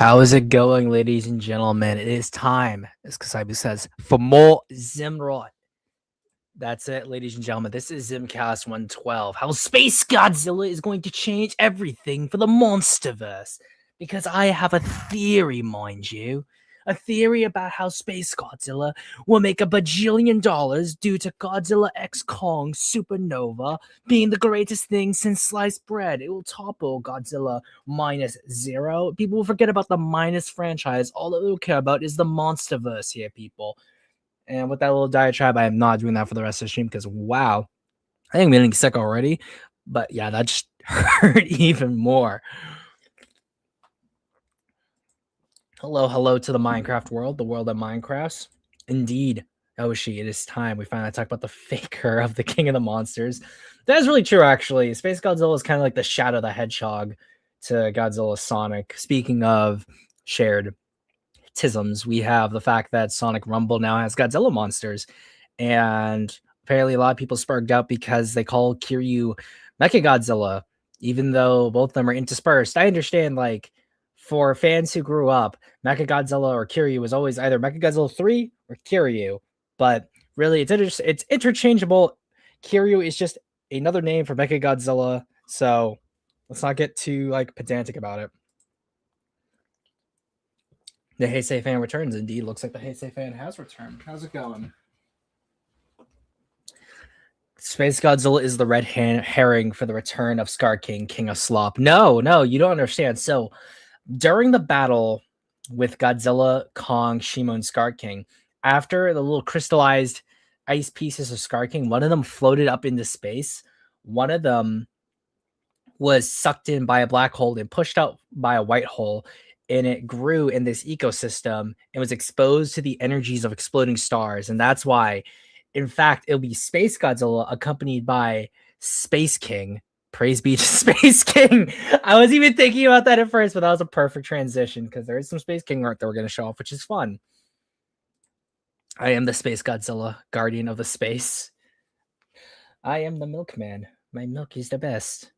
How is it going, ladies and gentlemen? It is time, as Kasabi says, for more Zimrod. That's it, ladies and gentlemen. This is Zimcast 112. How SpaceGodzilla is going to change everything for the Monsterverse. Because I have a theory, mind you. A theory about how SpaceGodzilla will make $1 bajillion due to Godzilla X Kong Supernova being the greatest thing since sliced bread. It will topple Godzilla minus zero. People will forget about the minus franchise. All that they'll care about is the Monsterverse here, people. And with that little diatribe, I am not doing that for the rest of the stream because, wow, I think I'm getting sick already. But yeah, that just hurt even more. Hello to the Minecraft world, the world of Minecrafts. Indeed, Oshi, it is time. We finally talk about the faker of the King of the Monsters. That is really true, actually. SpaceGodzilla is kind of like the Shadow the Hedgehog to Godzilla's Sonic. Speaking of shared tisms, we have the fact that Sonic Rumble now has Godzilla monsters. And apparently a lot of people sparked out because they call Kiryu Mechagodzilla, even though both of them are interspersed. I understand, like, for fans who grew up, Mechagodzilla or Kiryu was always either Mechagodzilla 3 or Kiryu, but really it's interchangeable. Kiryu is just another name for Mechagodzilla, so let's not get too like pedantic about it. The Heisei fan returns. Indeed, looks like the Heisei fan has returned. How's it going? SpaceGodzilla is the red herring for the return of Scar King, King of Slop. No, you don't understand. So during the battle with Godzilla, Kong, Shimo, and Scar King, after the little crystallized ice pieces of Scar King, one of them floated up into space. One of them was sucked in by a black hole and pushed out by a white hole, and it grew in this ecosystem and was exposed to the energies of exploding stars. And that's why, in fact, it'll be SpaceGodzilla accompanied by Space King. Praise be to Space King. I was even thinking about that at first, but that was a perfect transition because there is some Space King art that we're going to show off, which is fun. I am the SpaceGodzilla, guardian of the space. I am the milkman. My milk is the best.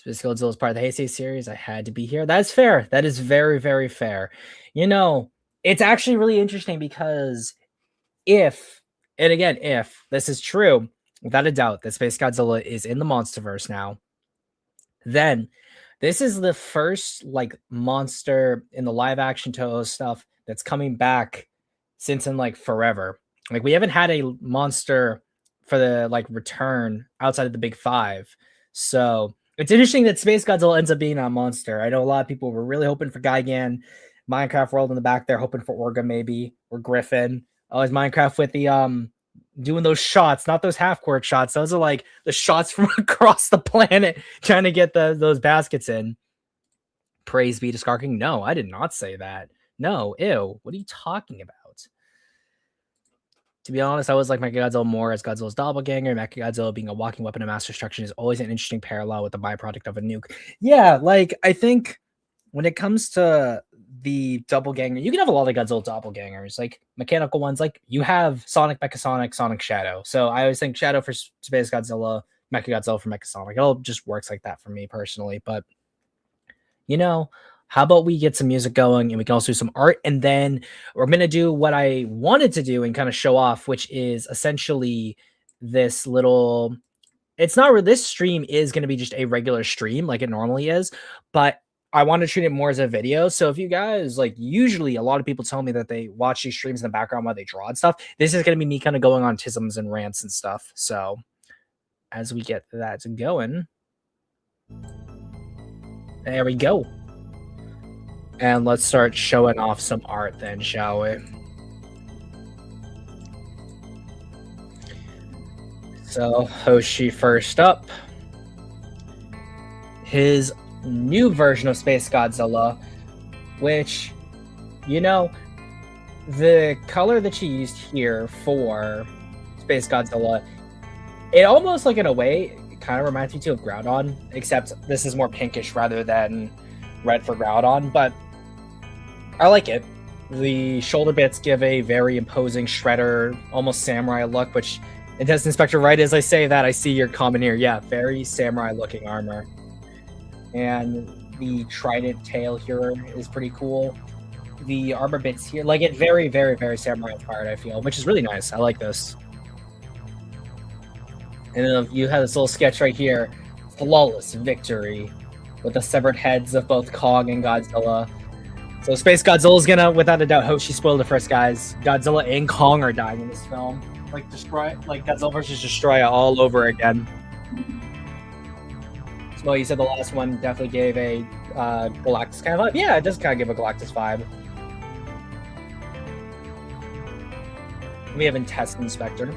SpaceGodzilla is part of the Heisei series. I had to be here. That's fair. That is very, very fair. You know, it's actually really interesting because if this is true, without a doubt, that SpaceGodzilla is in the Monsterverse now, then this is the first like monster in the live action Toho stuff that's coming back since in like forever. Like we haven't had a monster for the like return outside of the big five. So it's interesting that SpaceGodzilla ends up being a monster. I know a lot of people were really hoping for Gigan, Minecraft World in the back there, hoping for Orga maybe, or Griffin. Always Minecraft with the doing those shots, not those half-court shots. Those are like the shots from across the planet trying to get those baskets in. Praise be to Scar King. No, I did not say that. No, ew. What are you talking about? To be honest, I was like Mechagodzilla more as Godzilla's doppelganger. Mechagodzilla being a walking weapon of mass destruction is always an interesting parallel with the byproduct of a nuke. Yeah, like I think when it comes to the doppelganger, you can have a lot of Godzilla doppelgangers, like mechanical ones. Like you have Sonic, Mechasonic, Sonic Shadow. So I always think Shadow for SpaceGodzilla, Mechagodzilla for Mechasonic. It all just works like that for me personally. But you know, how about we get some music going and we can also do some art, and then we're gonna do what I wanted to do and kind of show off, which is essentially this little. It's not this stream is going to be just a regular stream like it normally is, but I want to treat it more as a video. So if you guys like, usually a lot of people tell me that they watch these streams in the background while they draw and stuff. This is going to be me kind of going on tisms and rants and stuff. So as we get that going, there we go. And let's start showing off some art then, shall we? So Hoshi first up. His new version of SpaceGodzilla, which, you know, the color that she used here for SpaceGodzilla, it almost like in a way it kind of reminds me too of Groudon, except this is more pinkish rather than red for Groudon, but I like it. The shoulder bits give a very imposing Shredder, almost samurai look, which Intense Inspector, right as I say that, I see your comment here. Yeah, very samurai looking armor. And The trident tail here is pretty cool. The armor bits here, like, it very, very, very samurai inspired, I feel, which is really nice. I like this. And then you have this little sketch right here. Flawless victory with the severed heads of both Kong and Godzilla. So Space Godzilla is gonna, without a doubt, Hoshi spoiled it first, guys. Godzilla and Kong are dying in this film. Like Godzilla versus Destroya all over again. So you said the last one definitely gave a Galactus kind of vibe. Yeah, it does kind of give a Galactus vibe. We have Test Inspector.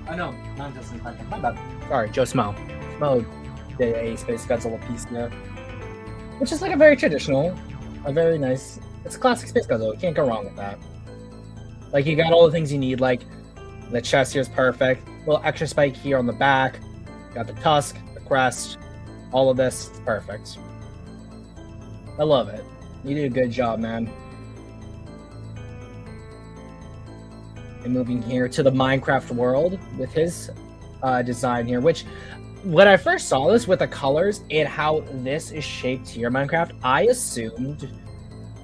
Oh no, not Test Inspector. My bad. Sorry, Joe Smo. Smo did a Space Godzilla piece here, which is like a very traditional, a very nice. It's a classic Space Godzilla. You can't go wrong with that. Like, you got all the things you need. Like, the chest here is perfect. Little extra spike here on the back. Got the tusk, the crest. All of this is perfect. I love it. You did a good job, man. And moving here to the Minecraft world with his design here, which, when I first saw this with the colors and how this is shaped here, Minecraft, I assumed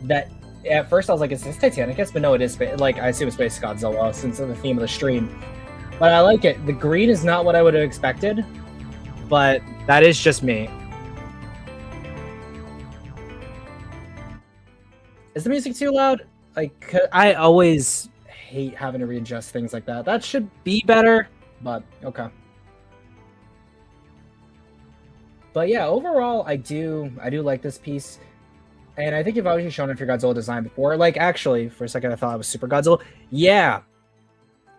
that, at first I was like, is this Titanicus? But no, it is, like, I assume it's Space Godzilla since it's the theme of the stream. But I like it. The green is not what I would have expected, but that is just me. Is the music too loud? Like, I always hate having to readjust things like that. That should be better, but okay. But yeah, overall, I do like this piece. And I think you've obviously shown off your Godzilla design before. Like, actually, for a second, I thought it was Super Godzilla. Yeah.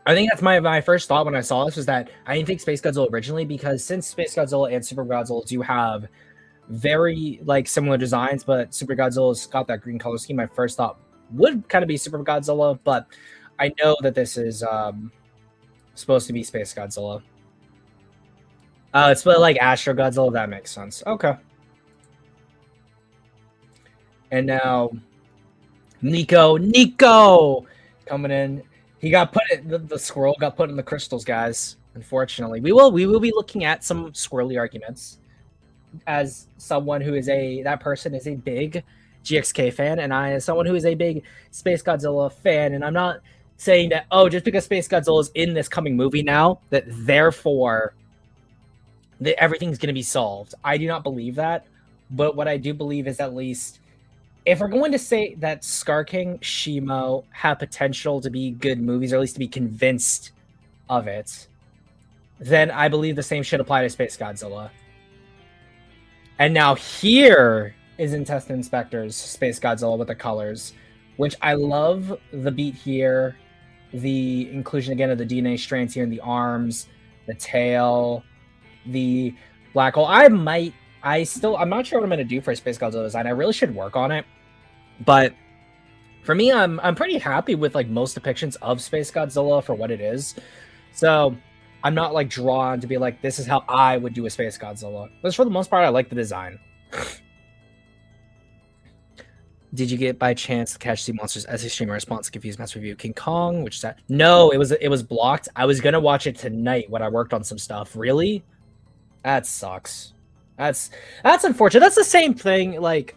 I think that's my first thought when I saw this, was that I didn't think Space Godzilla originally, because since Space Godzilla and Super Godzilla do have very, like, similar designs, but Super Godzilla's got that green color scheme, my first thought would kind of be Super Godzilla, but I know that this is supposed to be Space Godzilla. It's like Astro Godzilla. That makes sense. Okay. And now, Nico coming in. He got put in, the squirrel got put in the crystals, guys. Unfortunately, we will be looking at some squirrely arguments. As someone who is that person is a big GXK fan, and I, as someone who is a big Space Godzilla fan, and I'm not saying that, oh, just because Space Godzilla is in this coming movie now, that therefore that everything's going to be solved. I do not believe that, but what I do believe is, at least, if we're going to say that Scar King, Shimo have potential to be good movies, or at least to be convinced of it, then I believe the same should apply to Space Godzilla. And now here is Test Inspector's Space Godzilla with the colors, which I love the beat here, the inclusion again of the DNA strands here in the arms, the tail, the black hole. I'm not sure what I'm going to do for a Space Godzilla design. I really should work on it. But for me, I'm pretty happy with, like, most depictions of Space Godzilla for what it is. So I'm not, like, drawn to be like, this is how I would do a Space Godzilla. But for the most part, I like the design. Did you get by chance to catch the Monsters essay streamer response to Confused Master Review King Kong? Which is that? No, it was blocked. I was gonna watch it tonight when I worked on some stuff. Really? That sucks. That's unfortunate. That's the same thing. Like,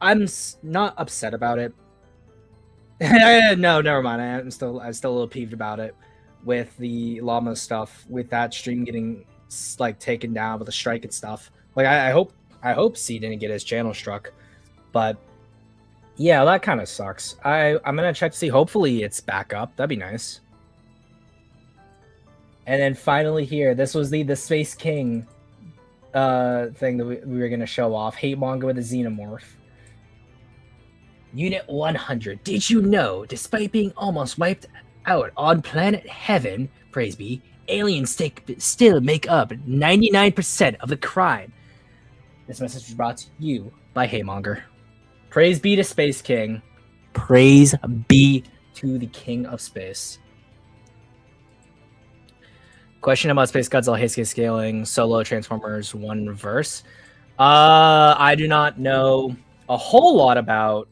I'm not upset about it. No, never mind. I'm still a little peeved about it with the llama stuff, with that stream getting, like, taken down with a strike and stuff. Like, I hope C didn't get his channel struck, but yeah, that kind of sucks. I'm gonna check to see. Hopefully it's back up. That'd be nice. And then finally here, this was the Space King thing that we were gonna show off. Hate manga with a xenomorph. Unit 100. Did you know, despite being almost wiped out on planet Heaven, praise be, aliens still make up 99% of the crime? This message was brought to you by Haymonger. Praise be to Space King. Praise be to the King of Space. Question about Space Godzilla Heisei scaling solo Transformers 1 verse. I do not know a whole lot about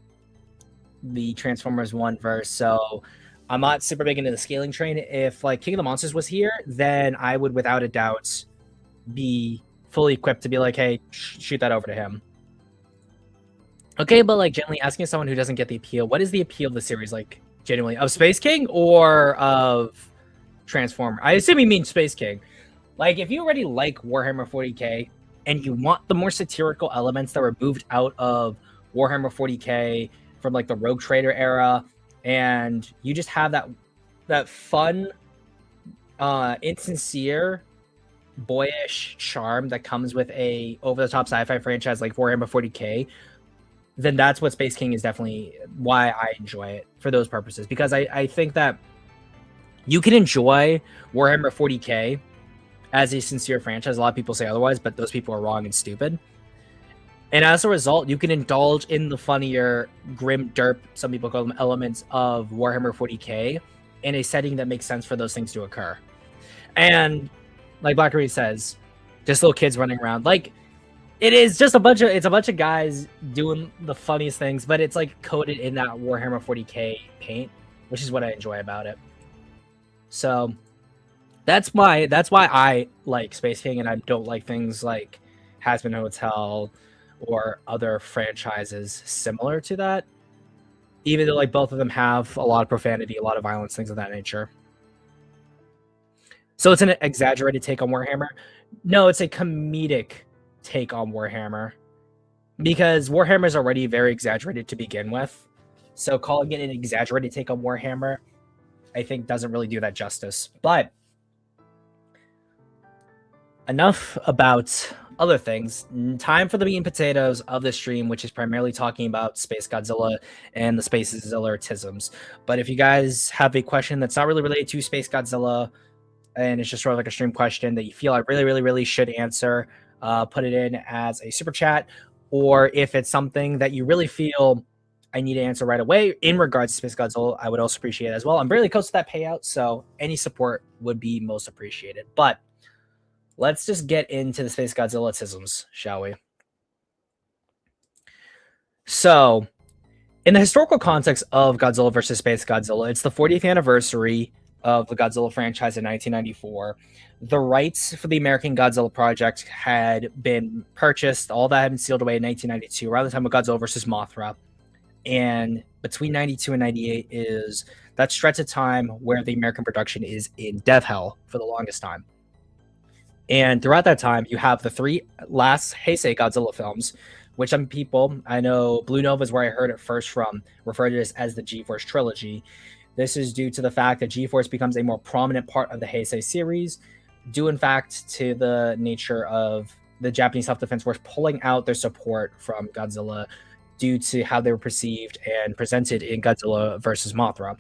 the Transformers 1 verse, so I'm not super big into the scaling train. If, like, King of the Monsters was here, then I would without a doubt be fully equipped to be like, hey, shoot that over to him. Okay, but like generally asking someone who doesn't get the appeal, what is the appeal of the series? Like genuinely of Space King or of Transformer? I assume you mean Space King. Like if you already like Warhammer 40k and you want the more satirical elements that were moved out of Warhammer 40k from like the Rogue Trader era, and you just have that fun, insincere, boyish charm that comes with a over-the-top sci-fi franchise like Warhammer 40k, then that's what Space King is definitely why I enjoy it for those purposes. Because I think that you can enjoy Warhammer 40k as a sincere franchise. A lot of people say otherwise, but those people are wrong and stupid. And as a result, you can indulge in the funnier, grim derp, some people call them, elements of Warhammer 40k in a setting that makes sense for those things to occur. And like Black Reed says, just little kids running around. Like it is just a bunch of guys doing the funniest things, but it's like coated in that Warhammer 40k paint, which is what I enjoy about it. So that's why I like Space King, and I don't like things like Hazbin Hotel or other franchises similar to that, even though like both of them have a lot of profanity, a lot of violence, things of that nature. So it's an exaggerated take on Warhammer. No, it's a comedic take on Warhammer, because Warhammer is already very exaggerated to begin with. So calling it an exaggerated take on Warhammer, I think doesn't really do that justice. But enough about other things. Time for the meat and potatoes of the stream, which is primarily talking about SpaceGodzilla and the SpaceGodzilla-tisms. But if you guys have a question that's not really related to SpaceGodzilla, and it's just sort of like a stream question that you feel I really should answer, put it in as a super chat. Or if it's something that you really feel I need to answer right away in regards to SpaceGodzilla, I would also appreciate it as well. I'm really close to that payout, so any support would be most appreciated. But let's just get into the SpaceGodzilla-tisms, shall we? So, in the historical context of Godzilla versus SpaceGodzilla, it's the 40th anniversary of the Godzilla franchise in 1994. The rights for the American Godzilla project had been purchased. All that had been sealed away in 1992, around the time of Godzilla versus Mothra. And between 92 and 98 is that stretch of time where the American production is in death hell for the longest time. And throughout that time, you have the three last Heisei Godzilla films, which some people, I know Blue Nova is where I heard it first from, refer to this as the G-Force trilogy. This is due to the fact that G-Force becomes a more prominent part of the Heisei series, due in fact to the nature of the Japanese self-defense force pulling out their support from Godzilla due to how they were perceived and presented in Godzilla versus Mothra.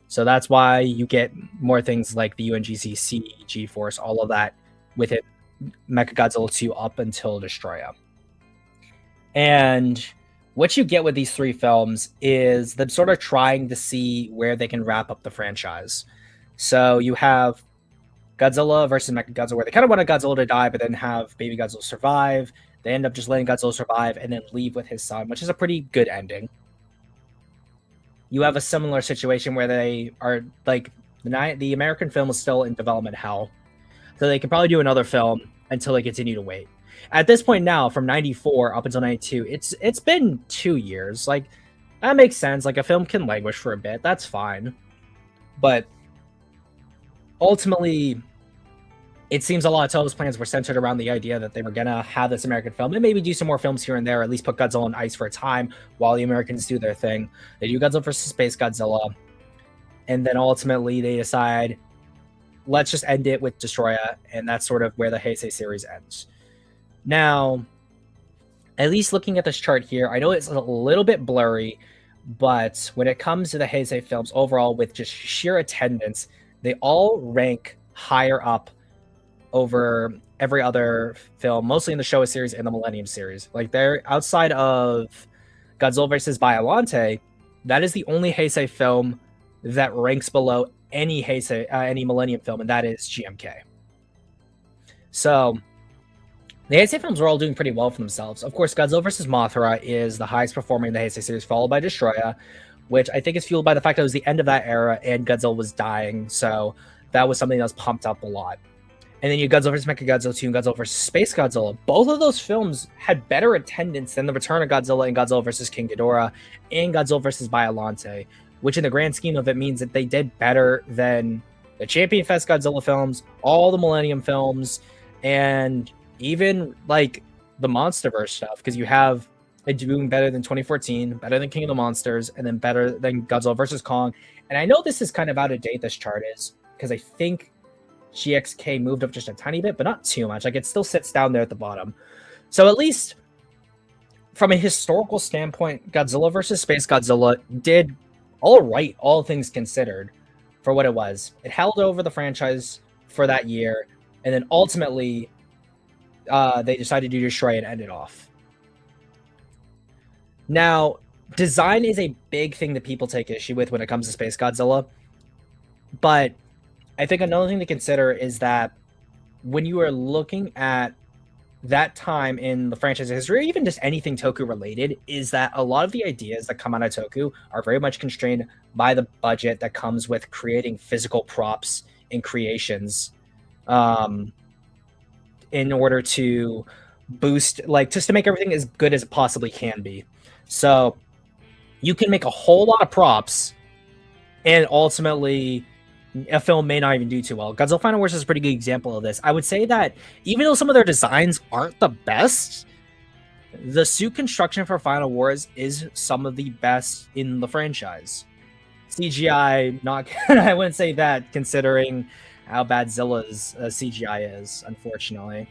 So that's why you get more things like the UNGC, G-Force, all of that with it, Mechagodzilla 2 up until Destroya. And what you get with these three films is them sort of trying to see where they can wrap up the franchise. So you have Godzilla versus Mechagodzilla, where they kind of wanted Godzilla to die, but then have baby Godzilla survive. They end up just letting Godzilla survive and then leave with his son, which is a pretty good ending. You have a similar situation where they are like the American film is still in development hell, so they can probably do another film until they continue to wait. At this point now, from 94 up until 92, it's been 2 years. Like, that makes sense. Like, a film can languish for a bit. That's fine. But ultimately, it seems a lot of Toto's plans were centered around the idea that they were going to have this American film and maybe do some more films here and there, at least put Godzilla on ice for a time while the Americans do their thing. They do Godzilla versus SpaceGodzilla, and then ultimately they decide, let's just end it with Destroya, and that's sort of where the Heisei series ends. Now, at least looking at this chart here, I know it's a little bit blurry, but when it comes to the Heisei films overall, with just sheer attendance, they all rank higher up over every other film, mostly in the Showa series and the Millennium series. Like, they're outside of Godzilla vs. Biollante, that is the only Heisei film that ranks below any Heisei, any Millennium film, and that is GMK. So the Heisei films were all doing pretty well for themselves. Of course, Godzilla vs. Mothra is the highest performing in the Heisei series, followed by Destroya, which I think is fueled by the fact that it was the end of that era and Godzilla was dying, so that was something that was pumped up a lot. And then you Godzilla vs. Mechagodzilla 2 and Godzilla vs. Space Godzilla. Both of those films had better attendance than The Return of Godzilla and Godzilla vs. King Ghidorah and Godzilla vs. Biollante, which in the grand scheme of it means that they did better than the Champion Fest Godzilla films, all the Millennium films, and even like the Monsterverse stuff, because you have it doing better than 2014, better than King of the Monsters, and then better than Godzilla vs. Kong. And I know this is kind of out of date, this chart is, because I think GXK moved up just a tiny bit, but not too much. Like, it still sits down there at the bottom. So at least from a historical standpoint, Godzilla vs. Space Godzilla did all right, all things considered, for what it was. It held over the franchise for that year, and then ultimately they decided to destroy and end it off. Now, design is a big thing that people take issue with when it comes to Space Godzilla, but I think another thing to consider is that when you are looking at that time in the franchise history, or even just anything Toku related, is that a lot of the ideas that come out of Toku are very much constrained by the budget that comes with creating physical props and creations in order to boost, like, just to make everything as good as it possibly can be. So you can make a whole lot of props and ultimately a film may not even do too well. Godzilla Final Wars is a pretty good example of this. I would say that even though some of their designs aren't the best, the suit construction for Final Wars is some of the best in the franchise. CGI, not I wouldn't say that considering how bad Zilla's CGI is, unfortunately.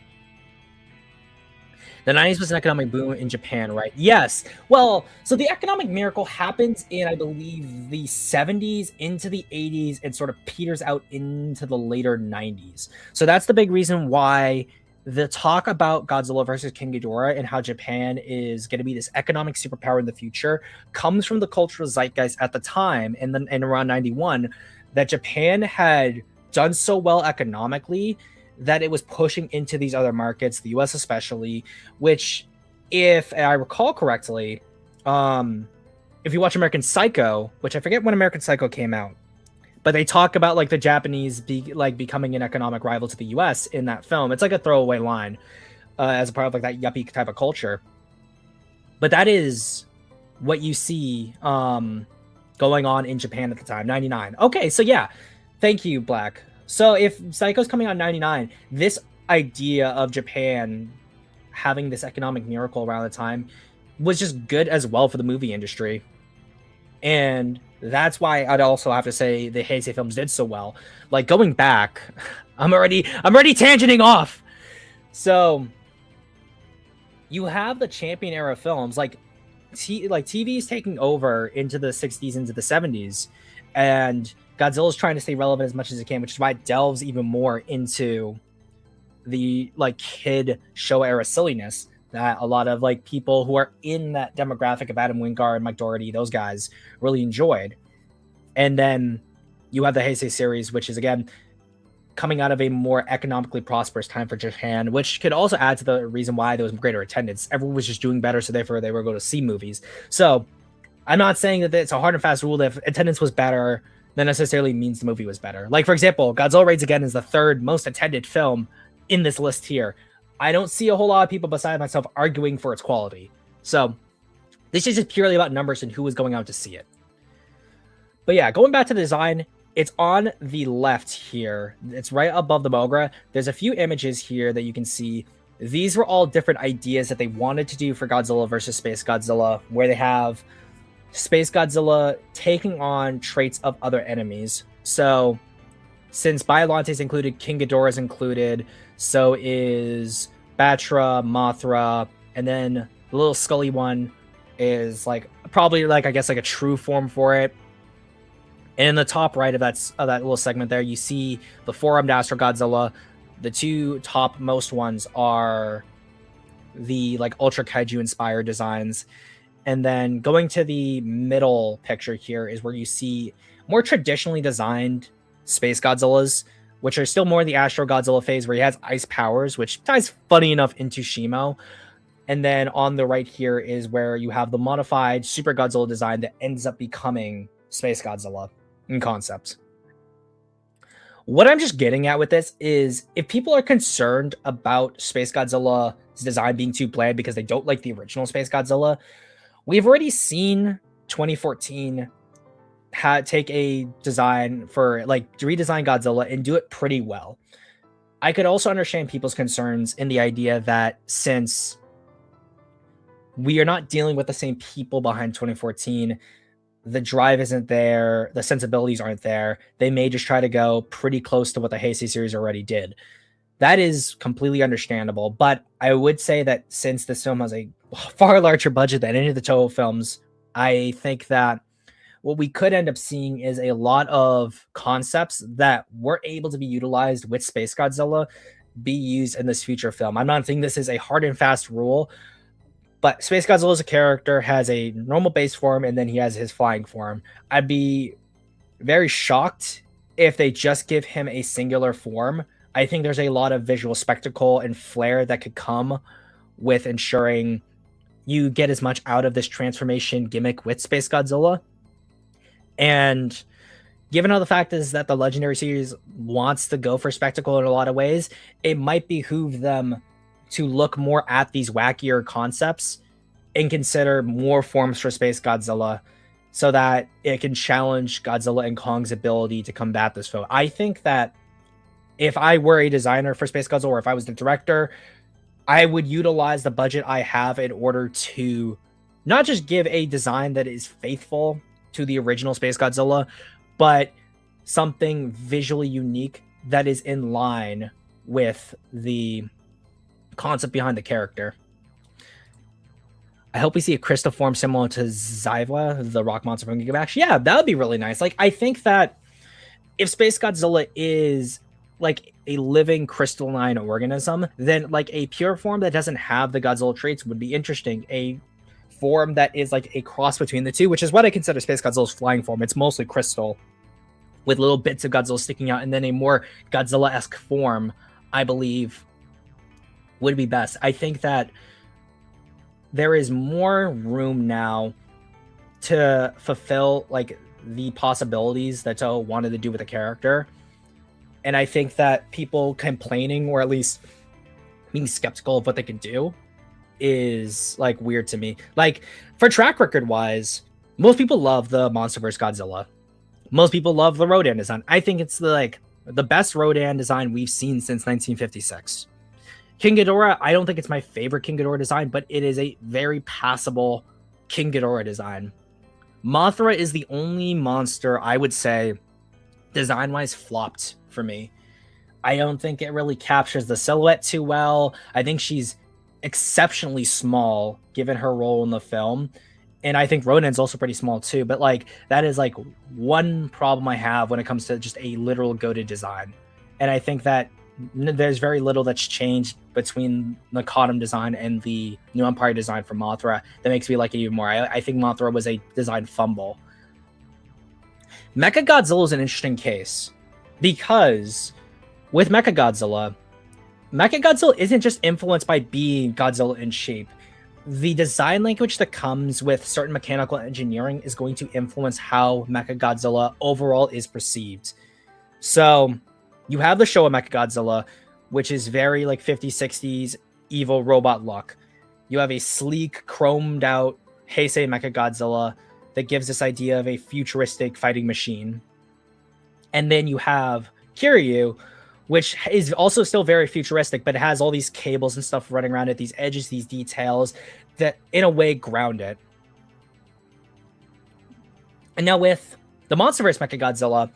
The 90s was an economic boom in Japan, right? Yes. Well, so the economic miracle happens in, I believe, the 70s into the 80s and sort of peters out into the later 90s. So that's the big reason why the talk about Godzilla versus King Ghidorah and how Japan is going to be this economic superpower in the future comes from the cultural zeitgeist at the time, and then in around 91, that Japan had done so well economically that it was pushing into these other markets, the US especially, which, if I recall correctly, if you watch American Psycho, which I forget when American Psycho came out, but they talk about like the Japanese becoming an economic rival to the US in that film. It's like a throwaway line as a part of like that yuppie type of culture. But that is what you see going on in Japan at the time, 99. Okay, so yeah, thank you, Black. So if Psycho's coming out 99, this idea of Japan having this economic miracle around the time was just good as well for the movie industry. And that's why I'd also have to say the Heisei films did so well. Like, going back, I'm already tangenting off. So you have the Champion era films, like TV is taking over into the 60s, into the 70s, and Godzilla's trying to stay relevant as much as it can, which is why it delves even more into the like kid show era silliness that a lot of like people who are in that demographic of Adam Wingard and Mike Doherty, those guys, really enjoyed. And then you have the Heisei series, which is again coming out of a more economically prosperous time for Japan, which could also add to the reason why there was greater attendance. Everyone was just doing better, so therefore they were going to see movies. So I'm not saying that it's a hard and fast rule that if attendance was better, that necessarily means the movie was better. Like, for example, Godzilla Raids Again is the third most attended film in this list here. I don't see a whole lot of people besides myself arguing for its quality. So this is just purely about numbers and who is going out to see it. But yeah, going back to the design, it's on the left here. It's right above the Mogra. There's a few images here that you can see. These were all different ideas that they wanted to do for Godzilla versus Space Godzilla, where they have Space Godzilla taking on traits of other enemies. So since Biollante is included, King Ghidorah is included, so is Batra, Mothra, and then the little Scully one is like probably like, I guess, like a true form for it. And in the top right of that little segment there, you see the four-armed Astro Godzilla. The two topmost ones are the like Ultra Kaiju inspired designs. And then going to the middle picture here is where you see more traditionally designed Space Godzillas, which are still more in the Astro Godzilla phase, where he has ice powers, which ties funny enough into Shimo. And then on the right here is where you have the modified Super Godzilla design that ends up becoming Space Godzilla in concept. What I'm just getting at with this is if people are concerned about Space Godzilla's design being too bland because they don't like the original Space Godzilla, we've already seen 2014 take a design for like redesign Godzilla and do it pretty well. I could also understand people's concerns in the idea that since we are not dealing with the same people behind 2014, the drive isn't there, the sensibilities aren't there. They may just try to go pretty close to what the Heisei series already did. That is completely understandable, but I would say that since this film has a far larger budget than any of the Toho films, I think that what we could end up seeing is a lot of concepts that were able to be utilized with Space Godzilla be used in this future film. I'm not saying this is a hard and fast rule, but Space Godzilla as a character has a normal base form and then he has his flying form. I'd be very shocked if they just give him a singular form. I think there's a lot of visual spectacle and flair that could come with ensuring you get as much out of this transformation gimmick with Space Godzilla. And given how the fact is that the Legendary series wants to go for spectacle in a lot of ways, it might behoove them to look more at these wackier concepts and consider more forms for Space Godzilla so that it can challenge Godzilla and Kong's ability to combat this foe. I think that if I were a designer for Space Godzilla, or if I was the director, I would utilize the budget I have in order to not just give a design that is faithful to the original Space Godzilla, but something visually unique that is in line with the concept behind the character. I hope we see a crystal form similar to Zyva, the rock monster from Gigabash. Yeah, that would be really nice. Like, I think that if Space Godzilla is like a living crystalline organism, then like a pure form that doesn't have the Godzilla traits would be interesting. A form that is like a cross between the two, which is what I consider Space Godzilla's flying form. It's mostly crystal with little bits of Godzilla sticking out, and then a more Godzilla-esque form, I believe, would be best. I think that there is more room now to fulfill like the possibilities that Toho wanted to do with the character. And I think that people complaining or at least being skeptical of what they can do is like weird to me. Like for track record wise, most people love the Monsterverse Godzilla. Most people love the Rodan design. I think it's the best Rodan design we've seen since 1956. King Ghidorah, I don't think it's my favorite King Ghidorah design, but it is a very passable King Ghidorah design. Mothra is the only monster I would say design-wise flopped for me. I don't think it really captures the silhouette too well. I think she's exceptionally small given her role in the film. And I think Rodan's also pretty small too. But like that is like one problem I have when it comes to just a literal go-to design. And I think that there's very little that's changed between the Kodum design and the New Empire design for Mothra that makes me like it even more. I think Mothra was a design fumble. Mechagodzilla is an interesting case because with Mechagodzilla isn't just influenced by being Godzilla in shape. The design language that comes with certain mechanical engineering is going to influence how Mechagodzilla overall is perceived. So you have the Showa Mechagodzilla, which is very like 50s, 60s evil robot look. You have a sleek, chromed out Heisei Mechagodzilla that gives this idea of a futuristic fighting machine. And then you have Kiryu, which is also still very futuristic, but it has all these cables and stuff running around it, these edges, these details that in a way ground it. And now with the Monsterverse Mechagodzilla,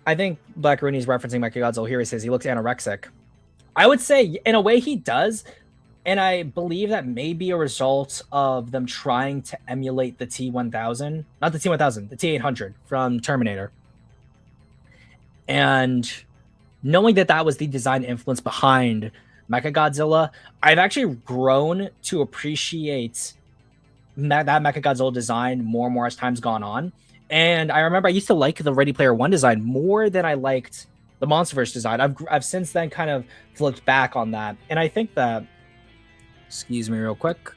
I think Black Rooney's referencing Mechagodzilla here. He says he looks anorexic. I would say in a way he does, and I believe that may be a result of them trying to emulate the T-1000, not the T-1000, the T-800 from Terminator. And knowing that that was the design influence behind Mechagodzilla, I've actually grown to appreciate that Mechagodzilla design more and more as time's gone on. And I remember I used to like the Ready Player One design more than I liked the Monsterverse design. I've since then kind of flipped back on that. And I think that, excuse me real quick.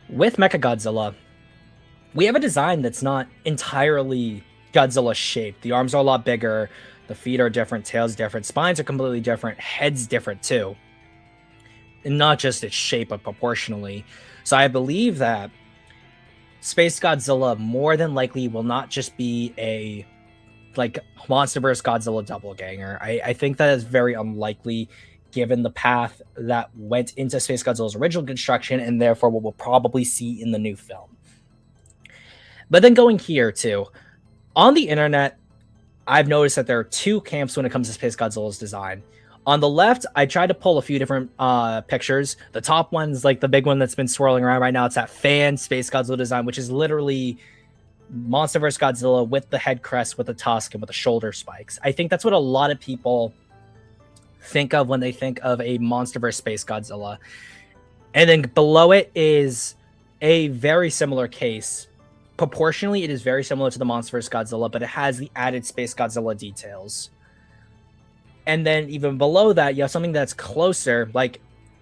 With Mechagodzilla, we have a design that's not entirely Godzilla shaped. The arms are a lot bigger, the feet are different, tails different, spines are completely different, head's different too. And not just its shape, but proportionally. So I believe that SpaceGodzilla more than likely will not just be a like Monsterverse Godzilla doppelganger. I think that is very unlikely given the path that went into SpaceGodzilla's original construction and therefore what we'll probably see in the new film. But then going here too, on the internet, I've noticed that there are two camps when it comes to SpaceGodzilla's design. On the left, I tried to pull a few different pictures. The top one's like the big one that's been swirling around right now. It's that fan SpaceGodzilla design, which is literally Monsterverse Godzilla with the head crest, with the tusk, and with the shoulder spikes. I think that's what a lot of people think of when they think of a Monsterverse SpaceGodzilla. And then below it is a very similar case. Proportionally, it is very similar to the Monsterverse Godzilla, but it has the added SpaceGodzilla details. And then even below that, you have something that's closer, like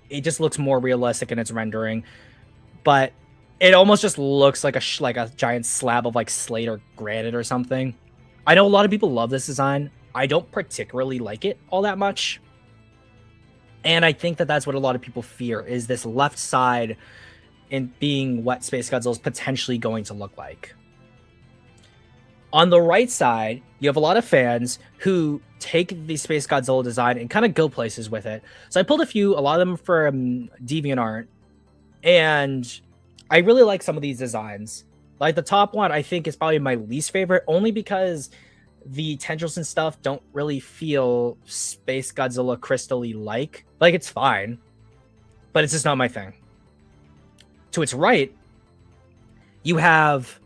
it just looks more realistic in its rendering, but it almost just looks like a giant slab of like slate or granite or something. I know a lot of people love this design. I don't particularly like it all that much. And I think that that's what a lot of people fear, is this left side in being what SpaceGodzilla is potentially going to look like. On the right side, you have a lot of fans who take the SpaceGodzilla design and kind of go places with it. So I pulled a lot of them from DeviantArt, and I really like some of these designs. Like the top one, I think is probably my least favorite, only because the tendrils and stuff don't really feel SpaceGodzilla crystally like. Like, it's fine, but it's just not my thing. To its right, you have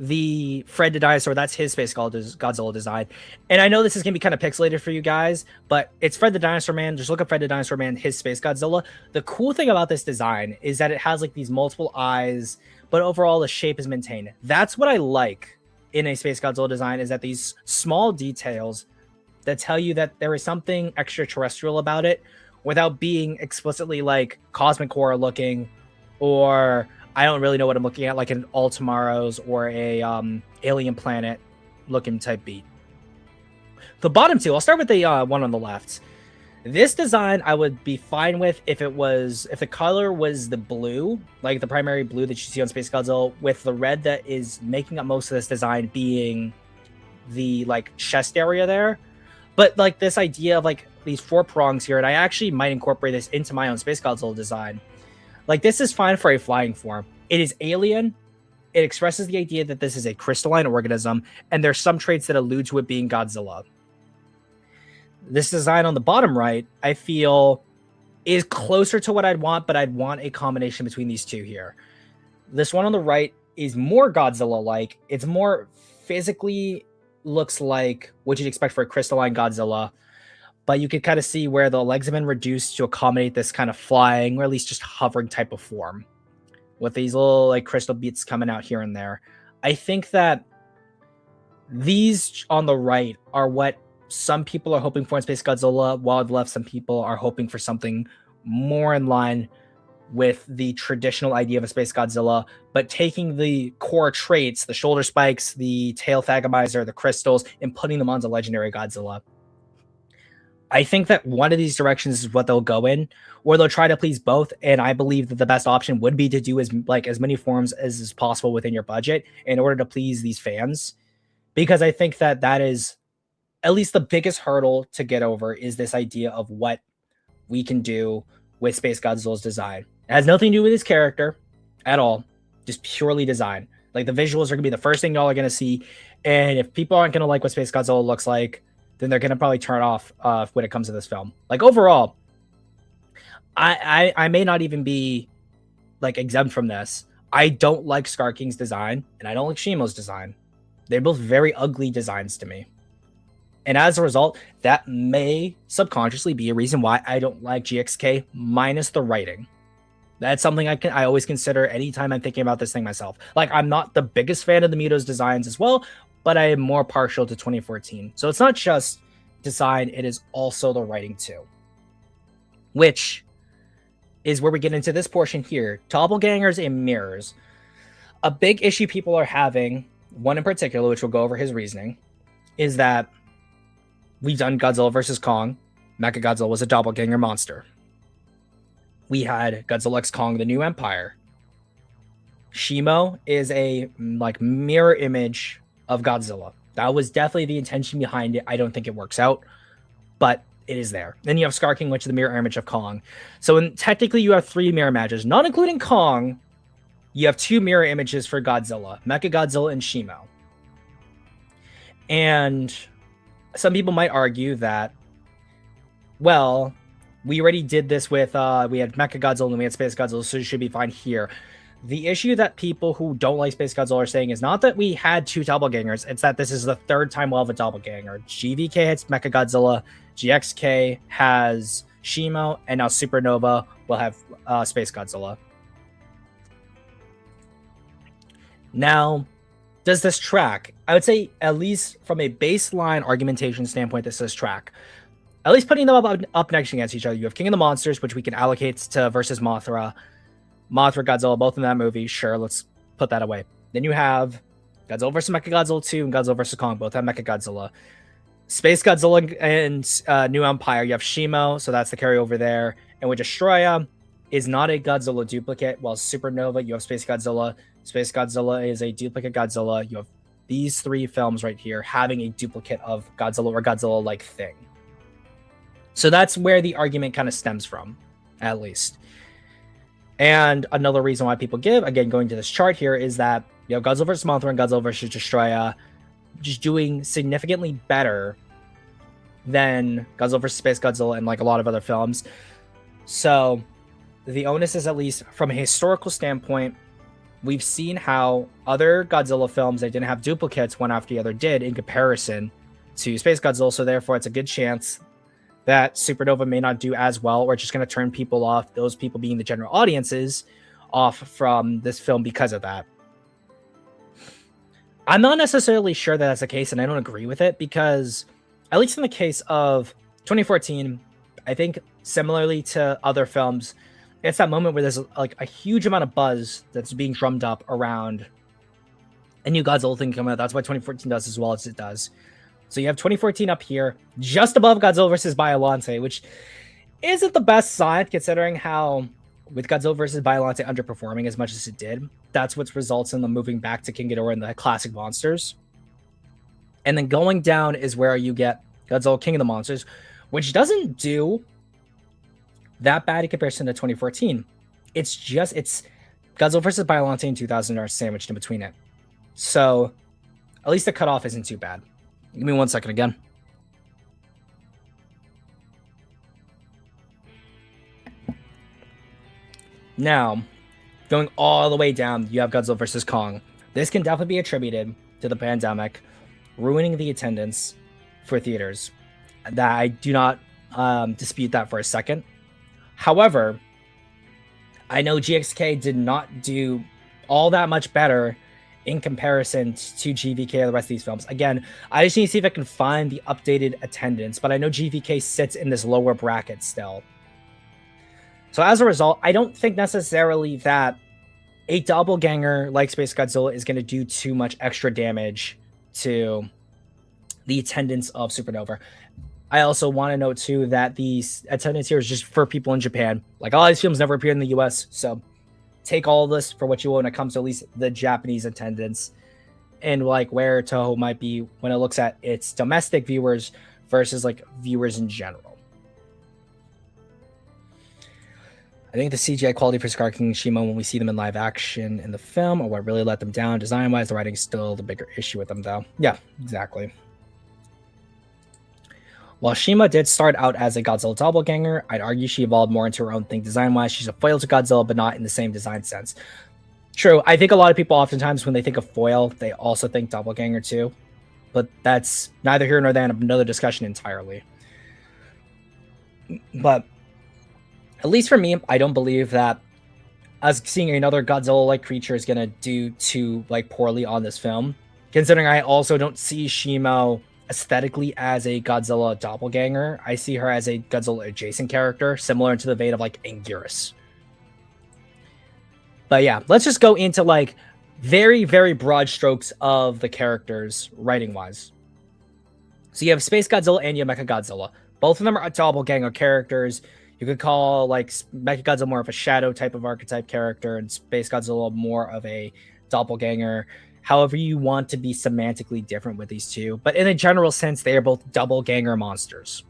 the Fred the Dinosaur. That's his SpaceGodzilla design. And I know this is going to be kind of pixelated for you guys, but it's Fred the Dinosaur Man. Just look up Fred the Dinosaur Man, his SpaceGodzilla. The cool thing about this design is that it has like these multiple eyes, but overall the shape is maintained. That's what I like in a SpaceGodzilla design, is that these small details that tell you that there is something extraterrestrial about it without being explicitly like cosmic horror looking, or I don't really know what I'm looking at, like an All Tomorrows or a Alien Planet looking type beat. The bottom two, I'll start with the one on the left. This design I would be fine with if the color was the blue, like the primary blue that you see on SpaceGodzilla, with the red that is making up most of this design being the like chest area there. But like this idea of like these four prongs here, and I actually might incorporate this into my own SpaceGodzilla design. Like, this is fine for a flying form. It is alien. It expresses the idea that this is a crystalline organism, and there's some traits that allude to it being Godzilla. This design on the bottom right, I feel, is closer to what I'd want, but I'd want a combination between these two here. This one on the right is more Godzilla-like. It's more physically looks like what you'd expect for a crystalline Godzilla, but you could kind of see where the legs have been reduced to accommodate this kind of flying, or at least just hovering type of form, with these little like crystal beats coming out here and there. I think that these on the right are what some people are hoping for in SpaceGodzilla, while on the left, some people are hoping for something more in line with the traditional idea of a SpaceGodzilla, but taking the core traits, the shoulder spikes, the tail thagomizer, the crystals, and putting them onto legendary Godzilla. I think that one of these directions is what they'll go in, or they'll try to please both. And I believe that the best option would be to do as many forms as is possible within your budget in order to please these fans, because I think that that is at least the biggest hurdle to get over, is this idea of what we can do with SpaceGodzilla's design. It has nothing to do with his character at all, just purely design. Like, the visuals are going to be the first thing y'all are going to see. And if people aren't going to like what SpaceGodzilla looks like, then they're going to probably turn off when it comes to this film. Like, overall, I may not even be like exempt from this. I don't like Scar King's design, and I don't like Shimo's design. They're both very ugly designs to me. And as a result, that may subconsciously be a reason why I don't like GXK minus the writing. That's something I always consider anytime I'm thinking about this thing myself. Like, I'm not the biggest fan of the Muto's designs as well, but I am more partial to 2014. So it's not just design, it is also the writing too. Which is where we get into this portion here. Doppelgangers and mirrors. A big issue people are having, one in particular, which we'll go over his reasoning, is that we've done Godzilla versus Kong. Mechagodzilla was a doppelganger monster. We had Godzilla x Kong: The New Empire. Shimo is a like mirror image of Godzilla. That was definitely the intention behind it. I don't think it works out, but it is there. Then you have Scar King, which is the mirror image of Kong. So technically you have 3 mirror images, not including Kong. You have 2 mirror images for Godzilla, Mechagodzilla and Shimo. And some people might argue that, well, we already did this with, we had Mechagodzilla and we had SpaceGodzilla, so it should be fine here. The issue that people who don't like SpaceGodzilla are saying is not that we had 2 doppelgangers, it's that this is the 3rd time we'll have a doppelganger. GVK has Mechagodzilla, GXK has Shimo, and now Supernova will have SpaceGodzilla. Now, does this track? I would say, at least from a baseline argumentation standpoint, this does track. At least putting them up next against each other. You have King of the Monsters, which we can allocate to versus Mothra. Mothra, Godzilla, both in that movie. Sure, let's put that away. Then you have Godzilla vs. Mechagodzilla 2 and Godzilla vs. Kong, both have Mechagodzilla. SpaceGodzilla and New Empire, you have Shimo, so that's the carryover there. And with Destroya is not a Godzilla duplicate, while Supernova, you have SpaceGodzilla. SpaceGodzilla is a duplicate Godzilla. You have these 3 films right here having a duplicate of Godzilla or Godzilla-like thing. So that's where the argument kind of stems from, at least. And another reason why people give, again, going to this chart here, is that you have Godzilla vs. Mothra and Godzilla vs. Destroya just doing significantly better than Godzilla vs. SpaceGodzilla and like a lot of other films. So the onus is, at least from a historical standpoint, we've seen how other Godzilla films that didn't have duplicates one after the other did in comparison to SpaceGodzilla. So therefore, it's a good chance that Supernova may not do as well, or it's just going to turn people off, those people being the general audiences, off from this film because of that. I'm not necessarily sure that that's the case, and I don't agree with it, because at least in the case of 2014, I think similarly to other films, it's that moment where there's like a huge amount of buzz that's being drummed up around a new Godzilla thing coming out. That's why 2014 does as well as it does. So you have 2014 up here, just above Godzilla vs. Biollante, which isn't the best sign considering how, with Godzilla vs. Biollante underperforming as much as it did, that's what results in them moving back to King Ghidorah and the classic monsters. And then going down is where you get Godzilla King of the Monsters, which doesn't do that bad in comparison to 2014. It's Godzilla vs. Biollante in 2000 are sandwiched in between it. So at least the cutoff isn't too bad. Give me 1 second again. Now, going all the way down, you have Godzilla vs. Kong. This can definitely be attributed to the pandemic ruining the attendance for theaters. That I do not dispute that for a second. However, I know GXK did not do all that much better in comparison to GVK or the rest of these films. Again, I just need to see if I can find the updated attendance, but I know GVK sits in this lower bracket still. So as a result, I don't think necessarily that a doppelganger like SpaceGodzilla is going to do too much extra damage to the attendance of Supernova. I also want to note too that the attendance here is just for people in Japan. Like, all these films never appeared in the US, so take all of this for what you will when it comes to at least the Japanese attendance and like where Toho might be when it looks at its domestic viewers versus like viewers in general. I think the CGI quality for Scar King and Shimo when we see them in live action in the film or what really let them down design-wise. The writing's still the bigger issue with them though. Yeah, exactly. While Shima did start out as a Godzilla doppelganger, I'd argue she evolved more into her own thing design-wise. She's a foil to Godzilla, but not in the same design sense. True, I think a lot of people oftentimes when they think of foil, they also think doppelganger too. But that's neither here nor there, another discussion entirely. But at least for me, I don't believe that us seeing another Godzilla-like creature is going to do too like poorly on this film. Considering I also don't see Shimo aesthetically as a Godzilla doppelganger. I see her as a Godzilla adjacent character, similar to the vein of like Anguirus. But yeah, let's just go into like very, very broad strokes of the characters writing wise. So you have Space Godzilla and you have Mechagodzilla. Both of them are doppelganger characters. You could call like Mechagodzilla more of a shadow type of archetype character, and Space Godzilla more of a doppelganger. However, you want to be semantically different with these two, but in a general sense, they are both doppelganger monsters.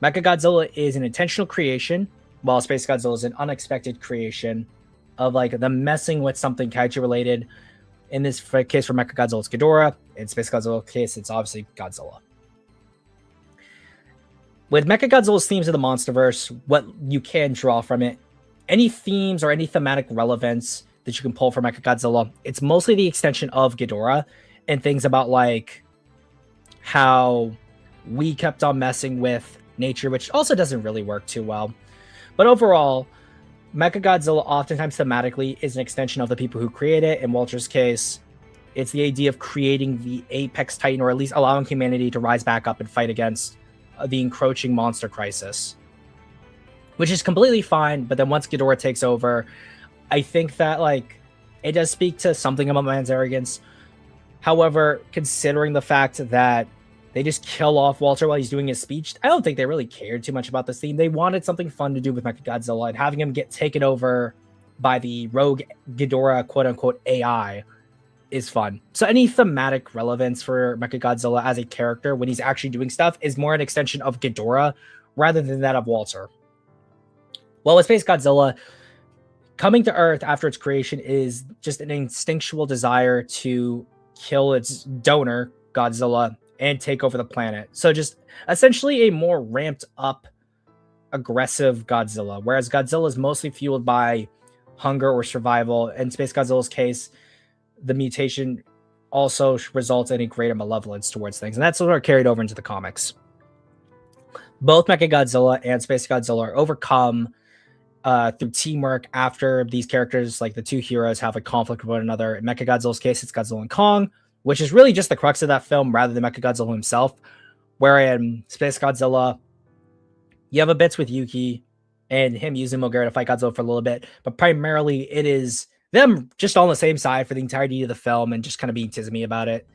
Mechagodzilla is an intentional creation, while Space Godzilla is an unexpected creation of like the messing with something kaiju related. In this case for Mechagodzilla, it's Ghidorah. In Space Godzilla case, it's obviously Godzilla. With Mechagodzilla's themes of the Monsterverse, what you can draw from it, any themes or any thematic relevance that you can pull from Mechagodzilla, it's mostly the extension of Ghidorah and things about like how we kept on messing with nature, which also doesn't really work too well. But overall, Mechagodzilla oftentimes thematically is an extension of the people who create it. In Walter's case, it's the idea of creating the apex titan, or at least allowing humanity to rise back up and fight against the encroaching monster crisis, which is completely fine. But then once Ghidorah takes over, I think that like it does speak to something about man's arrogance. However, considering the fact that they just kill off Walter while he's doing his speech, I don't think they really cared too much about this theme. They wanted something fun to do with Mechagodzilla, and having him get taken over by the rogue Ghidorah quote-unquote AI is fun. So any thematic relevance for Mechagodzilla as a character when he's actually doing stuff is more an extension of Ghidorah rather than that of Walter. Well, with Space Godzilla, coming to Earth after its creation is just an instinctual desire to kill its donor, Godzilla, and take over the planet. So just essentially a more ramped up, aggressive Godzilla, whereas Godzilla is mostly fueled by hunger or survival. In Space Godzilla's case, the mutation also results in a greater malevolence towards things, and that's sort of carried over into the comics. Both Mechagodzilla and Space Godzilla are overcome through teamwork after these characters, like the two heroes, have a conflict with one another. In Mechagodzilla's case, it's Godzilla and Kong, which is really just the crux of that film rather than Mechagodzilla himself. Where in Space Godzilla, you have a bits with Yuki and him using Mogera to fight Godzilla for a little bit, but primarily it is them just on the same side for the entirety of the film and just kind of being tismy about it.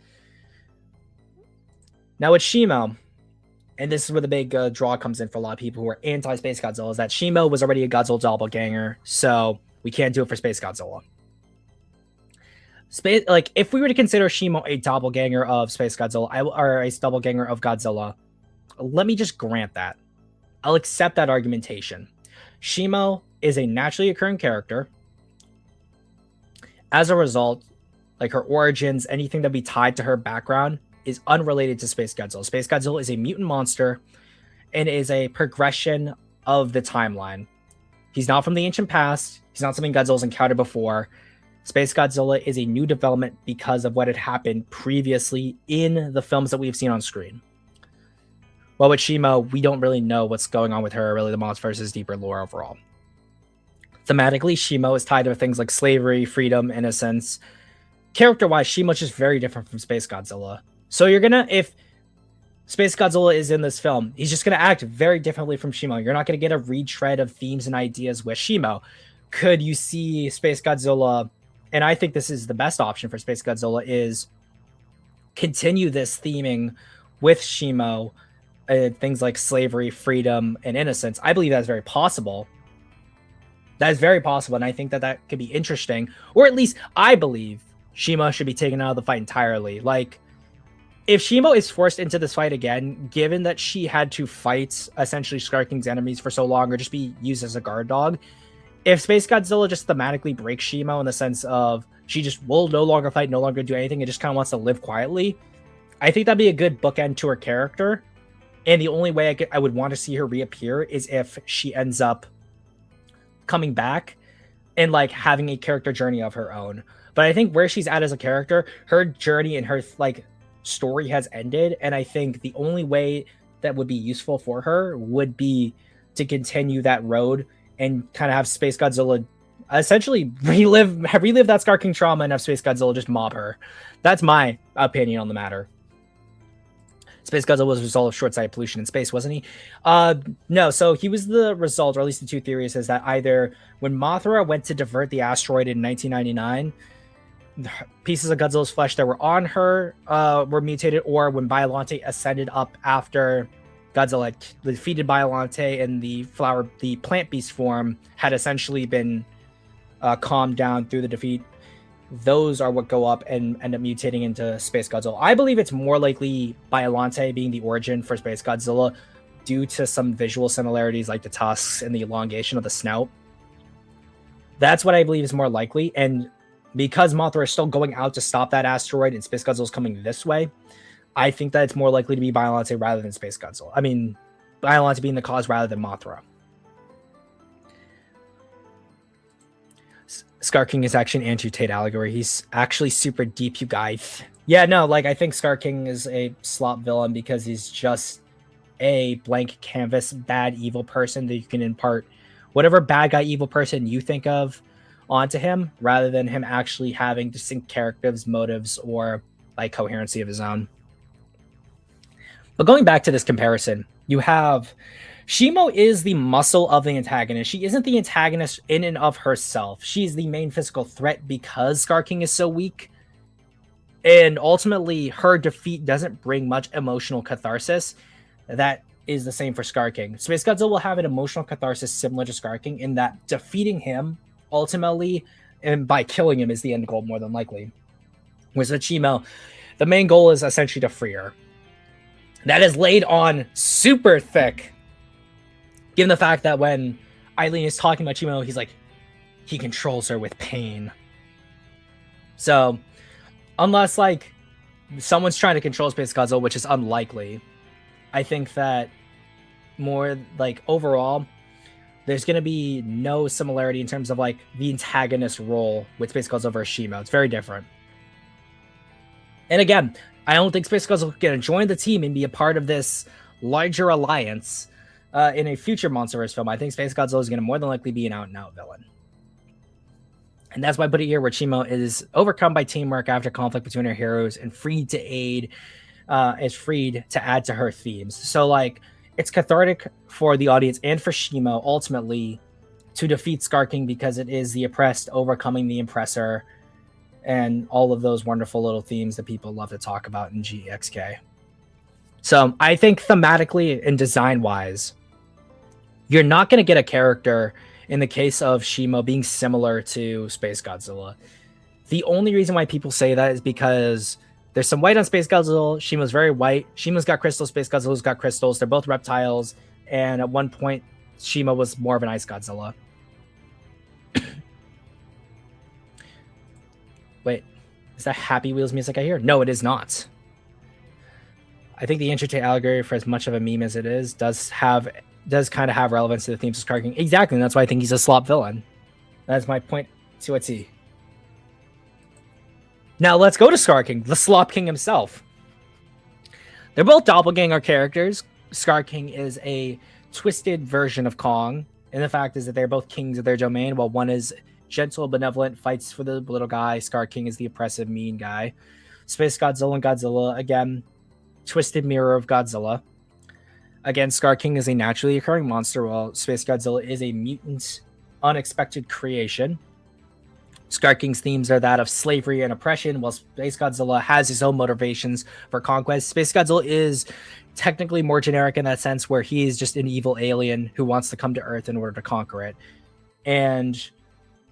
Now with Shimo, and this is where the big draw comes in for a lot of people who are anti-Space Godzilla, is that Shimo was already a Godzilla doppelganger, so we can't do it for Space Godzilla. Like, if we were to consider Shimo a doppelganger of Space Godzilla, or a doppelganger of Godzilla, let me just grant that. I'll accept that argumentation. Shimo is a naturally occurring character. As a result, like her origins, anything that be tied to her background is unrelated to Space Godzilla. Space Godzilla is a mutant monster and is a progression of the timeline. He's not from the ancient past. He's not something Godzilla's encountered before. Space Godzilla is a new development because of what had happened previously in the films that we've seen on screen. Well, with Shimo, we don't really know what's going on with her, really the Monsterverse's deeper lore overall. Thematically, Shimo is tied to things like slavery, freedom, innocence. Character-wise, Shimo's just very different from Space Godzilla. So if Space Godzilla is in this film, he's just going to act very differently from Shimo. You're not going to get a retread of themes and ideas with Shimo. Could you see Space Godzilla, and I think this is the best option for Space Godzilla, is continue this theming with Shimo, things like slavery, freedom, and innocence. I believe that's very possible. That is very possible, and I think that could be interesting. Or at least I believe Shimo should be taken out of the fight entirely. Like, if Shimo is forced into this fight again, given that she had to fight essentially Scar King's enemies for so long, or just be used as a guard dog, if Space Godzilla just thematically breaks Shimo in the sense of she just will no longer fight, no longer do anything, and just kind of wants to live quietly, I think that'd be a good bookend to her character. And the only way I would want to see her reappear is if she ends up coming back and like having a character journey of her own. But I think where she's at as a character, her journey and her like story has ended, and I think the only way that would be useful for her would be to continue that road and kind of have Space Godzilla essentially relive that Scar King trauma and have Space Godzilla just mob her. That's my opinion on the matter. Space Godzilla was a result of short-sighted pollution in space, wasn't he? No, so he was the result, or at least the two theories, is that either when Mothra went to divert the asteroid in 1999, pieces of Godzilla's flesh that were on her were mutated, or when Biollante ascended up after Godzilla had defeated Biollante and the plant beast form had essentially been calmed down through the defeat. Those are what go up and end up mutating into Space Godzilla. I believe it's more likely Biollante being the origin for Space Godzilla due to some visual similarities like the tusks and the elongation of the snout. That's what I believe is more likely. And because Mothra is still going out to stop that asteroid and Space Godzilla is coming this way, I think that it's more likely to be Biollante rather than Space Godzilla. I mean, Biollante being the cause rather than Mothra. Scar King is actually an anti-Tate allegory. He's actually super deep, you guys. Yeah, no, like, I think Scar King is a slop villain because he's just a blank canvas, bad, evil person that you can impart whatever bad guy, evil person you think of onto him, rather than him actually having distinct characters, motives, or, like, coherency of his own. But going back to this comparison, you have... Shimo is the muscle of the antagonist. She isn't the antagonist in and of herself. She's the main physical threat because Scar King is so weak. And ultimately, her defeat doesn't bring much emotional catharsis. That is the same for Scar King. Space Godzilla will have an emotional catharsis similar to Scar King in that defeating him, ultimately, and by killing him is the end goal more than likely. Whereas with Shimo, the main goal is essentially to free her. That is laid on super thick. Given the fact that when Eileen is talking about Shimo, he's like, he controls her with pain. So, unless, like, someone's trying to control Space Godzilla, which is unlikely, I think that more, like, overall, there's going to be no similarity in terms of, like, the antagonist role with Space Godzilla versus Shimo. It's very different. And again, I don't think Space Godzilla is going to join the team and be a part of this larger alliance in a future Monsterverse film. I think Space Godzilla is going to more than likely be an out-and-out villain. And that's why I put it here where Shimo is overcome by teamwork after conflict between her heroes and freed to aid, is freed to add to her themes. So, like, it's cathartic for the audience and for Shimo, ultimately, to defeat Scar King because it is the oppressed overcoming the oppressor and all of those wonderful little themes that people love to talk about in GXK. So, I think thematically and design-wise, you're not going to get a character in the case of Shimo being similar to Space Godzilla. The only reason why people say that is because there's some white on Space Godzilla. Shimo's very white. Shimo's got crystals. Space Godzilla's got crystals. They're both reptiles. And at one point, Shimo was more of an ice Godzilla. Wait, is that Happy Wheels music I hear? No, it is not. I think the Intricate allegory, for as much of a meme as it is, does kind of have relevance to the themes of Scar King. Exactly, and that's why I think he's a slop villain. That's my point to a T. Now let's go to Scar King, the Slop King himself. They're both doppelganger characters. Scar King is a twisted version of Kong, and the fact is that they're both kings of their domain, while one is gentle, benevolent, fights for the little guy. Scar King is the oppressive, mean guy. Space Godzilla and Godzilla, again, twisted mirror of Godzilla. Again, Scar King is a naturally occurring monster, while Space Godzilla is a mutant, unexpected creation. Scar King's themes are that of slavery and oppression, while Space Godzilla has his own motivations for conquest. Space Godzilla is technically more generic in that sense, where he is just an evil alien who wants to come to Earth in order to conquer it. And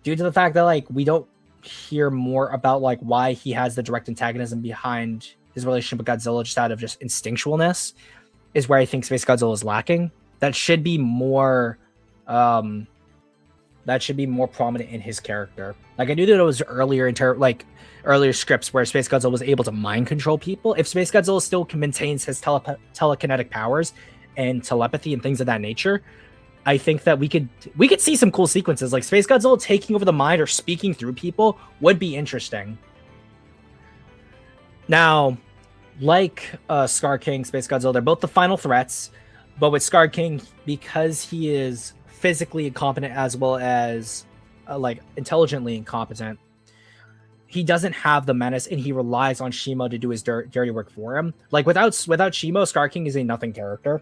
due to the fact that, like, we don't hear more about, like, why he has the direct antagonism behind his relationship with Godzilla just out of just instinctualness, is where I think Space Godzilla is lacking. That should be more prominent in his character. Like, I knew that it was earlier earlier scripts where Space Godzilla was able to mind control people. If Space Godzilla still maintains his telekinetic powers and telepathy and things of that nature, I think that we could see some cool sequences. Like, Space Godzilla taking over the mind or speaking through people would be interesting. Now, like Scar King, Space Godzilla, they're both the final threats, but with Scar King, because he is physically incompetent as well as intelligently incompetent, he doesn't have the menace, and he relies on Shimo to do his dirty work for him. Like, without Shimo, Scar King is a nothing character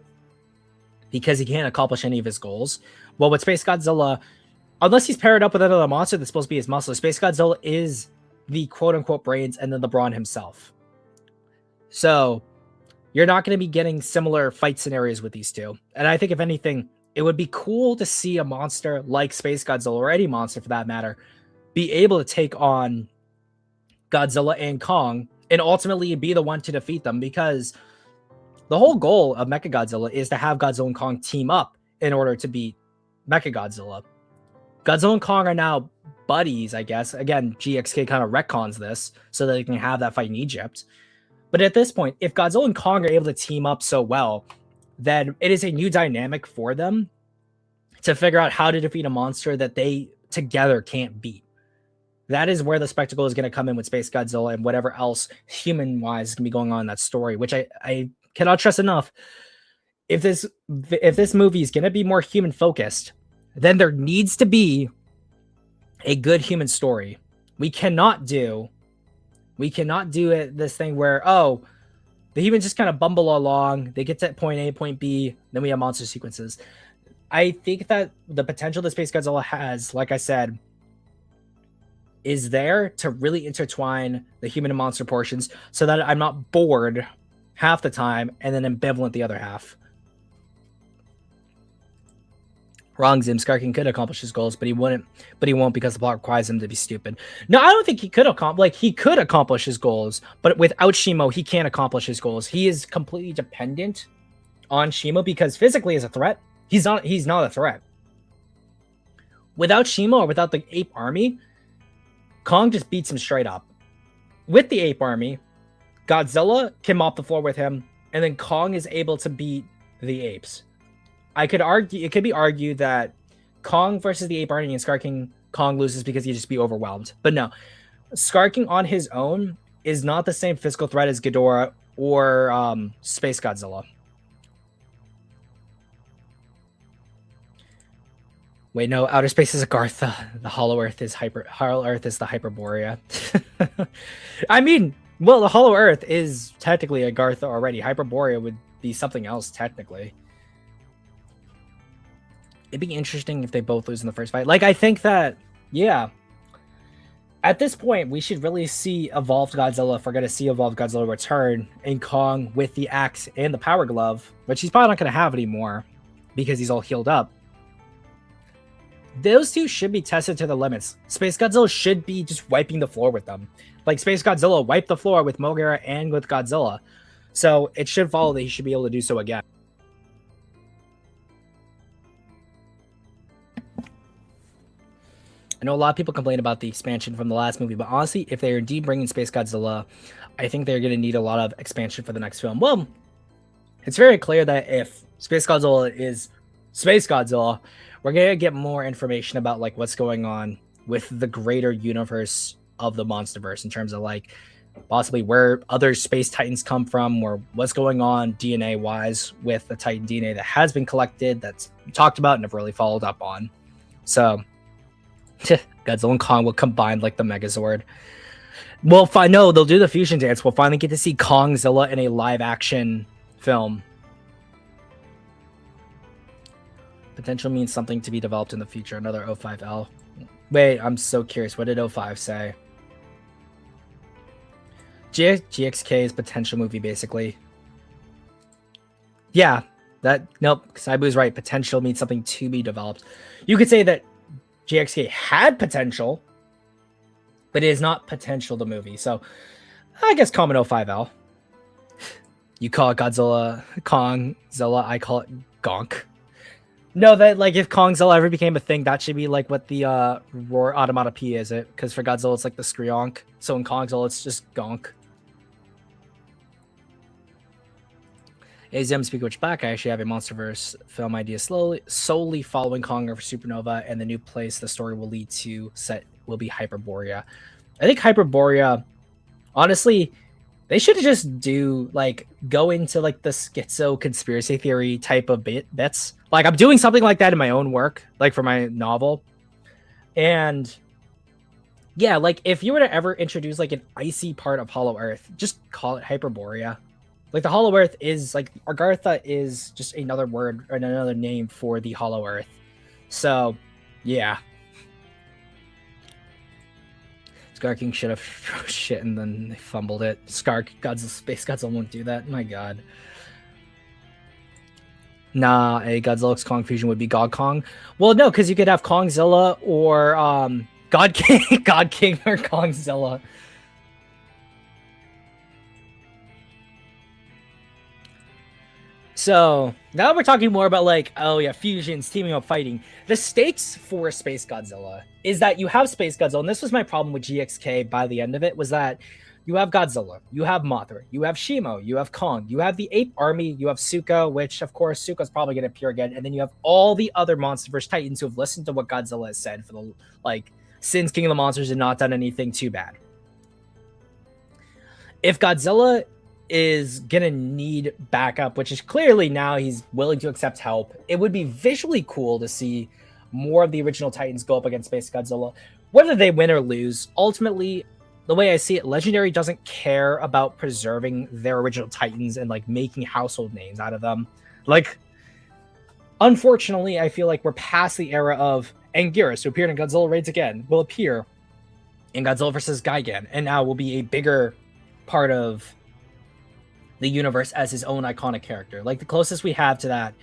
because he can't accomplish any of his goals. Well, with Space Godzilla, unless he's paired up with another monster that's supposed to be his muscle, Space Godzilla is the quote-unquote brains and then the brawn himself. So you're not going to be getting similar fight scenarios with these two. And I think, if anything, it would be cool to see a monster like SpaceGodzilla, or any monster for that matter, be able to take on Godzilla and Kong and ultimately be the one to defeat them, because the whole goal of Mechagodzilla is to have Godzilla and Kong team up in order to beat Mechagodzilla. Godzilla and Kong are now buddies, I guess. Again, GXK kind of retcons this so that they can have that fight in Egypt. But at this point, if Godzilla and Kong are able to team up so well, then it is a new dynamic for them to figure out how to defeat a monster that they together can't beat. That is where the spectacle is going to come in with SpaceGodzilla and whatever else human-wise is going to be going on in that story, which I cannot stress enough. If this movie is going to be more human-focused, then there needs to be a good human story. We cannot do this thing where, oh, the humans just kind of bumble along, they get to point A, point B, then we have monster sequences. I think that the potential that SpaceGodzilla has, like I said, is there to really intertwine the human and monster portions so that I'm not bored half the time and then ambivalent the other half. Wrong, Zim. Skarking could accomplish his goals, but he won't because the plot requires him to be stupid. No, I don't think he could he could accomplish his goals, but without Shimo, he can't accomplish his goals. He is completely dependent on Shimo because physically as a threat, he's not a threat. Without Shimo or without the ape army, Kong just beats him straight up. With the ape army, Godzilla can mop the floor with him, and then Kong is able to beat the apes. It could be argued that Kong versus the ape army and Skarking, Kong loses because he'd just be overwhelmed. But no, Skarking on his own is not the same physical threat as Ghidorah or SpaceGodzilla. Wait, no, outer space is Agartha. The Hollow Earth is the Hyperborea. I mean, well, the Hollow Earth is technically Agartha already. Hyperborea would be something else technically. It'd be interesting if they both lose in the first fight. Like, I think that, yeah. At this point, we should really see Evolved Godzilla if we're going to see Evolved Godzilla return in Kong with the axe and the power glove, which he's probably not going to have anymore because he's all healed up. Those two should be tested to the limits. SpaceGodzilla should be just wiping the floor with them. Like, SpaceGodzilla wiped the floor with Mogira and with Godzilla. So it should follow that he should be able to do so again. I know a lot of people complain about the expansion from the last movie, but honestly, if they're indeed bringing SpaceGodzilla, I think they're going to need a lot of expansion for the next film. Well, it's very clear that if SpaceGodzilla is SpaceGodzilla, we're going to get more information about like what's going on with the greater universe of the Monsterverse in terms of like possibly where other space titans come from or what's going on DNA-wise with the Titan DNA that has been collected, that's talked about and never really followed up on. So Godzilla and Kong will combine like the Megazord. No, they'll do the fusion dance. We'll finally get to see Kongzilla in a live action film. Potential means something to be developed in the future. Another O5L. Wait, I'm so curious. What did O5 say? GXK's potential movie, basically. Yeah, nope. Saibu's right. Potential means something to be developed. You could say that GXK had potential, but it is not potential the movie. So I guess common 05L. You call it Godzilla, Kongzilla. I call it Gonk. No, that like if Kongzilla ever became a thing, that should be like what the roar automatopoeia is it? Because for Godzilla it's like the Skreonk. So in Kongzilla it's just Gonk. Hey Zim, speaking of which back, I actually have a Monsterverse film idea solely following Kong over Supernova, and the new place the story will lead to set will be Hyperborea. I think Hyperborea, honestly, they should just go into like the schizo conspiracy theory type of bits. Like I'm doing something like that in my own work, like for my novel. And yeah, like if you were to ever introduce like an icy part of Hollow Earth, just call it Hyperborea. Like the Hollow Earth is like Agartha is just another word or another name for the Hollow Earth. So yeah. Scar King should have shit and then they fumbled it. Space Godzilla won't do that. My god. Nah, a Godzilla X Kong fusion would be God Kong. Well, no, because you could have Kongzilla or God King, God King or Kongzilla. So now we're talking more about like, oh yeah, fusions, teaming up, fighting. The stakes for Space Godzilla is that you have Space Godzilla, and this was my problem with GXK by the end of it, was that you have Godzilla, you have Mothra, you have Shimo, you have Kong, you have the Ape Army, you have Suko, which of course Suko's probably going to appear again, and then you have all the other Monsterverse Titans who have listened to what Godzilla has said for the like since King of the Monsters and not done anything too bad. If Godzilla is gonna need backup, which is clearly now he's willing to accept help, it would be visually cool to see more of the original Titans go up against Space Godzilla. Whether they win or lose, ultimately, the way I see it, Legendary doesn't care about preserving their original Titans and like making household names out of them. Like, unfortunately, I feel like we're past the era of Anguirus, who appeared in Godzilla Raids Again, will appear in Godzilla vs. Gigan, and now will be a bigger part of the universe as his own iconic character. Like, the closest we have to that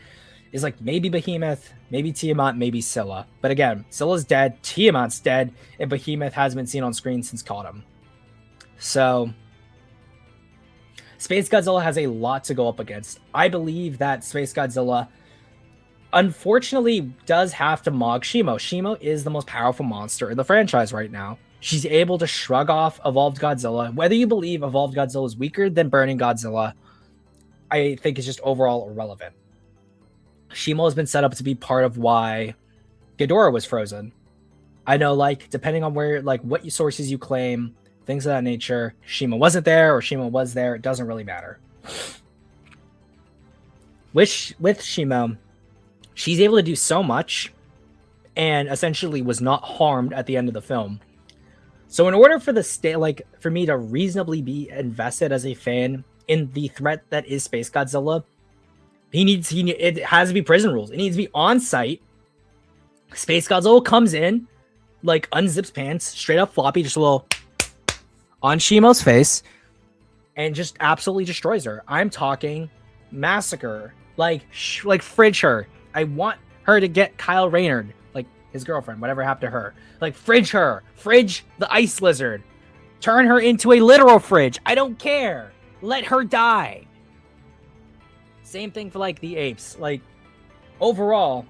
is like maybe Behemoth, maybe Tiamat, maybe Scylla. But again, Scylla's dead, Tiamat's dead, and Behemoth hasn't been seen on screen since Caught So Space Godzilla has a lot to go up against. I believe that Space Godzilla unfortunately does have to mog Shimo. Shimo is the most powerful monster in the franchise right now. She's able to shrug off Evolved Godzilla. Whether you believe Evolved Godzilla is weaker than Burning Godzilla, I think is just overall irrelevant. Shimo has been set up to be part of why Ghidorah was frozen. I know, like, depending on where, like, what sources you claim, things of that nature, Shimo wasn't there or Shimo was there, it doesn't really matter. With Shimo, she's able to do so much and essentially was not harmed at the end of the film. So in order for for me to reasonably be invested as a fan in the threat that is Space Godzilla, it has to be prison rules. It needs to be on site. Space Godzilla comes in, like unzips pants, straight up floppy, just a little on Shimo's face, and just absolutely destroys her. I'm talking massacre, like fridge her. I want her to get Kyle Rayner, like his girlfriend, whatever happened to her. Like, fridge her. Fridge the ice lizard. Turn her into a literal fridge. I don't care. Let her die. Same thing for, like, the apes. Like, overall,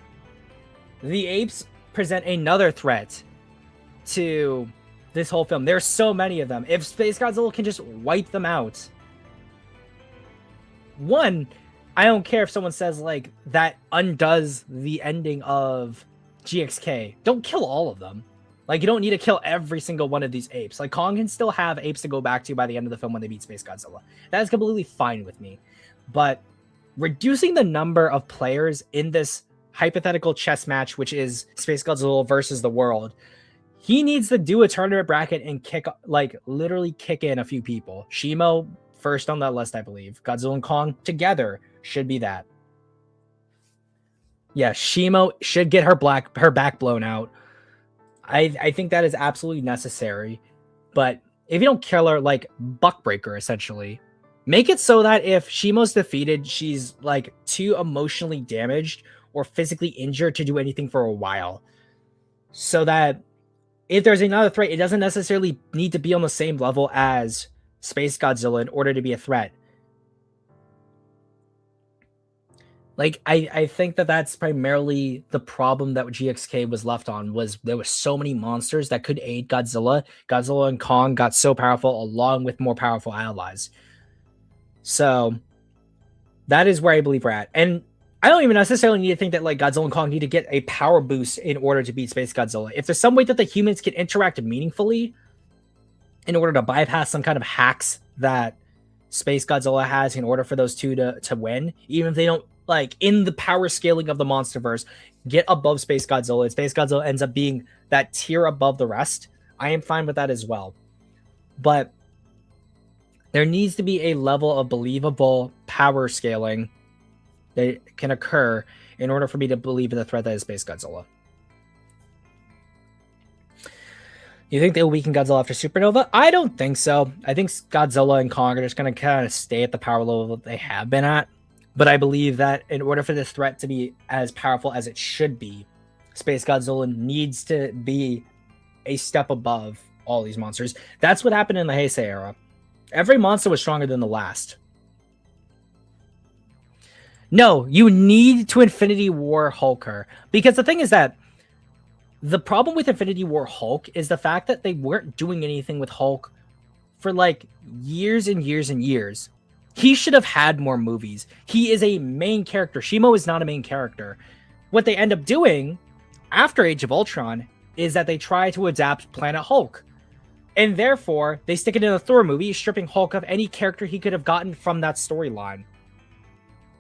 the apes present another threat to this whole film. There's so many of them. If Space Godzilla can just wipe them out. One, I don't care if someone says, like, that undoes the ending of GXK. Don't kill all of them. Like, you don't need to kill every single one of these apes. Like, Kong can still have apes to go back to by the end of the film when they beat Space Godzilla. That is completely fine with me. But reducing the number of players in this hypothetical chess match, which is Space Godzilla versus the world, he needs to do a tournament bracket and literally kick in a few people. Shimo, first on that list, I believe. Godzilla and Kong together should be that. Yeah, Shimo should get her back blown out. I think that is absolutely necessary. But if you don't kill her, like, Buckbreaker, essentially. Make it so that if Shimo's defeated, she's, like, too emotionally damaged or physically injured to do anything for a while. So that if there's another threat, it doesn't necessarily need to be on the same level as Space Godzilla in order to be a threat. Like, I think that that's primarily the problem that GXK was left on, was there were so many monsters that could aid Godzilla. Godzilla and Kong got so powerful along with more powerful allies. So that is where I believe we're at. And I don't even necessarily need to think that, like, Godzilla and Kong need to get a power boost in order to beat Space Godzilla. If there's some way that the humans can interact meaningfully in order to bypass some kind of hacks that Space Godzilla has in order for those two to win, even if they don't, like, in the power scaling of the Monsterverse, get above Space Godzilla, and Space Godzilla ends up being that tier above the rest, I am fine with that as well. But there needs to be a level of believable power scaling that can occur in order for me to believe in the threat that is Space Godzilla. You think they'll weaken Godzilla after Supernova? I don't think so. I think Godzilla and Kong are just going to kind of stay at the power level that they have been at. But I believe that in order for this threat to be as powerful as it should be, Space Godzilla needs to be a step above all these monsters. That's what happened in the Heisei era. Every monster was stronger than the last. No, you need to Infinity War Hulk her. Because the thing is that the problem with Infinity War Hulk is the fact that they weren't doing anything with Hulk for like years and years and years. He should have had more movies. He is a main character. Shimo is not a main character. What they end up doing after Age of Ultron is that they try to adapt Planet Hulk. And therefore, they stick it in a Thor movie, stripping Hulk of any character he could have gotten from that storyline.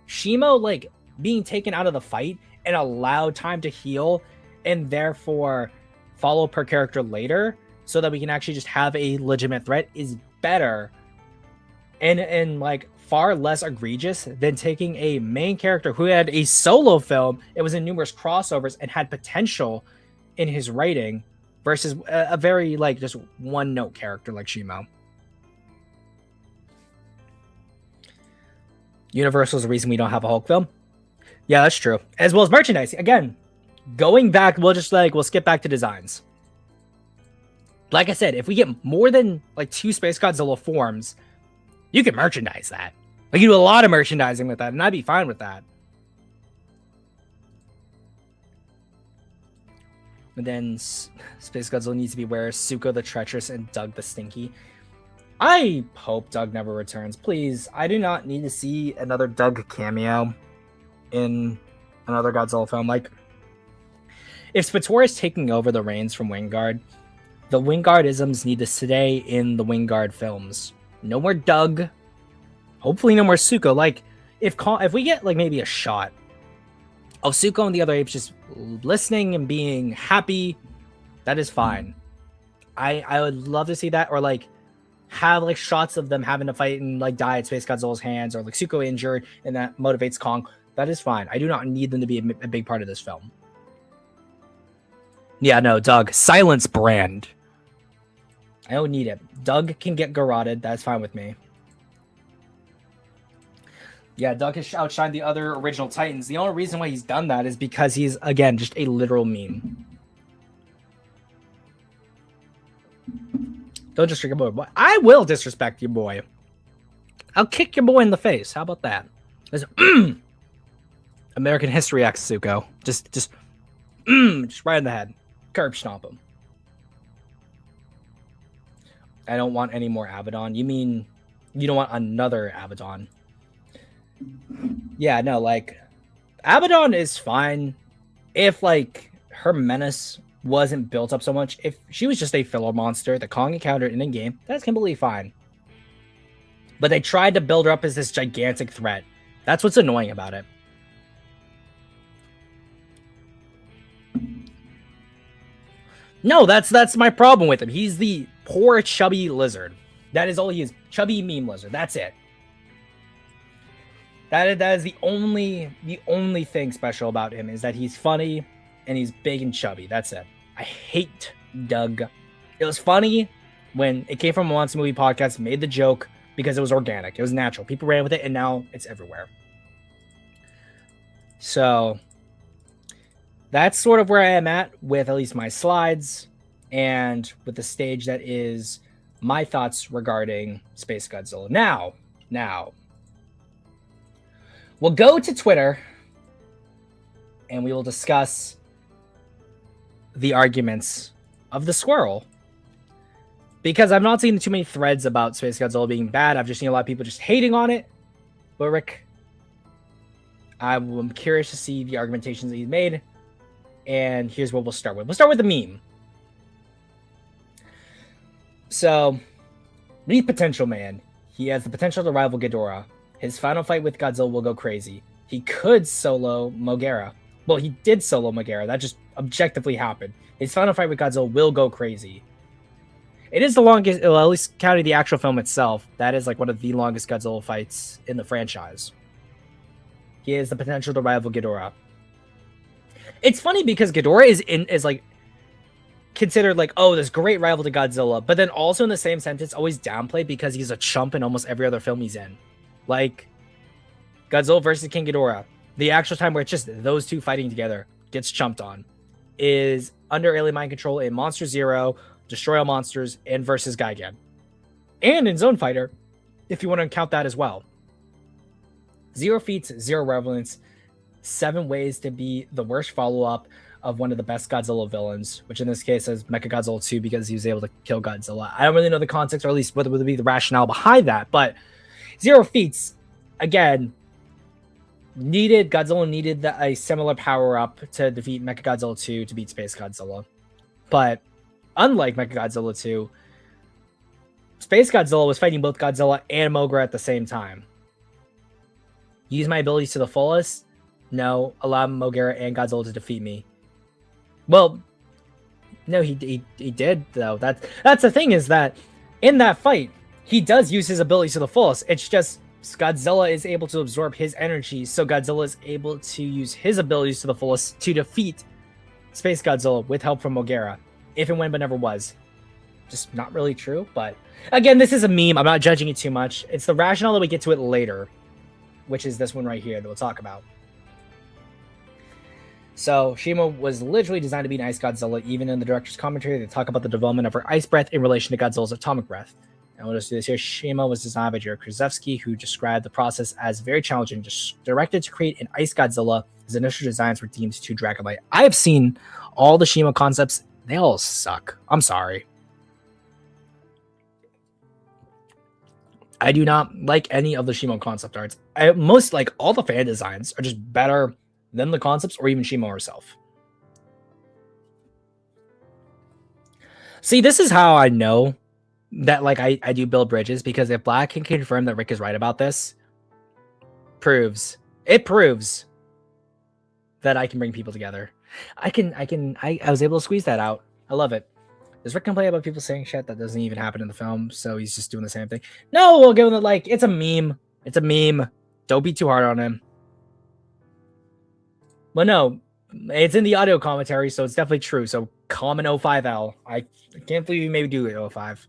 Shimo, like, being taken out of the fight and allowed time to heal and therefore follow per character later so that we can actually just have a legitimate threat is better and like far less egregious than taking a main character who had a solo film, it was in numerous crossovers and had potential in his writing versus a very like just one note character like Shimo. Universal's the reason we don't have a Hulk film. Yeah, that's true. As well as merchandising. Again, going back, we'll skip back to designs. Like I said, if we get more than like 2 Space Godzilla forms, you can merchandise that. Like you do a lot of merchandising with that, and I'd be fine with that. And then Space Godzilla needs to be where Suko the Treacherous and Doug the Stinky. I hope Doug never returns. Please, I do not need to see another Doug cameo in another Godzilla film. Like, if Spitore is taking over the reins from Wingard, the Wingard-isms need to stay in the Wingard films. No more Doug. Hopefully no more Suko. Like, if we get, like, maybe a shot of Suko and the other apes just listening and being happy, that is fine. I would love to see that. Or, like, have, like, shots of them having to fight and, like, die at Space Godzilla's hands. Or, like, Suko injured and that motivates Kong. That is fine. I do not need them to be a big part of this film. Yeah, no, Doug. Silence brand. I don't need it. Doug can get garroted. That's fine with me. Yeah, Doug has outshined the other original Titans. The only reason why he's done that is because he's, again, just a literal meme. Don't disrespect your boy. I will disrespect your boy. I'll kick your boy in the face. How about that? American History X, Suko. Just right in the head. Curb stomp him. I don't want any more Abaddon. You mean you don't want another Abaddon? Yeah, no, like, Abaddon is fine if, like, her menace wasn't built up so much. If she was just a filler monster that Kong encountered in a game, that's completely fine. But they tried to build her up as this gigantic threat. That's what's annoying about it. No, that's my problem with him. He's the poor chubby lizard. That is all he is. Chubby meme lizard. That's it. That is the only thing special about him is that he's funny and he's big and chubby. That's it. I hate Doug. It was funny when it came from a Monster Movie Podcast, made the joke because it was organic. It was natural. People ran with it, and now it's everywhere. So that's sort of where I am at least my slides and with the stage that is my thoughts regarding Space Godzilla. Now, we'll go to Twitter and we will discuss the arguments of the squirrel. Because I've not seen too many threads about Space Godzilla being bad. I've just seen a lot of people just hating on it. But Rick, I'm curious to see the argumentations that he's made. And here's what we'll start with. We'll start with the meme. So, meet Potential Man. He has the potential to rival Ghidorah. His final fight with Godzilla will go crazy. He could solo Moguera. Well, he did solo Moguera. That just objectively happened. His final fight with Godzilla will go crazy. It is the longest, well, at least counting the actual film itself, that is like one of the longest Godzilla fights in the franchise. He has the potential to rival Ghidorah. It's funny because Ghidorah is like considered like, oh, this great rival to Godzilla, but then also in the same sentence always downplayed because he's a chump in almost every other film he's in. Like Godzilla versus King Ghidorah, the actual time where it's just those two fighting together gets chumped on, is under alien mind control in Monster Zero, Destroy All Monsters, and versus Gigan. And in Zone Fighter, if you want to count that as well. 0 feats, 0 relevance, 7 ways to be the worst follow-up of one of the best Godzilla villains, which in this case is Mechagodzilla 2 because he was able to kill Godzilla. I don't really know the context, or at least what would be the rationale behind that, but 0 feats, again, Godzilla needed a similar power-up to defeat Mechagodzilla 2 to beat SpaceGodzilla. But unlike Mechagodzilla 2, SpaceGodzilla was fighting both Godzilla and Mogra at the same time. Use my abilities to the fullest? No. Allow Moguera and Godzilla to defeat me. Well, no, he did, though. That's the thing, is that in that fight, he does use his abilities to the fullest. It's just Godzilla is able to absorb his energy, so Godzilla is able to use his abilities to the fullest to defeat SpaceGodzilla with help from Moguera. If and when, but never was. Just not really true, but again, this is a meme. I'm not judging it too much. It's the rationale that we get to it later, which is this one right here that we'll talk about. So, Shima was literally designed to be an ice Godzilla. Even in the director's commentary, they talk about the development of her ice breath in relation to Godzilla's atomic breath. And we'll just do this here. Shima was designed by Jiro Krzyzewski, who described the process as very challenging. Directed to create an ice Godzilla, his initial designs were deemed too dragon-like. I have seen all the Shima concepts. They all suck. I'm sorry. I do not like any of the Shima concept arts. Most, like, all the fan designs are just better than the concepts or even Shima herself. See, this is how I know that, like, I do build bridges, because if Black can confirm that Rick is right about this, proves that I can bring people together. I was able to squeeze that out. I love it. Does Rick complain about people saying shit that doesn't even happen in the film, so he's just doing the same thing? No, we'll give him the, like, it's a meme. It's a meme. Don't be too hard on him. But no, it's in the audio commentary, so it's definitely true. So common 05L. I can't believe you maybe do it 05.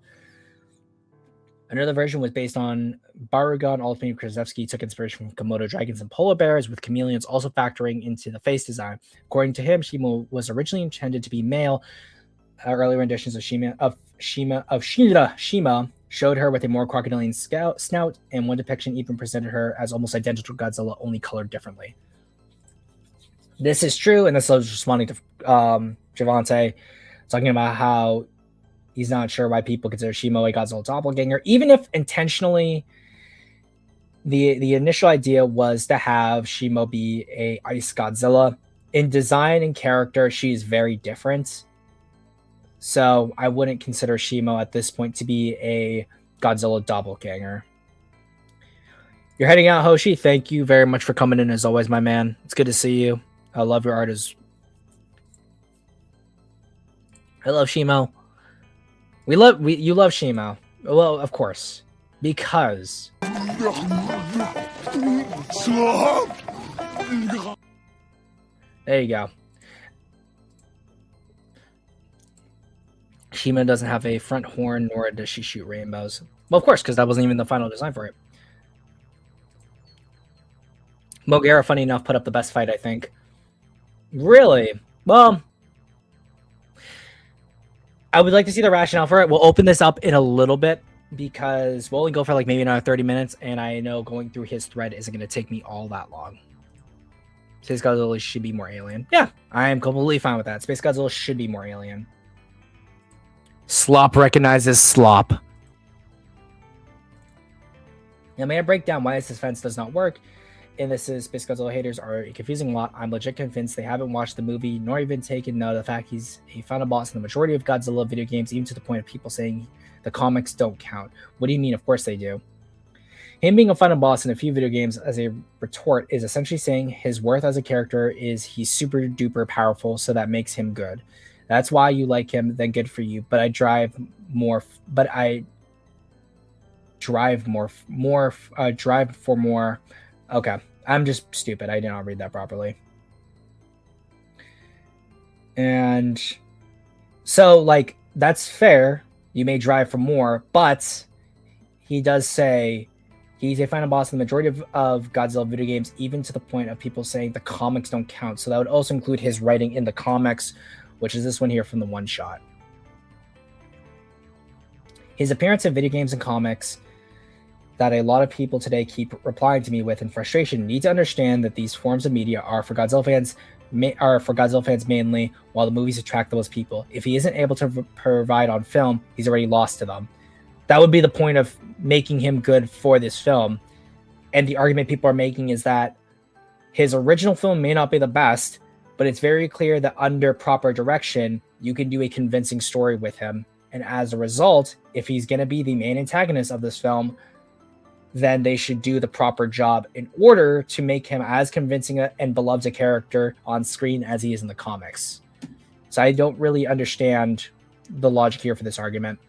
Another version was based on Barugon. Ultimately, Krzyzewski took inspiration from Komodo dragons and polar bears, with chameleons also factoring into the face design. According to him, Shima was originally intended to be male. Early renditions of Shima showed her with a more crocodilian snout, and one depiction even presented her as almost identical to Godzilla, only colored differently. This is true, and this was responding to Javante, talking about how he's not sure why people consider Shima a Godzilla doppelganger, even if intentionally the initial idea was to have Shima be a ice Godzilla. In design and character, she's very different. So I wouldn't consider Shima at this point to be a Godzilla doppelganger. You're heading out, Hoshi. Thank you very much for coming in as always, my man. It's good to see you. I love your art. I love Shimo. You love Shimo. Well, of course. Because there you go. Shima doesn't have a front horn, nor does she shoot rainbows. Well, of course, because that wasn't even the final design for it. Moguera, funny enough, put up the best fight, I think. Really? Well, I would like to see the rationale for it. We'll open this up in a little bit, because we'll only go for like maybe another 30 minutes, and I know going through his thread isn't going to take me all that long. Space Godzilla should be more alien. Yeah, I am completely fine with that. Space Godzilla should be more alien. Slop recognizes slop. Now, may I break down why this defense does not work? And this is Space Godzilla haters are a confusing lot. I'm legit convinced they haven't watched the movie, nor even taken note of the fact he's a final boss in the majority of Godzilla video games, even to the point of people saying the comics don't count. What do you mean? Of course they do. Him being a final boss in a few video games as a retort is essentially saying his worth as a character is he's super duper powerful, so that makes him good. That's why you like him, then good for you. But I drive for more. Okay, I'm just stupid. I did not read that properly. And So, like, that's fair. You may drive for more, but he does say he's a final boss in the majority of Godzilla video games, even to the point of people saying the comics don't count. So that would also include his writing in the comics, which is this one here from the one shot. His appearance in video games and comics that a lot of people today keep replying to me with in frustration need to understand that these forms of media are for Godzilla fans mainly, while the movies attract those people. If he isn't able to provide on film, he's already lost to them. That would be the point of making him good for this film. And the argument people are making is that his original film may not be the best, but it's very clear that under proper direction, you can do a convincing story with him. And as a result, if he's going to be the main antagonist of this film, then they should do the proper job in order to make him as convincing and beloved a character on screen as he is in the comics. So I don't really understand the logic here for this argument.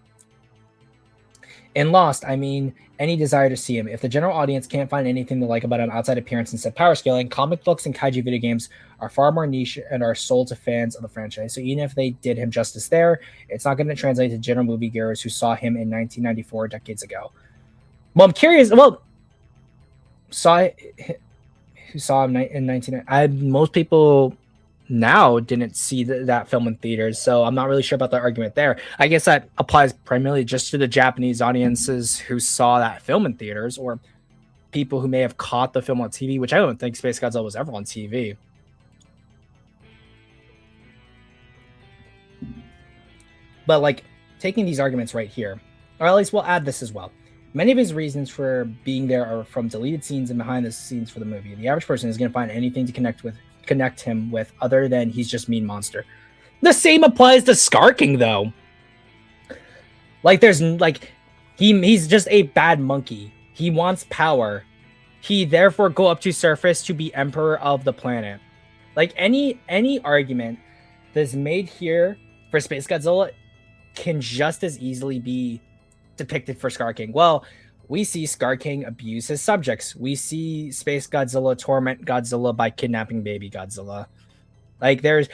In Lost, I mean, any desire to see him. If the general audience can't find anything to like about him outside appearance and set power scaling, comic books and kaiju video games are far more niche and are sold to fans of the franchise. So even if they did him justice there, it's not going to translate to general moviegoers who saw him in 1994, decades ago. Well, I'm curious. Well, who saw him in 1990? Most people now didn't see that film in theaters, so I'm not really sure about the argument there. I guess that applies primarily just to the Japanese audiences who saw that film in theaters, or people who may have caught the film on TV, which I don't think Space Godzilla was ever on TV. But like taking these arguments right here, or at least we'll add this as well. Many of his reasons for being there are from deleted scenes and behind the scenes for the movie. The average person is going to find anything to connect him with other than he's just mean monster. The same applies to Scar King, though. Like, there's like he's just a bad monkey. He wants power. He therefore go up to surface to be emperor of the planet. Like any argument that's made here for Space Godzilla can just as easily be depicted for Scar King. Well, we see Scar King abuse his subjects. We see Space Godzilla torment Godzilla by kidnapping baby Godzilla. Like there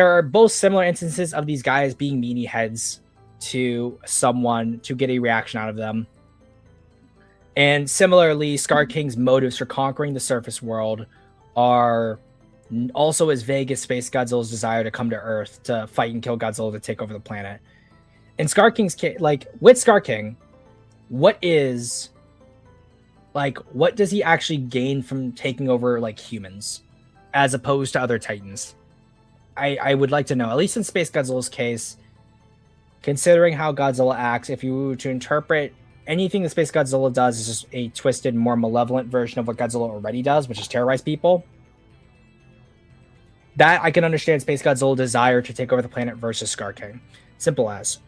are both similar instances of these guys being meanie heads to someone to get a reaction out of them. And similarly, Scar King's motives for conquering the surface world are also as vague as Space Godzilla's desire to come to Earth to fight and kill Godzilla to take over the planet. In Scar King's case, like with Scar King, what does he actually gain from taking over like humans as opposed to other Titans? I would like to know, at least in Space Godzilla's case, considering how Godzilla acts, if you were to interpret anything that Space Godzilla does is just a twisted, more malevolent version of what Godzilla already does, which is terrorize people. That I can understand Space Godzilla's desire to take over the planet versus Scar King. Simple as.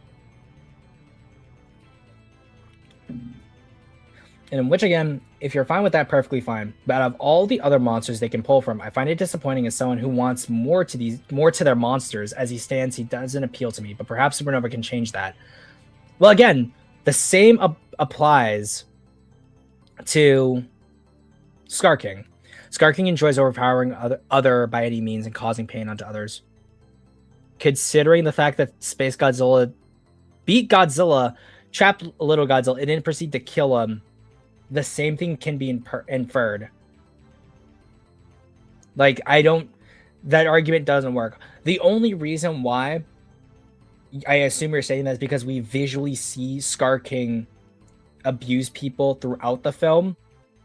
And which, again, if you're fine with that, perfectly fine. But out of all the other monsters they can pull from, I find it disappointing as someone who wants more to their monsters. As he stands, he doesn't appeal to me. But perhaps Supernova can change that. Well, again, the same applies to Scar King. Scar King enjoys overpowering other by any means and causing pain onto others. Considering the fact that Space Godzilla beat Godzilla, trapped little Godzilla, and didn't proceed to kill him, the same thing can be inferred. Like, that argument doesn't work. The only reason why I assume you're saying that is because we visually see Scar King abuse people throughout the film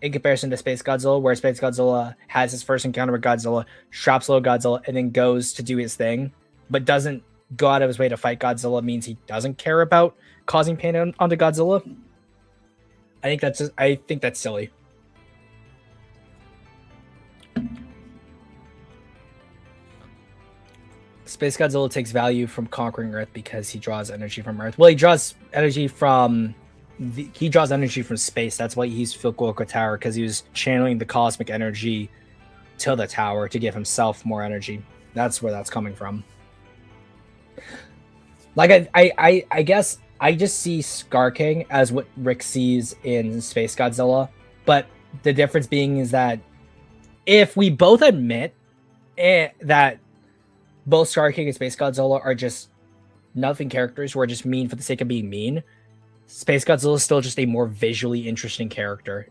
in comparison to Space Godzilla, where Space Godzilla has his first encounter with Godzilla, traps little Godzilla, and then goes to do his thing, but doesn't go out of his way to fight Godzilla, means he doesn't care about causing pain onto Godzilla. I think that's silly. Space Godzilla takes value from conquering Earth because he draws energy from Earth. Well, he draws energy from space. That's why he's Fukuoka Tower, because he was channeling the cosmic energy to the tower to give himself more energy. That's where that's coming from. Like I guess I just see Scar King as what Rick sees in Space Godzilla, but the difference being is that if we both admit that both Scar King and Space Godzilla are just nothing characters who are just mean for the sake of being mean, Space Godzilla is still just a more visually interesting character.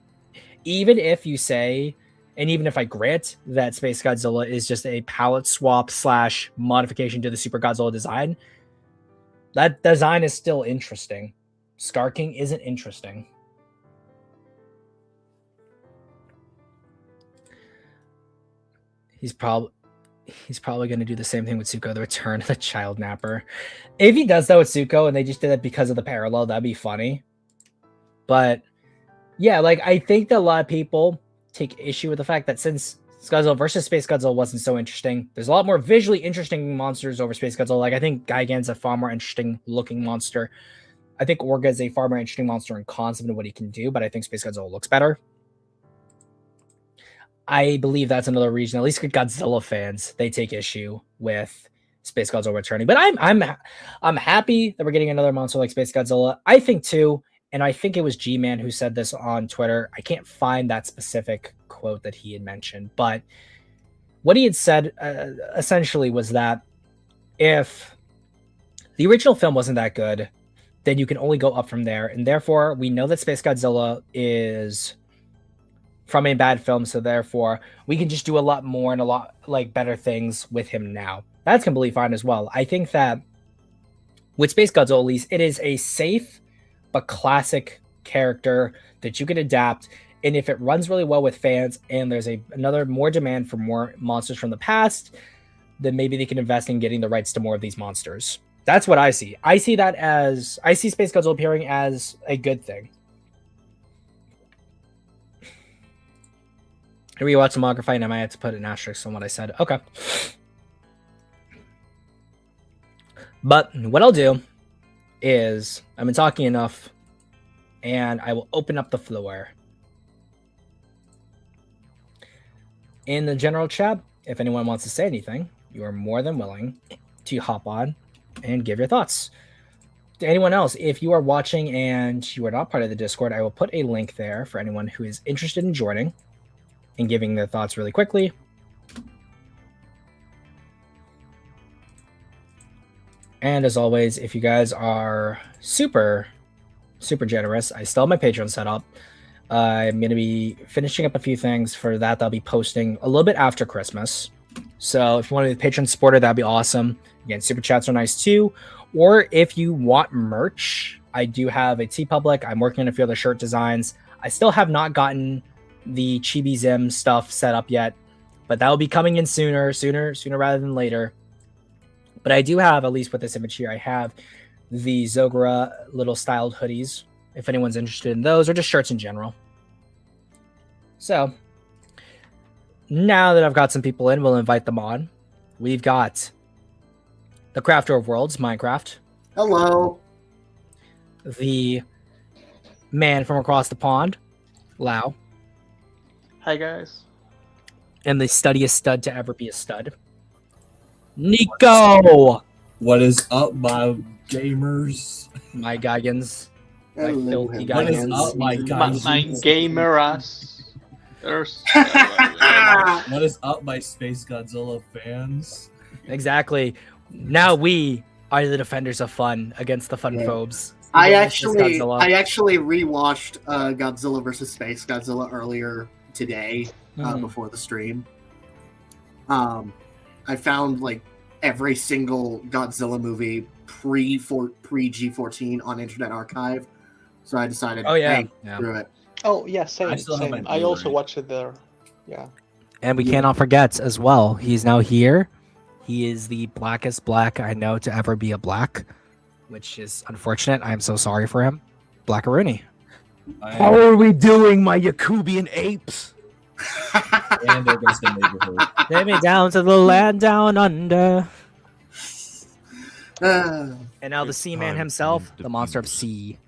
Even if you say, and even if I grant that Space Godzilla is just a palette swap / modification to the Super Godzilla design, that design is still interesting. Scar King isn't interesting. He's probably going to do the same thing with Zuko, the return of the child napper. If he does that with Zuko and they just did it because of the parallel, that'd be funny. But yeah, like I think that a lot of people take issue with the fact that since Godzilla versus Space Godzilla wasn't so interesting, there's a lot more visually interesting monsters over Space Godzilla. Like I think Gigan's a far more interesting looking monster. I think Orga is a far more interesting monster in concept and what he can do, but I think Space Godzilla looks better. I believe that's another reason, at least Godzilla fans, they take issue with Space Godzilla returning. But I'm happy that we're getting another monster like Space Godzilla. I think too, and I think it was G-Man who said this on Twitter. I can't find that specific quote that he had mentioned, but what he had said essentially was that if the original film wasn't that good, then you can only go up from there. And therefore, we know that Space Godzilla is from a bad film, so therefore we can just do a lot more and a lot like better things with him now. That's completely fine as well. I think that with Space Godzilla, at least, it is a safe but classic character that you can adapt. And if it runs really well with fans and there's another more demand for more monsters from the past, then maybe they can invest in getting the rights to more of these monsters. That's what I see. I see Space Godzilla appearing as a good thing. I rewatched the manga fight and I might have to put an asterisk on what I said. Okay. But what I'll do is I've been talking enough and I will open up the floor. In the general chat, if anyone wants to say anything, you are more than willing to hop on and give your thoughts. To anyone else, if you are watching and you are not part of the Discord, I will put a link there for anyone who is interested in joining and giving their thoughts really quickly. And as always, if you guys are super generous, I still have my Patreon set up. I'm going to be finishing up a few things for that. I'll be posting a little bit after Christmas. So if you want to be a Patreon supporter, that'd be awesome. Again, super chats are nice too. Or if you want merch, I do have a TeePublic. I'm working on a few other shirt designs. I still have not gotten the Chibi Zim stuff set up yet, but that will be coming in sooner rather than later. But I do have, at least with this image here, I have the Zogura little styled hoodies, if anyone's interested in those, or just shirts in general. So now that I've got some people in, we'll invite them on. We've got the Crafter of Worlds, Minecraft. Hello. The man from across the pond, Lau. Hi, guys. And the studiest stud to ever be a stud, Nico. What is up, my gamers? My Goggins. My Hello. filthy What is Goggins. up, my guys? My gamer ass. What is up, my Space Godzilla fans? Exactly. Now we are the defenders of fun against the fun phobes. I actually rewatched Godzilla vs. Space Godzilla earlier today before the stream. I found like every single Godzilla movie pre G14 on Internet Archive, so I decided, screw it. Oh yeah, same. I also watched it there. Yeah. And we cannot forget as well, he's now here. He is the blackest black I know to ever be a black, which is unfortunate. I am so sorry for him. Blackaroonie. How are we doing, my Yakubian apes? And there goes the neighborhood. Take me down to the land down under. And now the Seaman himself, the monster of sea.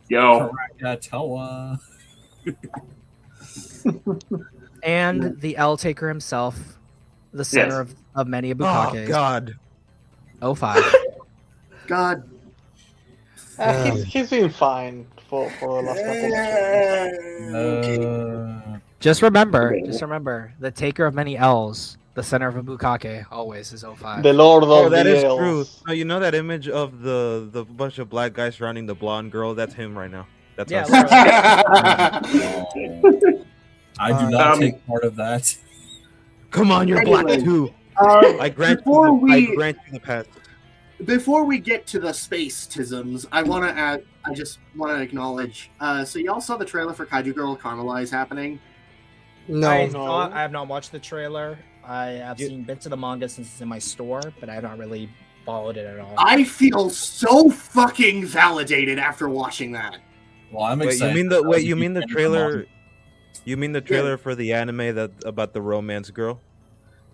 Yo. Krakatoa. And the L Taker himself, the center of many Bukakes. Oh, God. 05. God. He's been fine for the last couple of Okay. Just remember, the taker of many L's, the center of a bukkake, always is 05. The Lord of that the is L's. true. No, you know that image of the bunch of black guys surrounding the blonde girl? That's him right now. That's Yeah, us. I do not take part of that. Come on, you're black too. I grant you the pass. Before we get to the space-tisms, I just want to acknowledge. So y'all saw the trailer for Kaiju Girl Caramelize happening? No. I have not watched the trailer. I have seen bits of the manga since it's in my store, but I have not really followed it at all. I feel so fucking validated after watching that. Well, I'm Wait, excited. you mean the trailer? You mean the trailer for the anime about the romance girl?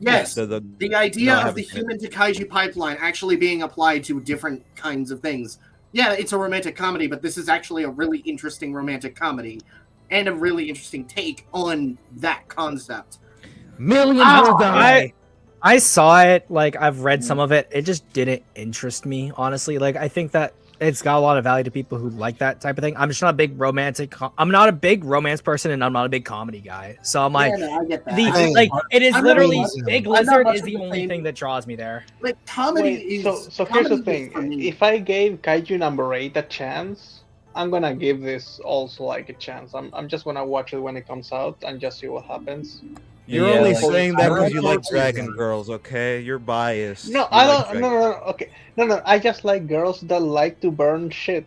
Yes, the idea of the human to kaiju pipeline actually being applied to different kinds of things. Yeah, it's a romantic comedy, but this is actually a really interesting romantic comedy and a really interesting take on that concept. Millions will die. I saw it, like I've read some of it. It just didn't interest me, honestly. Like I think that it's got a lot of value to people who like that type of thing. I'm just not a big I'm not a big romance person, and I'm not a big comedy guy. So I'm like, I get that. it is I'm literally not- Big I'm not Lizard much is of the a only fan. thing that draws me there. Like comedy is. So here's the comedy is thing. for me. If I gave Kaiju number 8 a chance, I'm gonna give this also like a chance. I'm just gonna watch it when it comes out and just see what happens. You're only saying that because you like dragon girls, okay? You're biased. No, I don't. No. Okay, no. I just like girls that like to burn shit.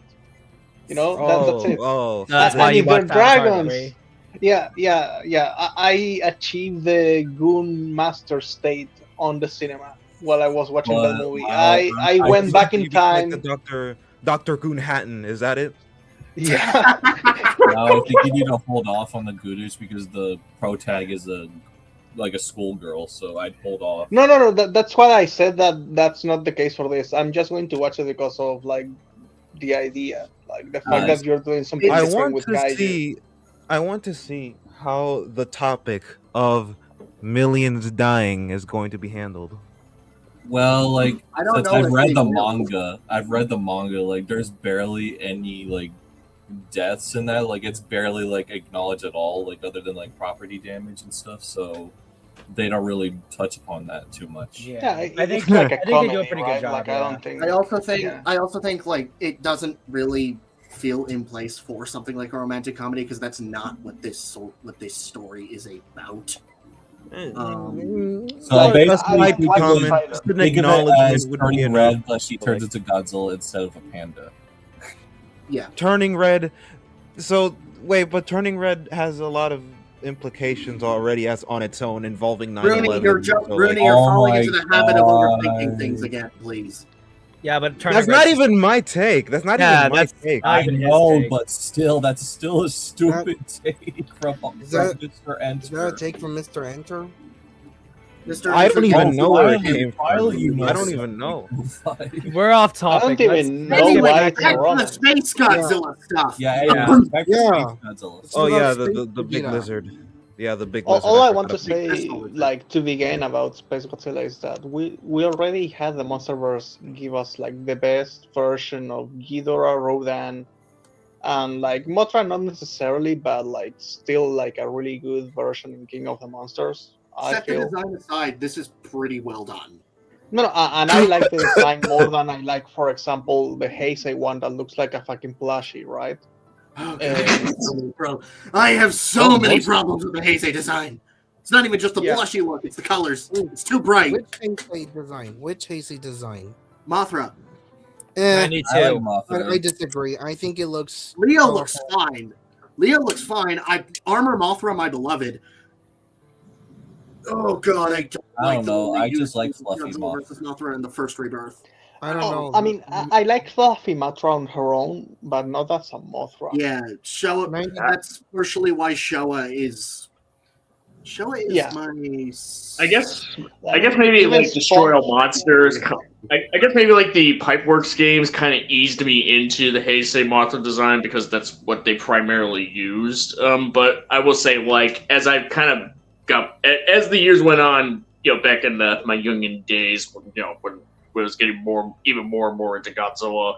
You know, that's it. Oh, That's And why you if they're watch Avatar dragons. 3. Yeah. I achieved the goon master state on the cinema while I was watching that movie. I went back in time. Like the Dr. Goon Hatton, is that it? Yeah. No, I think you need to hold off on the Gurus because the pro tag is a schoolgirl, so I'd hold off. No. That's why I said that's not the case for this. I'm just going to watch it because of like the idea, like the fact that you're doing something different with Kaiju. I want to see how the topic of millions dying is going to be handled. Well, like I don't since know I've if read they the will. manga. Like, there's barely any like deaths in that. Like, it's barely like acknowledged at all. Like, other than like property damage and stuff. So they don't really touch upon that too much. Yeah, I think it's like a they do comedy, a pretty good right? job. Like, I don't think. I also think like it doesn't really feel in place for something like a romantic comedy because that's not what this story is about. So basically, be common. Just an think of it as acknowledgement would be turning enough. red, but she turns into Godzilla instead of a panda. Yeah. Turning red. So wait, but turning red has a lot of implications already as on its own involving 9/11. Rooney, you're Oh falling my into the habit of God. overthinking things again, please. Yeah, but That's not even my take. That's not Yeah, even my that's take. not I even his know, take. but still, that's still a stupid take from that- Mr. Is that a Enter. take from Mr. Enter? Mr. I don't even know where it Finally- came finally from. you I don't know even know. We're off I topic. don't even know Anyway, why back it's to the wrong. Space Godzilla stuff. Yeah, Yeah. back to Yeah. Godzilla. Oh about yeah, Space the big Godzilla. lizard. Yeah, the big All, lizard. all I forgot want to about say, Crystal Lizard. like to begin about Space Godzilla, is that we already had the Monsterverse give us like the best version of Ghidorah, Rodan, and like Mothra, not necessarily, but like still like a really good version in King of the Monsters. I Set the feel. design aside, this is pretty well done. No, and I like the design more than I like, for example, the Heisei one that looks like a fucking plushie, right? Oh, God, I have so many problems. I have so many problems with the Heisei design. It's not even just the Yeah. blushy look; it's the colors. It's too bright. Which Heisei design? Which Heisei design? Mothra. Eh, 92. I like Mothra. I disagree. I think it looks. Leo powerful. looks fine. Leo looks fine. Armor Mothra, my beloved. Oh God, I don't I like don't the know, way they I used just like Godzilla fluffy versus Mothra in the first Rebirth. I don't know. I mean, I like Fluffy Mothra on her own, but not as a Mothra. Yeah, Showa. 90 That's partially why Showa is. Showa is Yeah. my. I guess maybe Even like Destroy All Sponge- Monsters. I guess maybe like the Pipeworks games kind of eased me into the Heisei Mothra design because that's what they primarily used. But I will say, like, as I've kind of got as the years went on, back in my youngin days, when I was getting even more and more into Godzilla,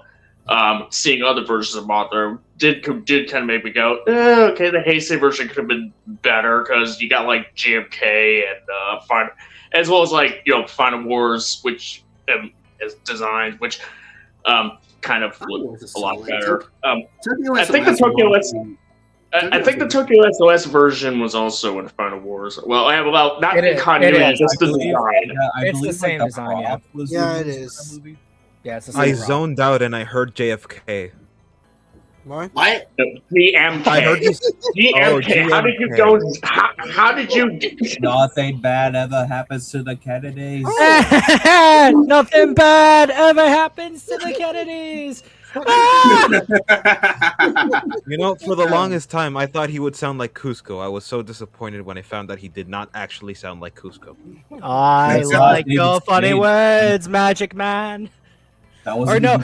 seeing other versions of Mothra did kind of make me go, okay, the Heisei version could have been better because you got like GMK and as well as like Final Wars, which is designed, which kind of look a lot better. I think the Tokyo Tokyo SOS version was also in Final Wars. Well, I have about not in continuity, just the design. It's the same design, yeah. Yeah, it is. Yeah, it's the same. I prop. zoned out and I heard JFK. What? What? GMK. I heard you. GMK. How did you go? How did you? Nothing bad ever happens to the Kennedys. Nothing bad ever happens to the Kennedys. You know, for the longest time, I thought he would sound like Cusco. I was so disappointed when I found that he did not actually sound like Cusco. I That's like not your even funny Steve. words, Magic Man. That was Or no.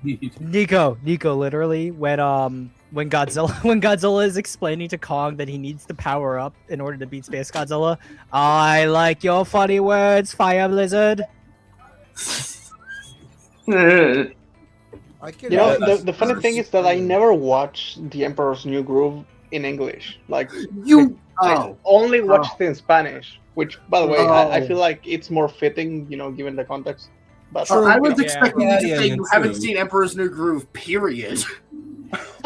Nico, literally, when Godzilla is explaining to Kong that he needs to power up in order to beat Space Godzilla, I like your funny words, Fire Blizzard. I can. You know, the funny thing is that I never watched The Emperor's New Groove in English. Like, I only watched it in Spanish, which, by the way, I feel like it's more fitting, given the context. But I was expecting you to say you true. haven't seen Emperor's New Groove, period.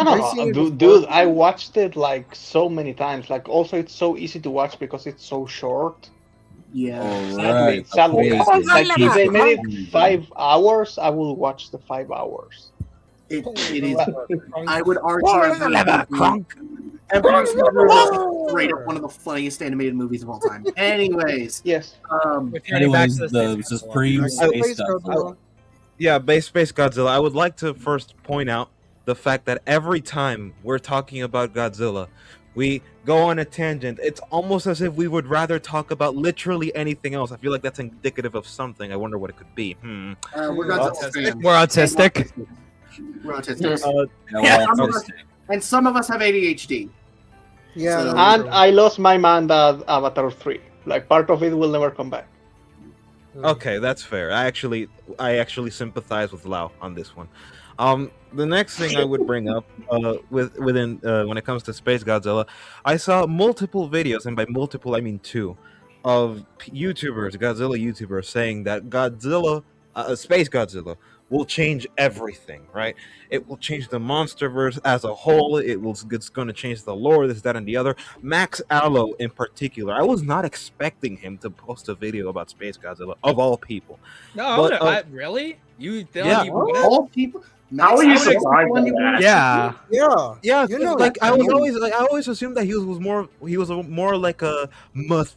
No, dude, I watched it like so many times. Like, also, it's so easy to watch because it's so short. Yeah. Alright, Sadly, amazing. like if they made it 5 hours, I will watch the 5 hours. It is. I would argue Emperor's New Groove is straight up one of the funniest animated movies of all time. Anyways, Yes. Anyways, the Supreme Space Godzilla. Yeah, Space Godzilla. I would like to first point out the fact that every time we're talking about Godzilla, we go on a tangent. It's almost as if we would rather talk about literally anything else. I feel like that's indicative of something. I wonder what it could be. we're Godzilla fans. We're autistic. We're autistic. Yeah, well, And some of us have ADHD. Yeah. So- And I lost my mind at Avatar 3. Like, part of it will never come back. Okay, that's fair. I actually sympathize with Lau on this one. The next thing I would bring up, when it comes to Space Godzilla, I saw multiple videos, and by multiple I mean 2, of Godzilla YouTubers saying that Space Godzilla will change everything, right? It will change the Monsterverse as a whole. It's going to change the lore, this, that, and the other. Max Allo, in particular, I was not expecting him to post a video about Space Godzilla, of all people. No, But, really? You? Yeah. All people. How are you surprised by that? Yeah. Yeah, You know, like I you- always assumed that he was more like a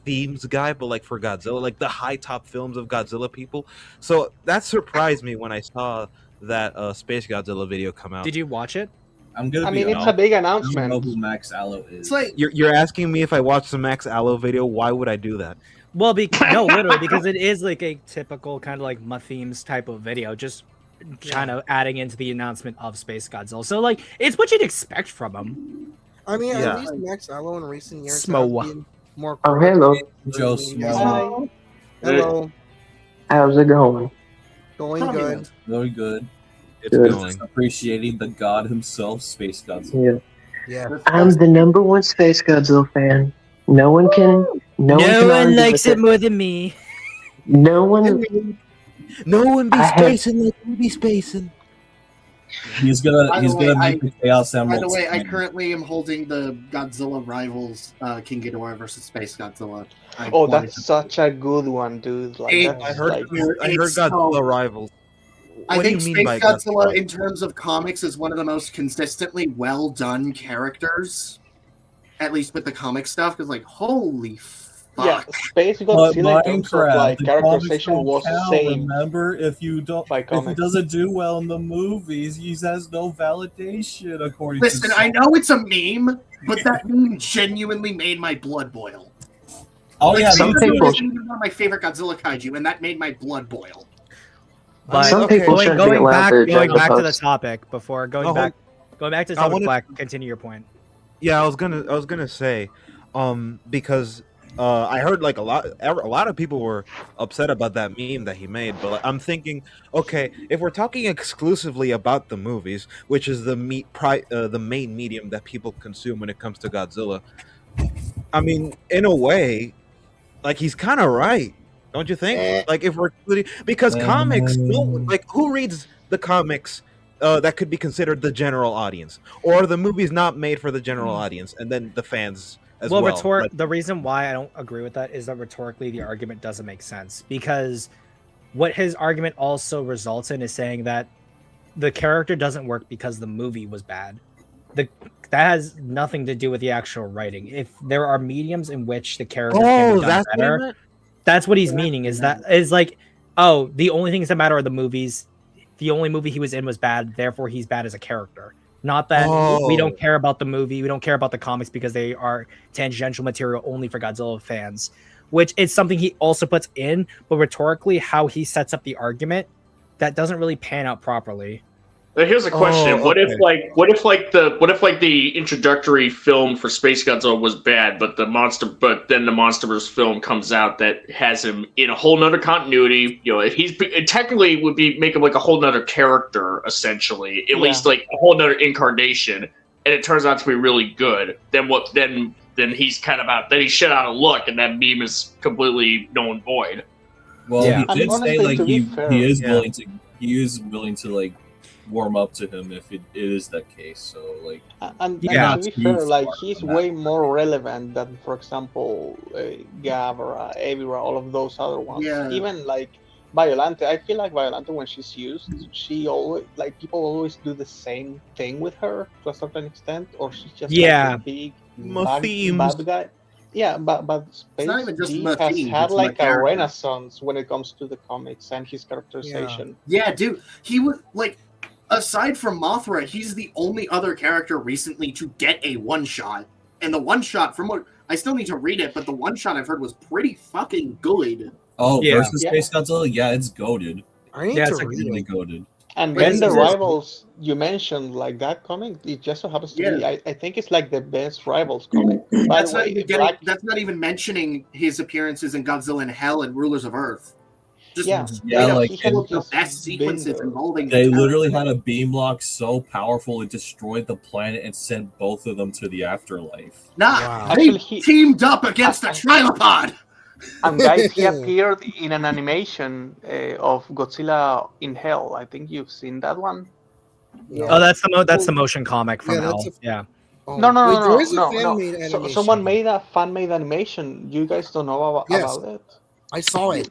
themes guy, but like for Godzilla, like the high top films of Godzilla people. So that surprised me when I saw that Space Godzilla video come out. Did you watch it? I'm gonna. I be mean, it's a honest, big I don't know announcement. who Max Allo is. It's like You're asking me if I watched the Max Allo video? Why would I do that? Well, no, literally, because it is like a typical kind of like themes type of video, just kind of adding into the announcement of Space Godzilla. So like, it's what you'd expect from him. I mean, Yeah. at least Max Allo in recent years Smo. has been more. Oh, hello. Joe Yeah. Smo. Hello. How's it going? Going good. Very good. It's Good. going. Just appreciating the god himself, Space Godzilla. Yeah. Yeah. I'm the number one Space Godzilla fan. No one can. No can argue likes with it more than me. No one. No one be I have- spacing like we be spacing. He's By gonna the way, make the Chaos by Emerald. the way, I stand. currently am holding the Godzilla Rivals King Ghidorah versus Space Godzilla. I Oh, wanted that's to- such a good one, dude. Like, It- that's I heard like, It's Godzilla so- Rivals. I What do you think mean Space by Godzilla, in terms of comics, is one of the most consistently well done characters. At least with the comic stuff, because like, holy yeah, fuck! Space But Godzilla in terms of Minecraft, like the characterization comics was don't count, same remember, if you don't, by if he comics. doesn't do well in the movies, he has no validation according Listen, to. I know it's a meme, but that meme genuinely made my blood boil. Oh Like, yeah, some me too. people- is one of my favorite Godzilla kaiju, and that made my blood boil. But Some okay, people shouldn't be going allowed back, to going judge back a to the post. topic before going Oh, back to the I topic. wanna- Black, continue your point. Yeah, I was gonna say, because I heard like a lot of people were upset about that meme that he made, but like, I'm thinking, okay, if we're talking exclusively about the movies, which is the main medium that people consume when it comes to Godzilla, I mean, in a way, like he's kind of right, don't you think? Eh, Like if we're because comics, no, Um, like who reads the comics that could be considered the general audience, or the movie's not made for the general audience, and then the fans as Well, well. Like, the reason why I don't agree with that is that rhetorically the argument doesn't make sense, because what his argument also results in is saying that the character doesn't work because the movie was bad. That has nothing to do with the actual writing. If there are mediums in which the characters can be done that's what he better, meant. that's what he's meaning. Is that is like, oh, the only things that matter are the movies. The only movie he was in was bad, therefore he's bad as a character. Not that we don't Oh, care about the movie, we don't care about the comics because they are tangential material only for Godzilla fans, which is something he also puts in, but rhetorically, how he sets up the argument, that doesn't really pan out properly. But here's a question: Oh, What if okay. the introductory film for Space Godzilla was bad, but then the MonsterVerse film comes out that has him in a whole nother continuity? You know, if it technically would be make him like a whole nother character, essentially, at least like a whole nother incarnation, and it turns out to be really good. Then what? Then he's kind of out. Then he's shit out of luck, and that meme is completely null and void. well, Yeah. he And did say honestly, like to be fair, he is Yeah. willing to like warm up to him if it is that case. So like, And Yeah. to be fair, Too like far he's from that. way more relevant than, for example, Gavra, Evira, all of those other ones. Yeah. Even like Violante, I feel like Violante, when she's used, she always like people always do the same thing with her to a certain extent, or she's just Yeah. like a big Themes. bad guy. Yeah, but Space not even just G the has themes, had it's the like a character. renaissance when it comes to the comics and his characterization. Yeah, dude. He was like, aside from Mothra, he's the only other character recently to get a one shot. And the one shot, from what I still need to read it, but the one shot I've heard was pretty fucking good. oh, Yeah. versus Yeah. Space Godzilla, yeah, it's goaded. I need Yeah, to it's like read Really it. goaded. And But then this the is- rivals you mentioned, like that comic, it just so happens to be. I think it's like the best rivals comic. By That's the not, way, even that's not even mentioning his appearances in Godzilla in Hell and Rulers of Earth. Just Yeah. Yeah, straight up like, he had the just best sequences been involving They the literally character. had a beam lock so powerful it destroyed the planet and sent both of them to the afterlife. Nah, Wow. they Actually, he- teamed up against the Trilopod. And guys, he appeared in an animation of Godzilla in Hell. I think you've seen that one. Yeah. Oh, that's the motion comic from Yeah, Hell. that's Yeah. Oh, No, no, wait, no, there no, is a no, fan-made no. animation. Someone made a fan-made animation. You guys don't know Yes. about it? I saw it.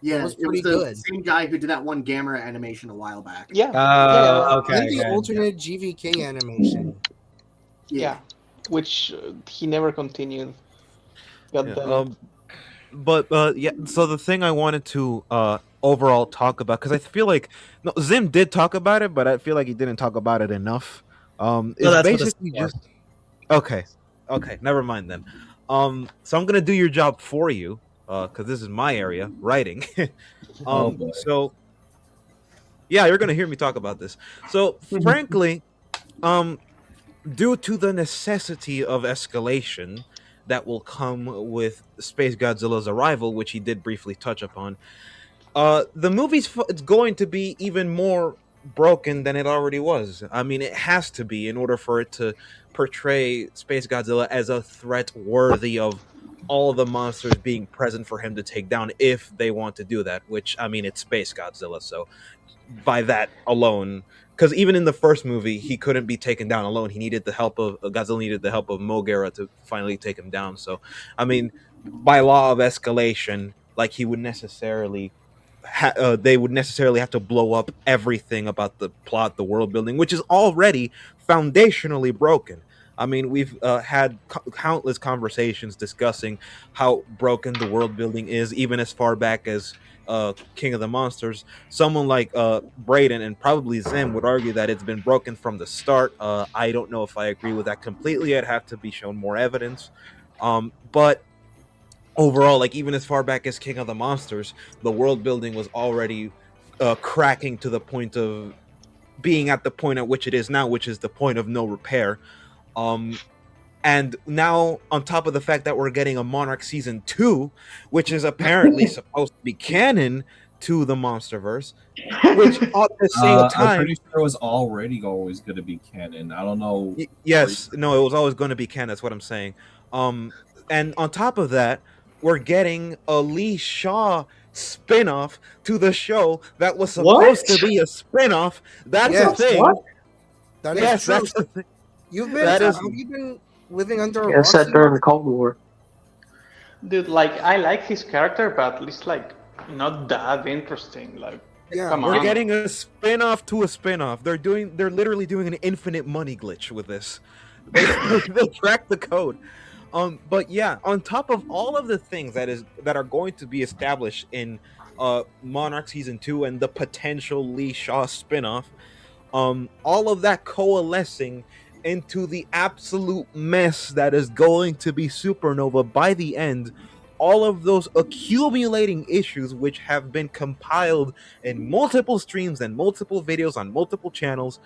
Yeah, was it was pretty the good. same guy who did that one Gamera animation a while back. Yeah. I Okay. think the okay. alternate GVK animation. Yeah. Which he never continued. God Yeah, damn it. but yeah. So the thing I wanted to overall talk about, because I feel like no, Zim did talk about it, but I feel like he didn't talk about it enough. Is that's what this basically is for. just okay. Never mind then. So I'm gonna do your job for you, because this is my area, writing. Oh, boy. So yeah, you're gonna hear me talk about this. So frankly, due to the necessity of escalation that will come with Space Godzilla's arrival, which he did briefly touch upon, the movie's it's going to be even more broken than it already was. I mean, it has to be in order for it to portray Space Godzilla as a threat worthy of all the monsters being present for him to take down if they want to do that, which, I mean, it's Space Godzilla, so by that alone, because even in the first movie, he couldn't be taken down alone. He needed the help of Godzilla needed the help of Mogera to finally take him down. So, I mean, by law of escalation, like he would necessarily, they would necessarily have to blow up everything about the plot, the world building, which is already foundationally broken. I mean, we've had countless conversations discussing how broken the world building is, even as far back as King of the Monsters. Someone like Braden and probably Zim would argue that it's been broken from the start. I don't know if I agree with that completely. I'd have to be shown more evidence. But overall, like even as far back as King of the Monsters, the world building was already cracking to the point of being at the point at which it is now, which is the point of no repair. And now, on top of the fact that we're getting a Monarch season 2, which is apparently supposed to be canon to the Monsterverse, which at the same I'm time, pretty sure it was already always going to be canon. I don't know. yes, no, it was always going to be canon. That's what I'm saying. And on top of that, we're getting a Lee Shaw spin-off to the show that was supposed to be a spin-off. That's Yes. the thing. What? That is Yes, true. that's the thing. Have is- you been living under a Yes, rock? that during the Cold War. Dude, like I like his character, but it's like not that interesting. Like, Yeah, come We're on. getting a spin-off to a spin-off. They're literally doing an infinite money glitch with this. They cracked the code. But yeah, on top of all of the things that are going to be established in Monarch season 2 and the potential Lee Shaw spin-off, all of that coalescing into the absolute mess that is going to be Supernova by the end, all of those accumulating issues which have been compiled in multiple streams and multiple videos on multiple channels,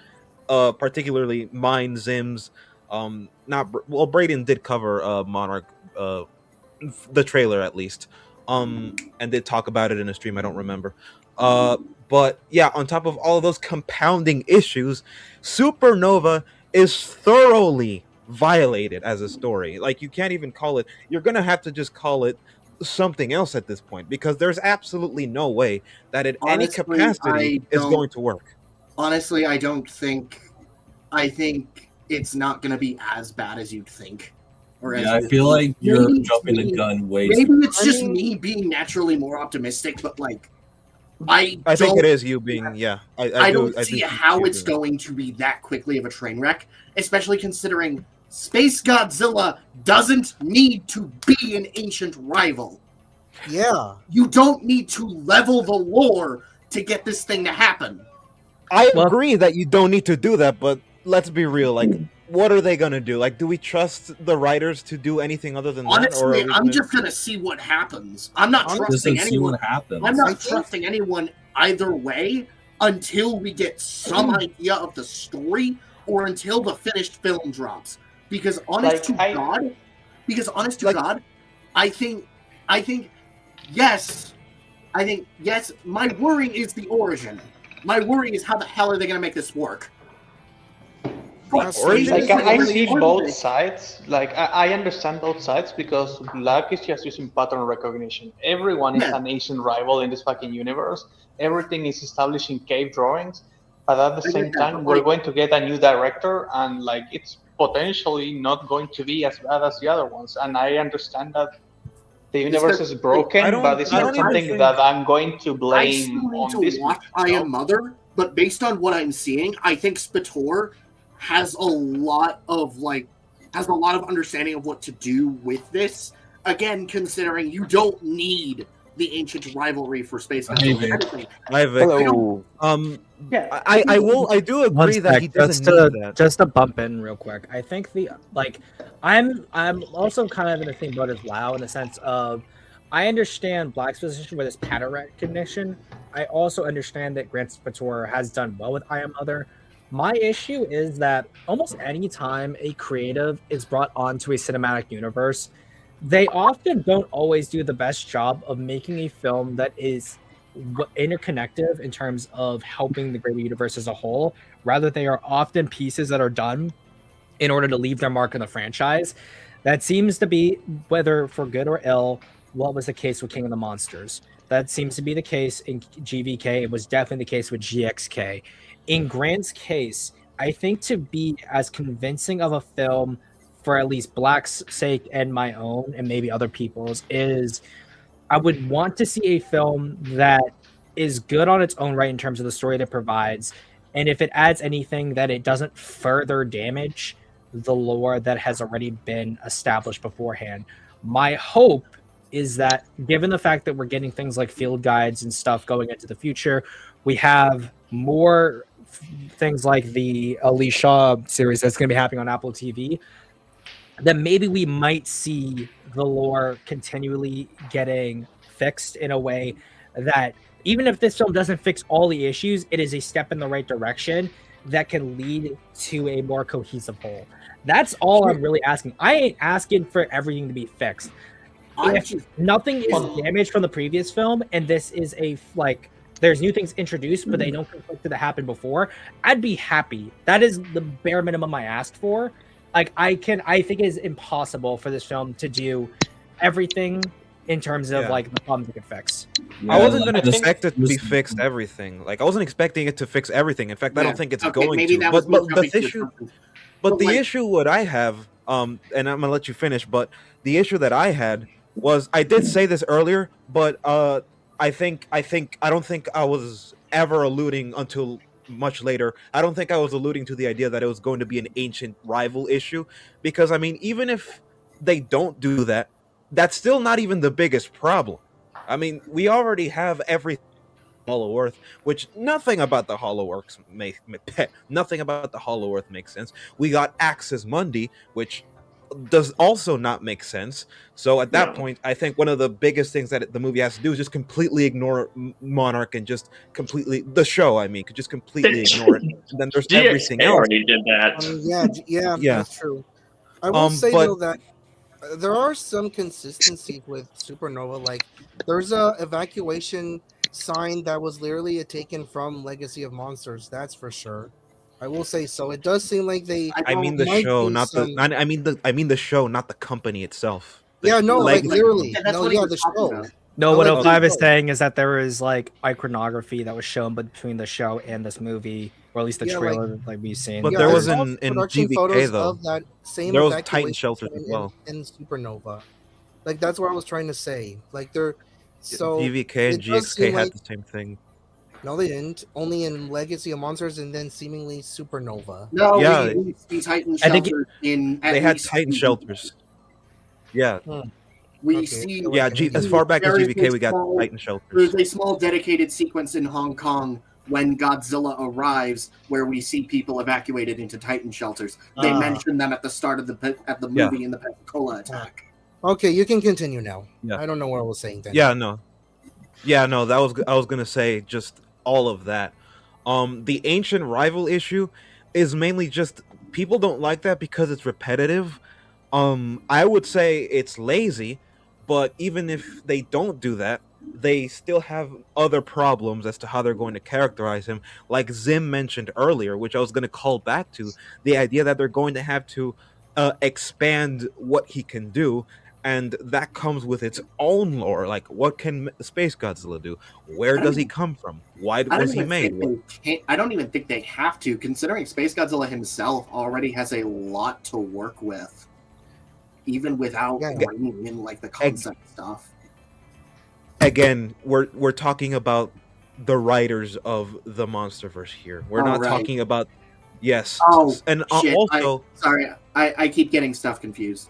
particularly mine, Zim's, Braden did cover Monarch, the trailer at least, and did talk about it in a stream. I don't remember. But yeah, on top of all of those compounding issues, Supernova is thoroughly violated as a story. Like, you can't even call it. You're gonna have to just call it something else at this point, because there's absolutely no way that in any Honestly, capacity I is don't- going to work. Honestly, I don't think. I think it's not going to be as bad as you'd think. Or Yeah, I as feel like you're maybe- jumping the maybe- gun way Maybe too. it's just me being naturally more optimistic, but like, I think don't- it is you being, yeah. I don't I see think how you it's do. going to be that quickly of a train wreck, especially considering SpaceGodzilla doesn't need to be an ancient rival. Yeah. You don't need to level the lore to get this thing to happen. I Well- agree that you don't need to do that, but let's be real. Like, what are they gonna do? Like, do we trust the writers to do anything other than that? Or are Honestly, we I'm gonna... just gonna see what happens. I'm not Honestly, Just trusting to see anyone. what happens. I'm I not think- trusting anyone either way until we get some idea of the story or until the finished film drops. Because honest to God, I think yes, my worry is the origin. My worry is how the hell are they gonna make this work? That's Origin Like is I really see important. both sides. Like I understand both sides because Black is just using pattern recognition. Everyone is Yeah. an ancient rival in this fucking universe. Everything is established in cave drawings. But at the I same get that, time, but, we're like- going to get a new director, and like it's potentially not going to be as bad as the other ones. And I understand that the universe is broken, I don't- but it's I not don't even something think- that I'm going to I blame still need on to this. watch movie, I you know? Am Mother, but based on what I'm seeing, I think Spator has a lot of understanding of what to do with this. Again, considering you don't need the ancient rivalry for Space Hey, Godzilla. Vic. Hi, Vic. Hello. Yeah. I do One agree that sec, he doesn't need that. just to bump in real quick. I think I'm also kind of in the same boat as Lau in the sense of I understand Black's position with his pattern recognition. I also understand that Grant Spator has done well with I Am Mother. My issue is that almost any time a creative is brought onto a cinematic universe, they often don't always do the best job of making a film that is interconnective in terms of helping the greater universe as a whole. Rather, they are often pieces that are done in order to leave their mark on the franchise. That seems to be, whether for good or ill, what was the case with King of the Monsters. That seems to be the case in GVK. It was definitely the case with GXK. In Grant's case, I think to be as convincing of a film for at least Black's sake and my own and maybe other people's is I would want to see a film that is good on its own right in terms of the story that it provides. And if it adds anything that it doesn't further damage the lore that has already been established beforehand. My hope is that given the fact that we're getting things like field guides and stuff going into the future, we have more things like the Lee Shaw series that's going to be happening on Apple TV, then maybe we might see the lore continually getting fixed in a way that even if this film doesn't fix all the issues, it is a step in the right direction that can lead to a more cohesive whole. That's all I'm really asking. I ain't asking for everything to be fixed. If nothing is damaged from the previous film, and this is there's new things introduced, but they don't conflict that happened before, I'd be happy. That is the bare minimum I asked for. Like I think it is impossible for this film to do everything in terms of like the problems it can fix. I wasn't going to expect it to be fixed everything. Like I wasn't expecting it to fix everything. In fact, I don't think it's going to. But the issue what I have, and I'm gonna let you finish. But the issue that I had was I did say this earlier, but I don't think I was ever alluding until much later. I don't think I was alluding to the idea that it was going to be an ancient rival issue, because I mean, even if they don't do that, that's still not even the biggest problem. I mean, we already have everything Hollow Earth, which nothing about the Hollow Earth nothing about the Hollow Earth makes sense. We got Axis Mundi, which does also not make sense. So at that point, I think one of the biggest things that the movie has to do is just completely ignore Monarch and just completely the show. I mean, could just completely ignore it. And then there's everything else. Already did that. Yeah, that's true. I will say though that there are some consistencies with Supernova. Like there's a evacuation sign that was literally taken from Legacy of Monsters. That's for sure. I will say so. It does seem like they. I mean the show, not the. I mean the show, not the company itself. Yeah, no, like literally. No, yeah, the show. No, what O5 is saying is that there is like iconography that was shown between the show and this movie, or at least the trailer like we've seen. But there was in GVK though. Of that same there was Titan shelters as well in Supernova. Like that's what I was trying to say. Like they're so GVK and GXK had the same thing. No, they didn't. Only in Legacy of Monsters and then seemingly Supernova. No, yeah, we see Titan shelters in. They had Titan shelters. Yeah. We see. Yeah, as far back as GVK, we got Titan shelters. There's a small dedicated sequence in Hong Kong when Godzilla arrives, where we see people evacuated into Titan shelters. They mention them at the start of the movie in the Pensacola attack. Okay, you can continue now. Yeah. I don't know what I was saying then. Yeah, no. I was gonna say just all of that. The ancient rival issue is mainly just people don't like that because it's repetitive. I would say it's lazy, but even if they don't do that, they still have other problems as to how they're going to characterize him. Like Zim mentioned earlier, which I was going to call back to, the idea that they're going to have to expand what he can do, and that comes with its own lore. Like, what can SpaceGodzilla do? Where does he come from? Why was he made? I don't even think they have to, considering SpaceGodzilla himself already has a lot to work with, even without bringing in like the concept stuff. Again, we're talking about the writers of the Monsterverse here. We're not talking about and shit. also I keep getting stuff confused.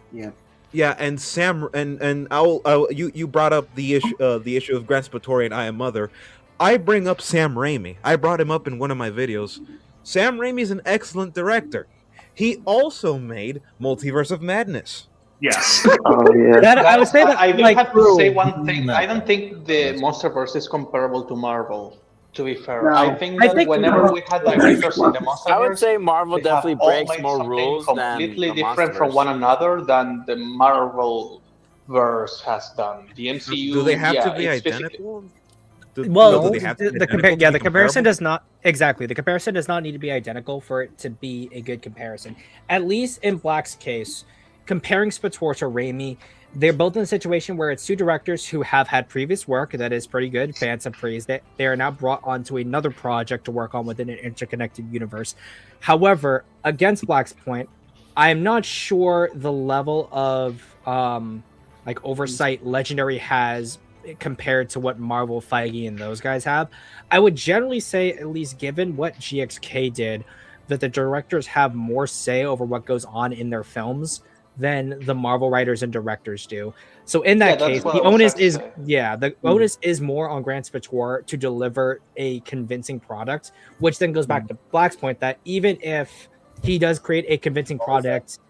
Yeah, and Sam and you brought up the issue of Grant Spatori and I Am Mother. I bring up Sam Raimi. I brought him up in one of my videos. Sam Raimi is an excellent director. He also made Multiverse of Madness. Yes. Oh yeah. I would say that I do have to say one thing. I don't think the Monsterverse is comparable to Marvel. To be fair, no. I think whenever we had directors in the Monsterverse, I would say Marvel definitely breaks more rules completely different from one another than the Marvel verse has done. The MCU. Do they have to be identical? The comparison does not exactly. The comparison does not need to be identical for it to be a good comparison. At least in Black's case, comparing Spator to Raimi, they're both in a situation where it's two directors who have had previous work that is pretty good. Fans have praised it. They are now brought onto another project to work on within an interconnected universe. However, against Black's point, I am not sure the level of oversight Legendary has compared to what Marvel, Feige, and those guys have. I would generally say, at least given what GXK did, that the directors have more say over what goes on in their films than the Marvel writers and directors do. So in that case, the onus is onus is more on Grant Spator to deliver a convincing product, which then goes back to Black's point that even if he does create a convincing product,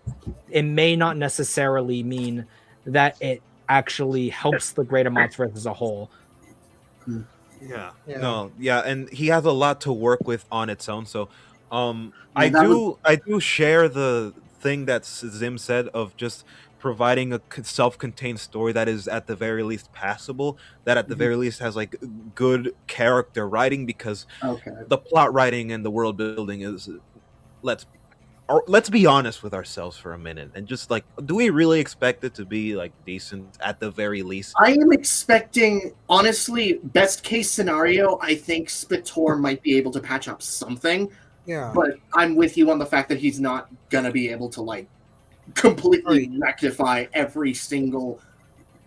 it may not necessarily mean that it actually helps the greater Monsterverse as a whole. And he has a lot to work with on its own. So I do share the thing that Zim said of just providing a self-contained story that is at the very least passable, that at the very least has like good character writing, because the plot writing and the world building is let's be honest with ourselves for a minute and just like, do we really expect it to be like decent at the very least? I am expecting, honestly, best case scenario, I think Spator might be able to patch up something. Yeah. But I'm with you on the fact that he's not gonna be able to like completely rectify every single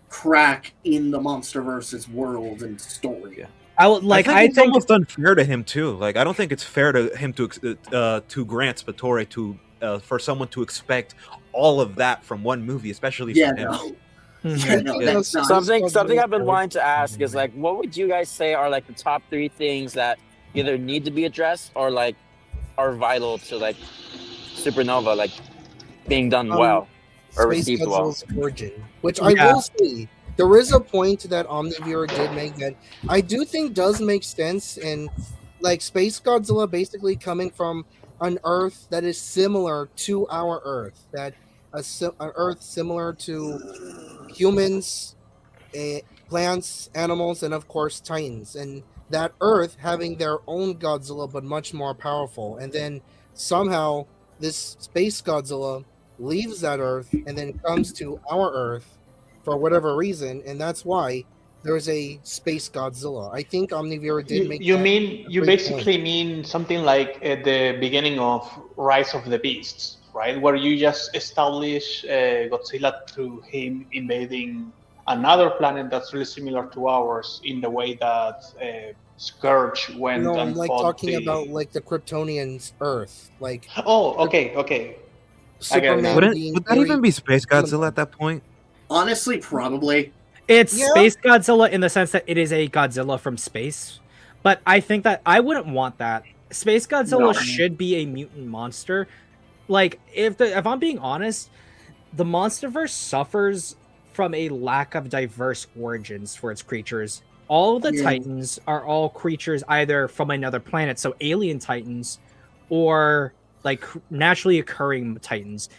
crack in the Monsterverse's world and story. Yeah. I think it's almost unfair to him too. Like, I don't think it's fair to him to grant Spatore to for someone to expect all of that from one movie, especially from him. Something I've been wanting to ask is like, what would you guys say are like the top 3 things that either need to be addressed or like are vital to like Supernova like being done well or received well? Origin, which I will say, there is a point that Omnivore did make that I do think does make sense, in like Space Godzilla basically coming from an Earth that is similar to our Earth, that an Earth similar to humans, plants, animals, and of course Titans, and that Earth having their own Godzilla but much more powerful, and then somehow this Space Godzilla leaves that Earth and then comes to our Earth for whatever reason, and that's why there's a Space Godzilla. I think Omnivore did make. You basically mean something like at the beginning of Rise of the Beasts, right? Where you just establish Godzilla through him invading another planet that's really similar to ours in the way that Scourge went. No, and I'm like talking about like the Kryptonians' Earth, like. Oh, okay. Superman. Would that even be Space Godzilla at that point? Honestly, probably. It's Space Godzilla in the sense that it is a Godzilla from space, but I think that I wouldn't want that. Space Godzilla should be a mutant monster. Like, if I'm being honest, the Monsterverse suffers from a lack of diverse origins for its creatures. All of the Titans are all creatures either from another planet, so alien Titans, or like naturally occurring Titans.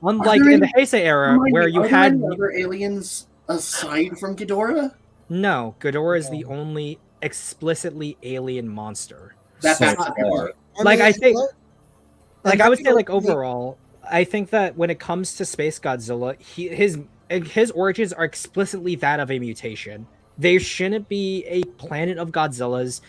Unlike in the Heisei era, where you had other aliens aside from Ghidorah. No, Ghidorah is the only explicitly alien monster. That's not like I think, like I would say, like overall, I think that when it comes to Space Godzilla, his origins are explicitly that of a mutation. There shouldn't be a planet of Godzillas.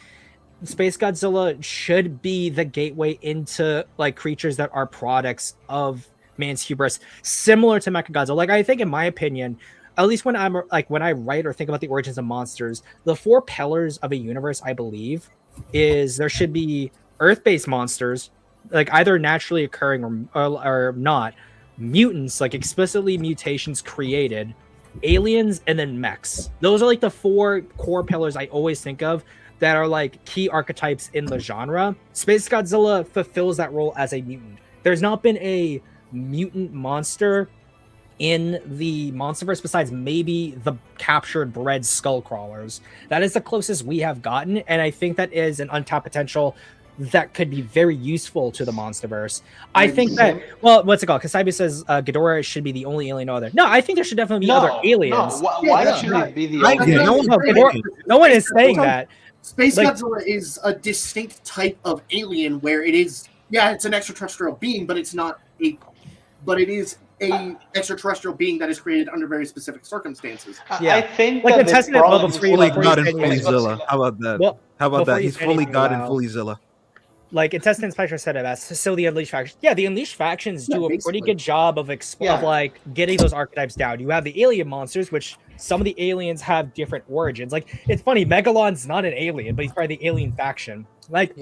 Space Godzilla should be the gateway into like creatures that are products of man's hubris, similar to Mechagodzilla. Like, I think, in my opinion, at least when I write or think about the origins of monsters, the 4 pillars of a universe, I believe, is there should be Earth-based monsters, like either naturally occurring or not, mutants, like explicitly mutations created, aliens, and then mechs. Those are like the 4 core pillars I always think of that are like key archetypes in the genre. Space Godzilla fulfills that role as a mutant. There's not been a mutant monster in the Monsterverse besides maybe the captured bred skull crawlers. That is the closest we have gotten, and I think that is an untapped potential that could be very useful to the Monsterverse. I think that, well, what's it called? Kasabi says Ghidorah should be the only alien other. No, I think there should definitely be other aliens. Why should it be the only? No one is saying that. Space Godzilla is a distinct type of alien where it is, it's an extraterrestrial being, but it's not a, but it is a extraterrestrial being that is created under very specific circumstances. I think like contestant at level 3, fully God and fully Zilla. How about that? Well, how about that? He's fully God and fully Zilla. Like Intestine Spectre said it best. So the Unleashed factions, the Unleashed factions do a pretty good job of like getting those archetypes down. You have the alien monsters, which some of the aliens have different origins. Like, it's funny, Megalon's not an alien, but he's part of the alien faction. Like,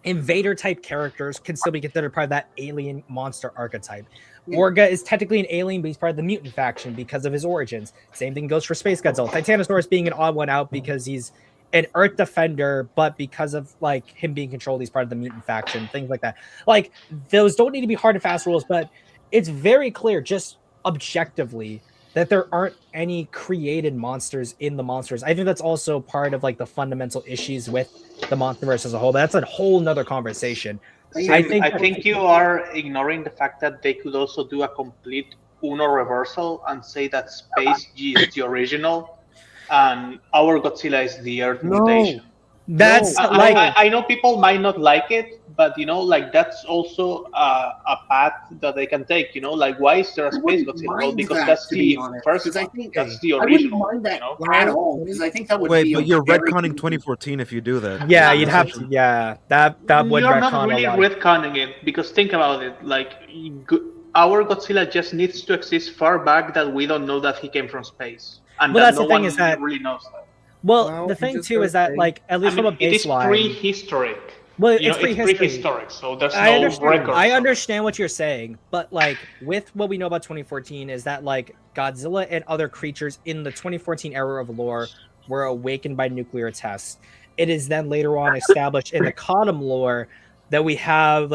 invader type characters can still be considered part of that alien monster archetype. Orga is technically an alien, but he's part of the mutant faction because of his origins. Same thing goes for Space Godzilla. Titanosaurus being an odd one out because he's an Earth defender, but because of like him being controlled, he's part of the mutant faction, things like that. Like, those don't need to be hard and fast rules, but it's very clear just objectively that there aren't any created monsters in the monsters. I think that's also part of like the fundamental issues with the Monsterverse as a whole, but that's a whole nother conversation. I think you are ignoring the fact that they could also do a complete Uno reversal and say that Space G is the original and our Godzilla is the Earth mutation. That's I know people might not like it, but like that's also a path that they can take. Like why is there a Space Godzilla? Well, because that's the first one. That's the original. I wouldn't mind that at all because I think that would Wait, be. but you're retconning 2014 if you do that. Yeah, you'd have to. Yeah, that would You're retcon not really a lot. retconning it because think about it. Like our Godzilla just needs to exist far back that we don't know that he came from space, and Well, that that's no the thing one is that- really knows that. Well, the thing too is that, like, at least from a it is baseline, prehistoric. well, It's prehistoric, so there's no record. I understand what you're saying, but like with what we know about 2014 is that like Godzilla and other creatures in the 2014 era of lore were awakened by nuclear tests. It is then later on established in the Quantum lore that we have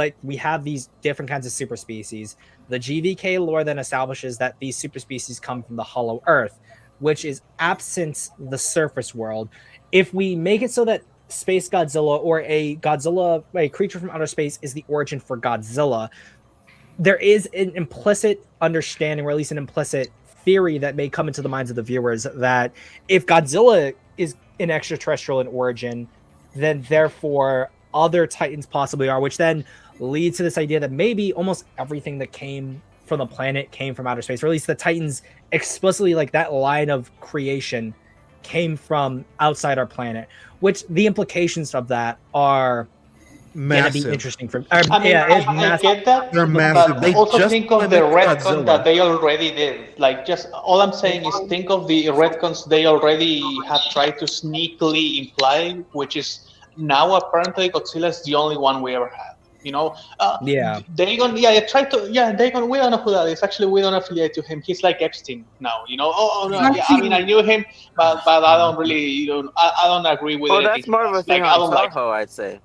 these different kinds of super species. The GVK lore then establishes that these super species come from the Hollow Earth, which is absent the surface world. If we make it so that SpaceGodzilla or a creature from outer space is the origin for Godzilla, there is an implicit understanding, or at least an implicit theory that may come into the minds of the viewers that if Godzilla is an extraterrestrial in origin, then therefore other Titans possibly are, which then leads to this idea that maybe almost everything that came from the planet came from outer space, or at least the Titans explicitly, like that line of creation came from outside our planet, which the implications of that are massive. Gonna be interesting for I get that. They're massive. But They also just think of the mimicked retcon Godzilla. that they already did. Like, just all I'm saying is think of the retcons they already have tried to sneakily imply, which is now apparently Godzilla is the only one we ever had. Dagon, Dagon, we don't know who that is. Actually, we don't affiliate to him. He's like Epstein now, Oh, no, yeah, I mean, I knew him, but I don't really, I don't agree with it. That's more of a thing on Toho, I'd say.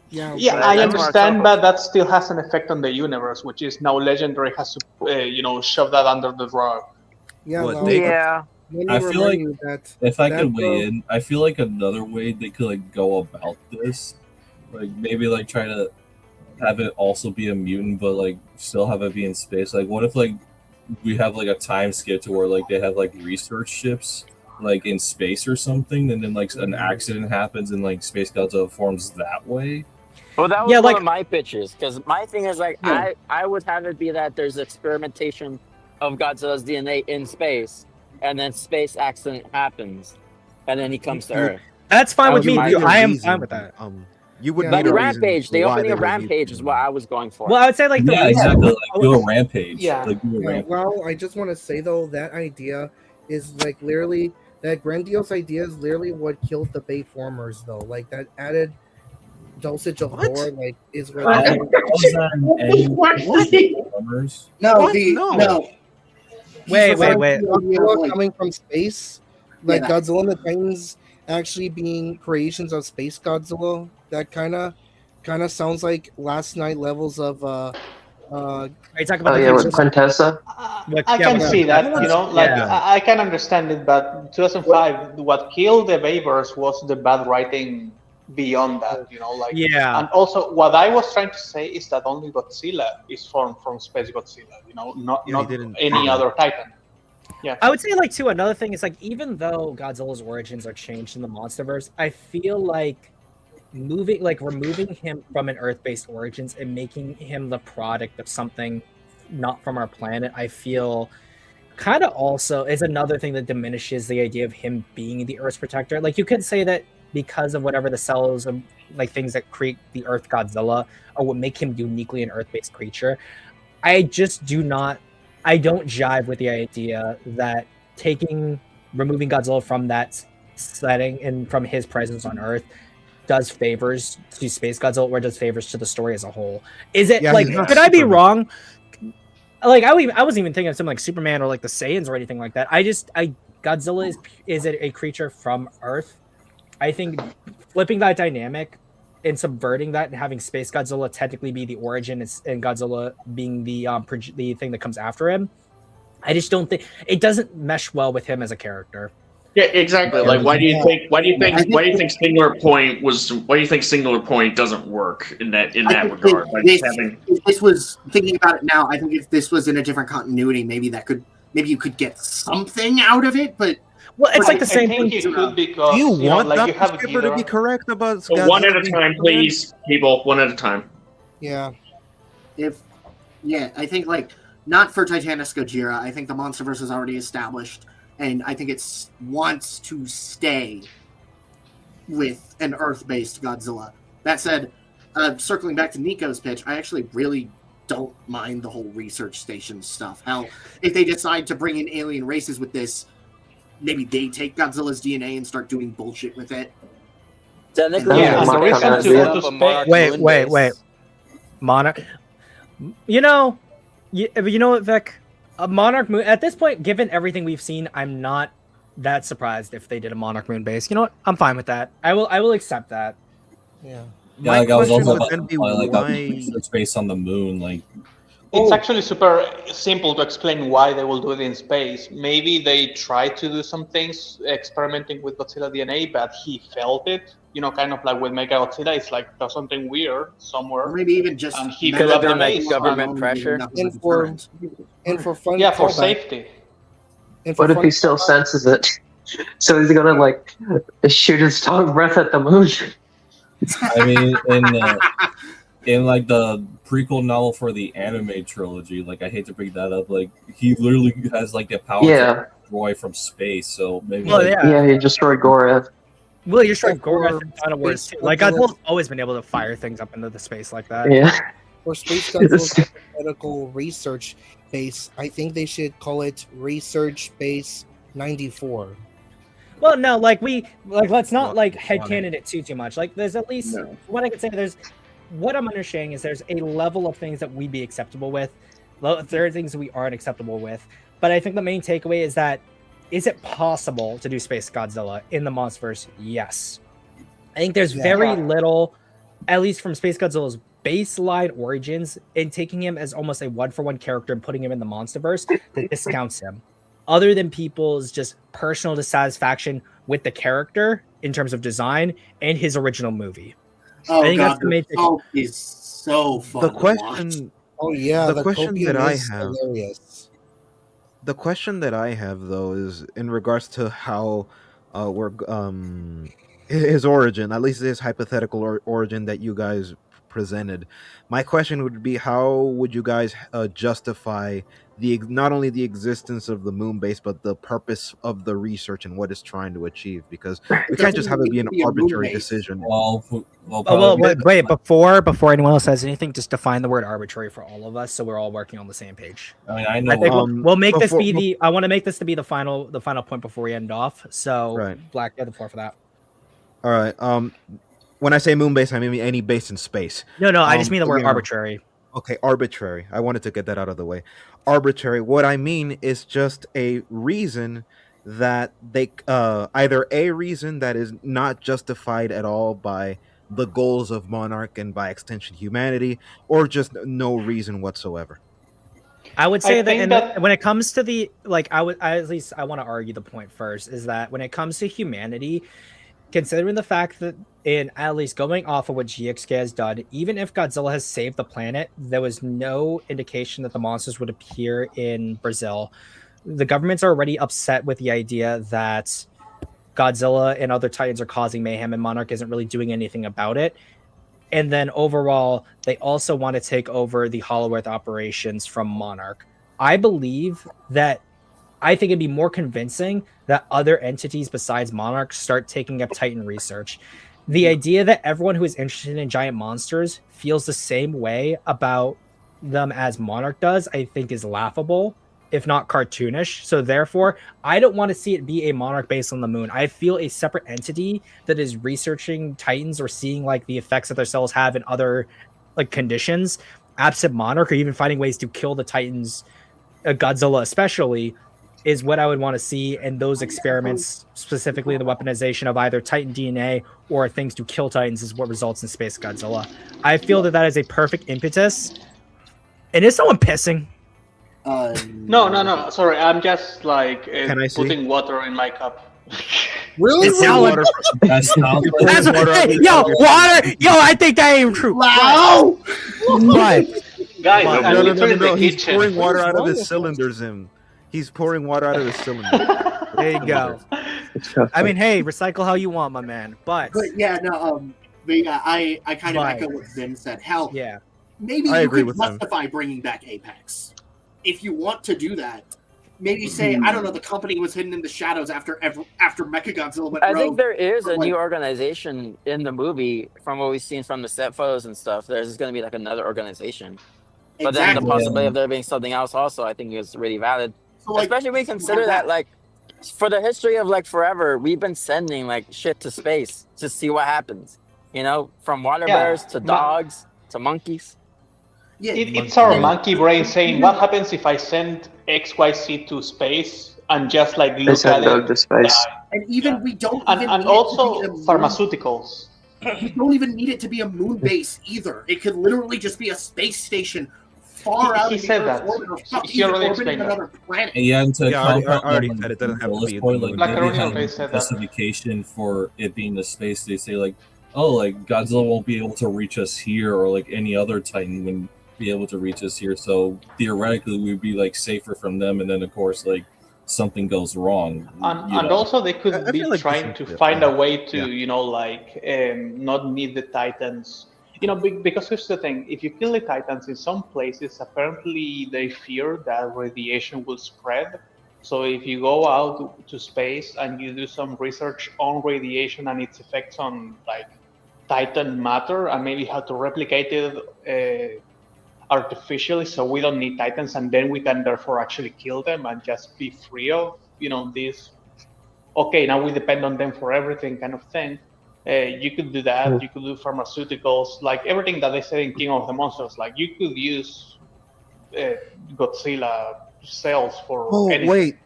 Yeah, I understand, but that still has an effect on the universe, which is now Legendary has to, shove that under the rug. I feel like if I could weigh in, I feel like another way they could go about this, maybe try to have it also be a mutant, but still have it be in space. What if we have a time skip to where they have research ships in space or something, and then an accident happens and SpaceGodzilla forms that way. Well, that was one of my pitches, because my thing is I would have it be that there's experimentation of Godzilla's DNA in space, and then space accident happens, and then he comes to Earth. That's fine with me. I am fine with that. You would like Rampage. The opening of Rampage is what I was going for. Well, I would say exactly. Do a Rampage. Yeah. Do a Rampage. Well, I just want to say though that idea is literally that grandiose idea is literally what killed the Bayformers though. That added dosage of lore is what. No. Wait. Godzilla coming from space, Godzilla and the Titans actually being creations of Space Godzilla. That kind of sounds like last night levels of. Are you talking about with Quintessa? I can see that, I can understand it, but 2005, what killed the Bayverse was the bad writing beyond that, And also, what I was trying to say is that only Godzilla is formed from Space Godzilla, not any other Titan. Yeah, I would say too. Another thing is even though Godzilla's origins are changed in the Monsterverse, I feel like removing him from an Earth-based origins and making him the product of something not from our planet, I feel kind of also is another thing that diminishes the idea of him being the Earth's protector. You could say that because of whatever the cells of things that create the Earth Godzilla or what make him uniquely an Earth-based creature. I don't jive with the idea that removing Godzilla from that setting and from his presence on Earth does favors to Space Godzilla or does favors to the story as a whole. Is it could I be wrong? I wasn't even thinking of something like Superman or the Saiyans or anything like that. Godzilla is a creature from Earth. I think flipping that dynamic and subverting that and having Space Godzilla technically be the origin and Godzilla being the thing that comes after him, I just don't think it doesn't mesh well with him as a character. Yeah, exactly. Yeah. Like, why do you Yeah. think? Why do you think? I think- Why do you think Singular Point was? Why do you think Singular Point doesn't work in that I think regard? Like having. if this was thinking about it now, I think if this was in a different continuity, maybe you could get something out of it. But Well, it's like the I same think thing. you could because Do you know, want like you Dr. have Skipper to be Ghidorah. correct about So one at Godzilla a being time, Superman? please, people. One at a time. Yeah. I think like not for Titanis Gojira. I think the MonsterVerse is already established, and I think it wants to stay with an Earth-based Godzilla. That said, circling back to Nico's pitch, I actually really don't mind the whole research station stuff. Hell, if they decide to bring in alien races with this, maybe they take Godzilla's DNA and start doing bullshit with it. Technically, Yeah, it's the already reason kinda to set go up to a Monarch Wait, moon wait, base. wait. Monarch. You know what, Vic? A Monarch moon. At this point, given everything we've seen, I'm not that surprised if they did a Monarch moon base. You know what? I'm fine with that. I will accept that. Yeah. Yeah, My like I was question also would about then to be play like why. research based on the moon. Like, It's actually super simple to explain why they will do it in space. Maybe they tried to do some things experimenting with Godzilla DNA, but he felt it. You know, kind of like with Mechagodzilla, it's like there's something weird somewhere. Or maybe even just And he Could blew have up been their like base. government pressure. And for fun. Yeah, for callback- safety. and for What if fun he still callback- senses it? So he's gonna like shoot his tongue breath at the moon. I mean, in like the prequel novel for the anime trilogy, like I hate to bring that up, like he literally has like the power Yeah. to destroy from space. So maybe Well, like, yeah. Yeah, he destroyed Gorath. Well, you're straight Yeah, for Gorgath and Final Wars too. Space Like Godzilla- Godzilla's always been able to fire things up into the space like that. Yeah. For Space Godzilla's medical research base, I think they should call it Research Base 94. Well, no, let's not like headcanon it too much. Like there's at least what I could say. What I'm understanding is there's a level of things that we'd be acceptable with. There are things that we aren't acceptable with. But I think the main takeaway is that is it possible to do Space Godzilla in the Monsterverse? Yes. I think there's very little, at least from Space Godzilla's baseline origins, in taking him as almost a one-for-one character and putting him in the Monsterverse that discounts him. Other than people's just personal dissatisfaction with the character in terms of design and his original movie. Oh I think god, that's the main the Pope is so fun. The to watch. question, Oh yeah, The question copium that I is have- hilarious. the question that I have though is in regards to how his origin, at least his hypothetical origin that you guys presented. My question would be, how would you guys justify not only the existence of the moon base, but the purpose of the research and what it's trying to achieve? Because we can't just have it be an arbitrary decision. well, Wait, before anyone else says anything, just define the word arbitrary for all of us, so we're all working on the same page. I mean, I I know. think we'll make this before- be the. I want to make this to be the final point before we end off. So, Right. Black, you have the floor for that. All right. When I say moon base, I mean any base in space. No, I just mean the word yeah. arbitrary. Okay, arbitrary. I wanted to get that out of the way. Arbitrary. What I mean is just a reason that they either a reason that is not justified at all by the goals of Monarch and by extension humanity, or just no reason whatsoever. I would say think that when it comes to the I want to argue the point first is that when it comes to humanity, considering the fact that in at least going off of what GXK has done, even if Godzilla has saved the planet, there was no indication that the monsters would appear in Brazil. The government's already upset with the idea that Godzilla and other Titans are causing mayhem and Monarch isn't really doing anything about it. And then overall, they also want to take over the Hollow Earth operations from Monarch. I believe that I think it'd be more convincing that other entities besides Monarch start taking up Titan research. The idea that everyone who is interested in giant monsters feels the same way about them as Monarch does, I think is laughable, if not cartoonish. So therefore, I don't want to see it be a Monarch base on the moon. I feel a separate entity that is researching Titans or seeing like the effects that their cells have in other like conditions, absent Monarch, or even finding ways to kill the Titans, Godzilla especially, is what I would want to see. And those experiments, specifically the weaponization of either Titan DNA or things to kill Titans, is what results in Space Godzilla. I feel that that is a perfect impetus. And is someone pissing? No. Sorry, I'm just like Can I see? putting water in my cup. Really? It's now water. That sounds like Hey, water. I think that ain't true. Wow! But Guys, What? I'm literally in the He's kitchen. pouring water What is out of wrong his with cylinders. He's pouring water out of his cylinder. there you go. I mean, hey, recycle how you want, my man. But yeah, no, I kind of echo what Vin said. Hell, yeah, maybe I you agree could with him. justify bringing back Apex. If you want to do that, maybe say, I don't know, the company was hidden in the shadows after Mechagodzilla went I rogue. think there is a Like- new organization in the movie from what we've seen from the set photos and stuff. There's going to be like another organization. But then the Exactly. possibility of there being something else also, I think, is really valid. So, like, Especially when we consider have that, like, for the history of like forever, we've been sending like shit to space to see what happens. You know, from water Yeah, bears to dogs to monkeys. Yeah, It's our monkey brain saying, "What happens if I send XYZ to space and just like They look sent at Doug it?" to space. and even we don't And, even and need it to also be a moon- pharmaceuticals. We don't even need it to be a moon base either. It could literally just be a space station far out He of the said Earth's that. orbit, or fuck, He even already orbiting explained that. another planet. And yeah, and to Yeah, I compound already on said it doesn't have to Will's be a point, moon. like Black maybe Arrow having already a said that. justification for it being the space. They say like, oh, like Godzilla won't be able to reach us here, or like any other Titan wouldn't be able to reach us here. So theoretically, we'd be like safer from them. And then of course, like something goes wrong. And also they could I be feel like trying this to is- find a way to, yeah. not need the Titans. Because here's the thing: if you kill the Titans in some places, apparently they fear that radiation will spread. So if you go out to space and you do some research on radiation and its effects on like Titan matter and maybe how to replicate it artificially, so we don't need Titans, and then we can therefore actually kill them and just be free of this. Okay, now we depend on them for everything, kind of thing. You could do that. You could do pharmaceuticals, like everything that they said in King of the Monsters. Like you could use Godzilla cells for. Oh anything. wait,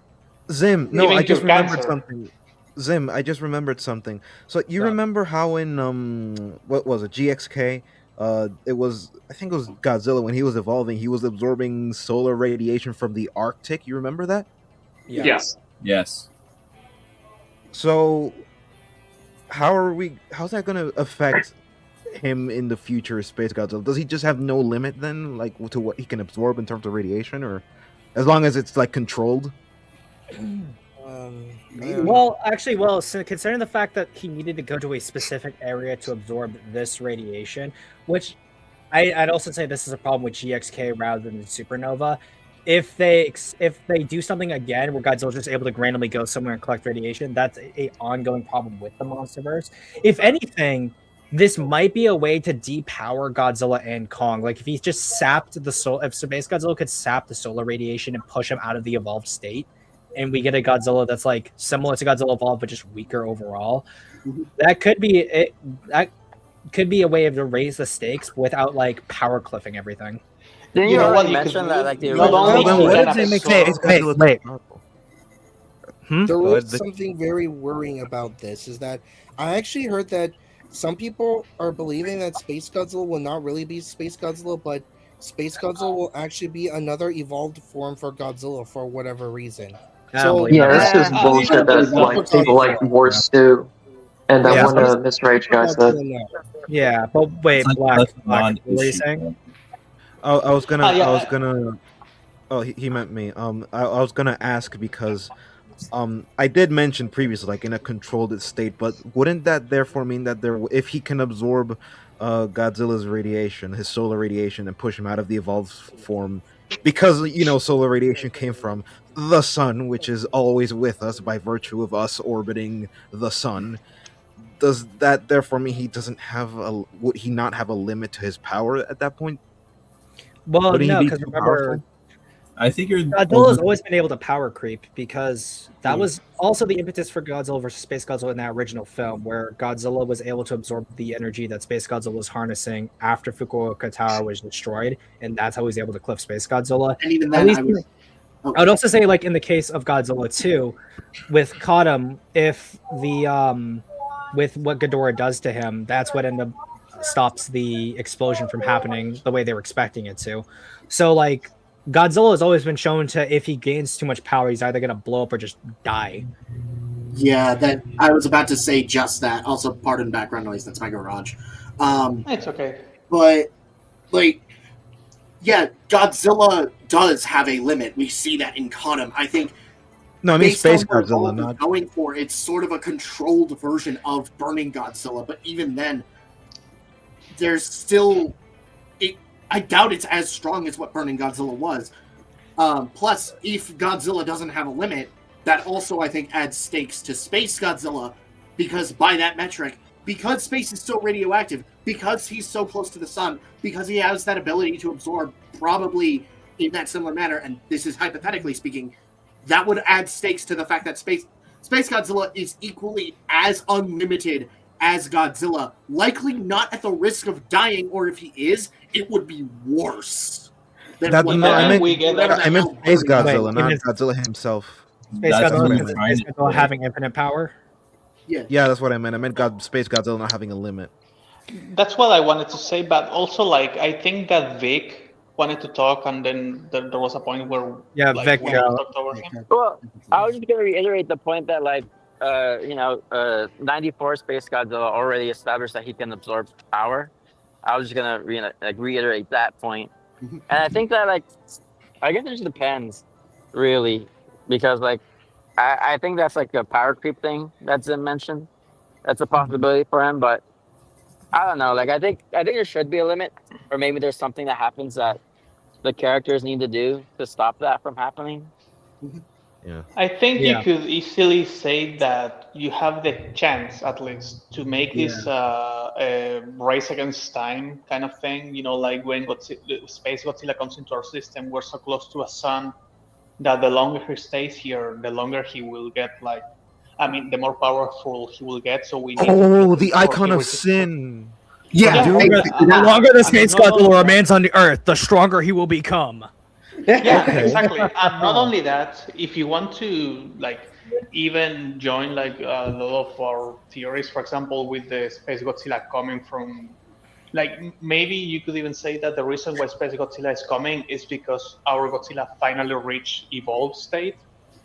Zim. No, Even I just cure remembered cancer. something. Zim, I just remembered something. So you remember how in what was it, GXK? It was, I think it was Godzilla, when he was evolving, he was absorbing solar radiation from the Arctic. You remember that? Yes. Yes. So how's that gonna affect him in the future of Space Godzilla? Does he just have no limit then, like to what he can absorb in terms of radiation, or as long as it's like controlled? Well, actually, considering the fact that he needed to go to a specific area to absorb this radiation, which I'd also say this is a problem with GXK rather than Supernova. If they do something again where Godzilla's just able to randomly go somewhere and collect radiation, that's a ongoing problem with the Monsterverse. If anything, this might be a way to depower Godzilla and Kong. Like if he just sapped the soul, if Space Godzilla could sap the solar radiation and push him out of the evolved state, and we get a Godzilla that's like similar to Godzilla Evolved but just weaker overall, that could be it. That could be a way to raise the stakes without like power cliffing everything. Didn't you already mention that like the original? Wait. There was something very worrying about this, is that I actually heard that some people are believing that Space Godzilla will not really be Space Godzilla, but Space Godzilla will actually be another evolved form for Godzilla for whatever reason. So Yeah, that's just bullshit that like people like Warts do. And I want to misrage guys that. Yeah, but wait, Black, what were you saying? I was gonna. Oh, he meant me. I was gonna ask because, I did mention previously, like in a controlled state, but wouldn't that therefore mean that if he can absorb, Godzilla's radiation, his solar radiation, and push him out of the evolved form, because solar radiation came from the sun, which is always with us by virtue of us orbiting the sun. Does that therefore mean he doesn't have would he not have a limit to his power at that point? Well, Wouldn't he no, be because too remember, powerful? I think Godzilla's always been able to power creep, because that was also the impetus for Godzilla versus Space Godzilla in that original film, where Godzilla was able to absorb the energy that Space Godzilla was harnessing after Fukuoka Tower was destroyed, and that's how he was able to cliff Space Godzilla. And even then, I would also say, like in the case of Godzilla 2, with Kodum, if the with what Ghidorah does to him, that's what stops the explosion from happening the way they were expecting it to. So like Godzilla has always been shown to, if he gains too much power, he's either gonna blow up or just die. Yeah, that I was about to say just that. Also, pardon background noise. That's my garage. It's okay. But like, yeah, Godzilla does have a limit. We see that in Kanem. I think No, I mean based on Space what Godzilla, Evolve is not. going for, it's sort of a controlled version of Burning Godzilla. But even then, there's still. I doubt it's as strong as what Burning Godzilla was. Plus, if Godzilla doesn't have a limit, that also, I think, adds stakes to Space Godzilla, because by that metric, because space is so radioactive, because he's so close to the sun, because he has that ability to absorb probably in that similar manner, and this is hypothetically speaking, that would add stakes to the fact that Space Godzilla is equally as unlimited as Godzilla, likely not at the risk of dying, or if he is, it would be worse. That, no, I meant Space Godzilla, not Wait, Godzilla himself. Space That's what I'm Godzilla, trying Space to Godzilla say. having infinite power. Yeah, that's what I meant. I meant Space Godzilla not having a limit. That's what I wanted to say, but also like I think that Vic wanted to talk, and then there was a point where Vic. we all talked over him. Well, I was just gonna reiterate the point that 94 Space Godzilla already established that he can absorb power. I was just gonna reiterate that point, and I think that I guess it just depends, really, because I think that's like a power creep thing that Zim mentioned. That's a possibility for him, but I don't know. I think there should be a limit, or maybe there's something that happens that the characters need to do to stop that from happening. Yeah. I think you could easily say that you have the chance, at least, to make this a race against time kind of thing. You know, like when Space Godzilla comes into our system, we're so close to a sun that the longer he stays here, the longer he will get. The more powerful he will get. So we need. The icon of sin. The longer the Space Godzilla remains on the Earth, the stronger he will become. Yeah, exactly. And not only that, if you want to even join a lot of our theories, for example, with the Space Godzilla coming from, maybe you could even say that the reason why Space Godzilla is coming is because our Godzilla finally reached evolved state,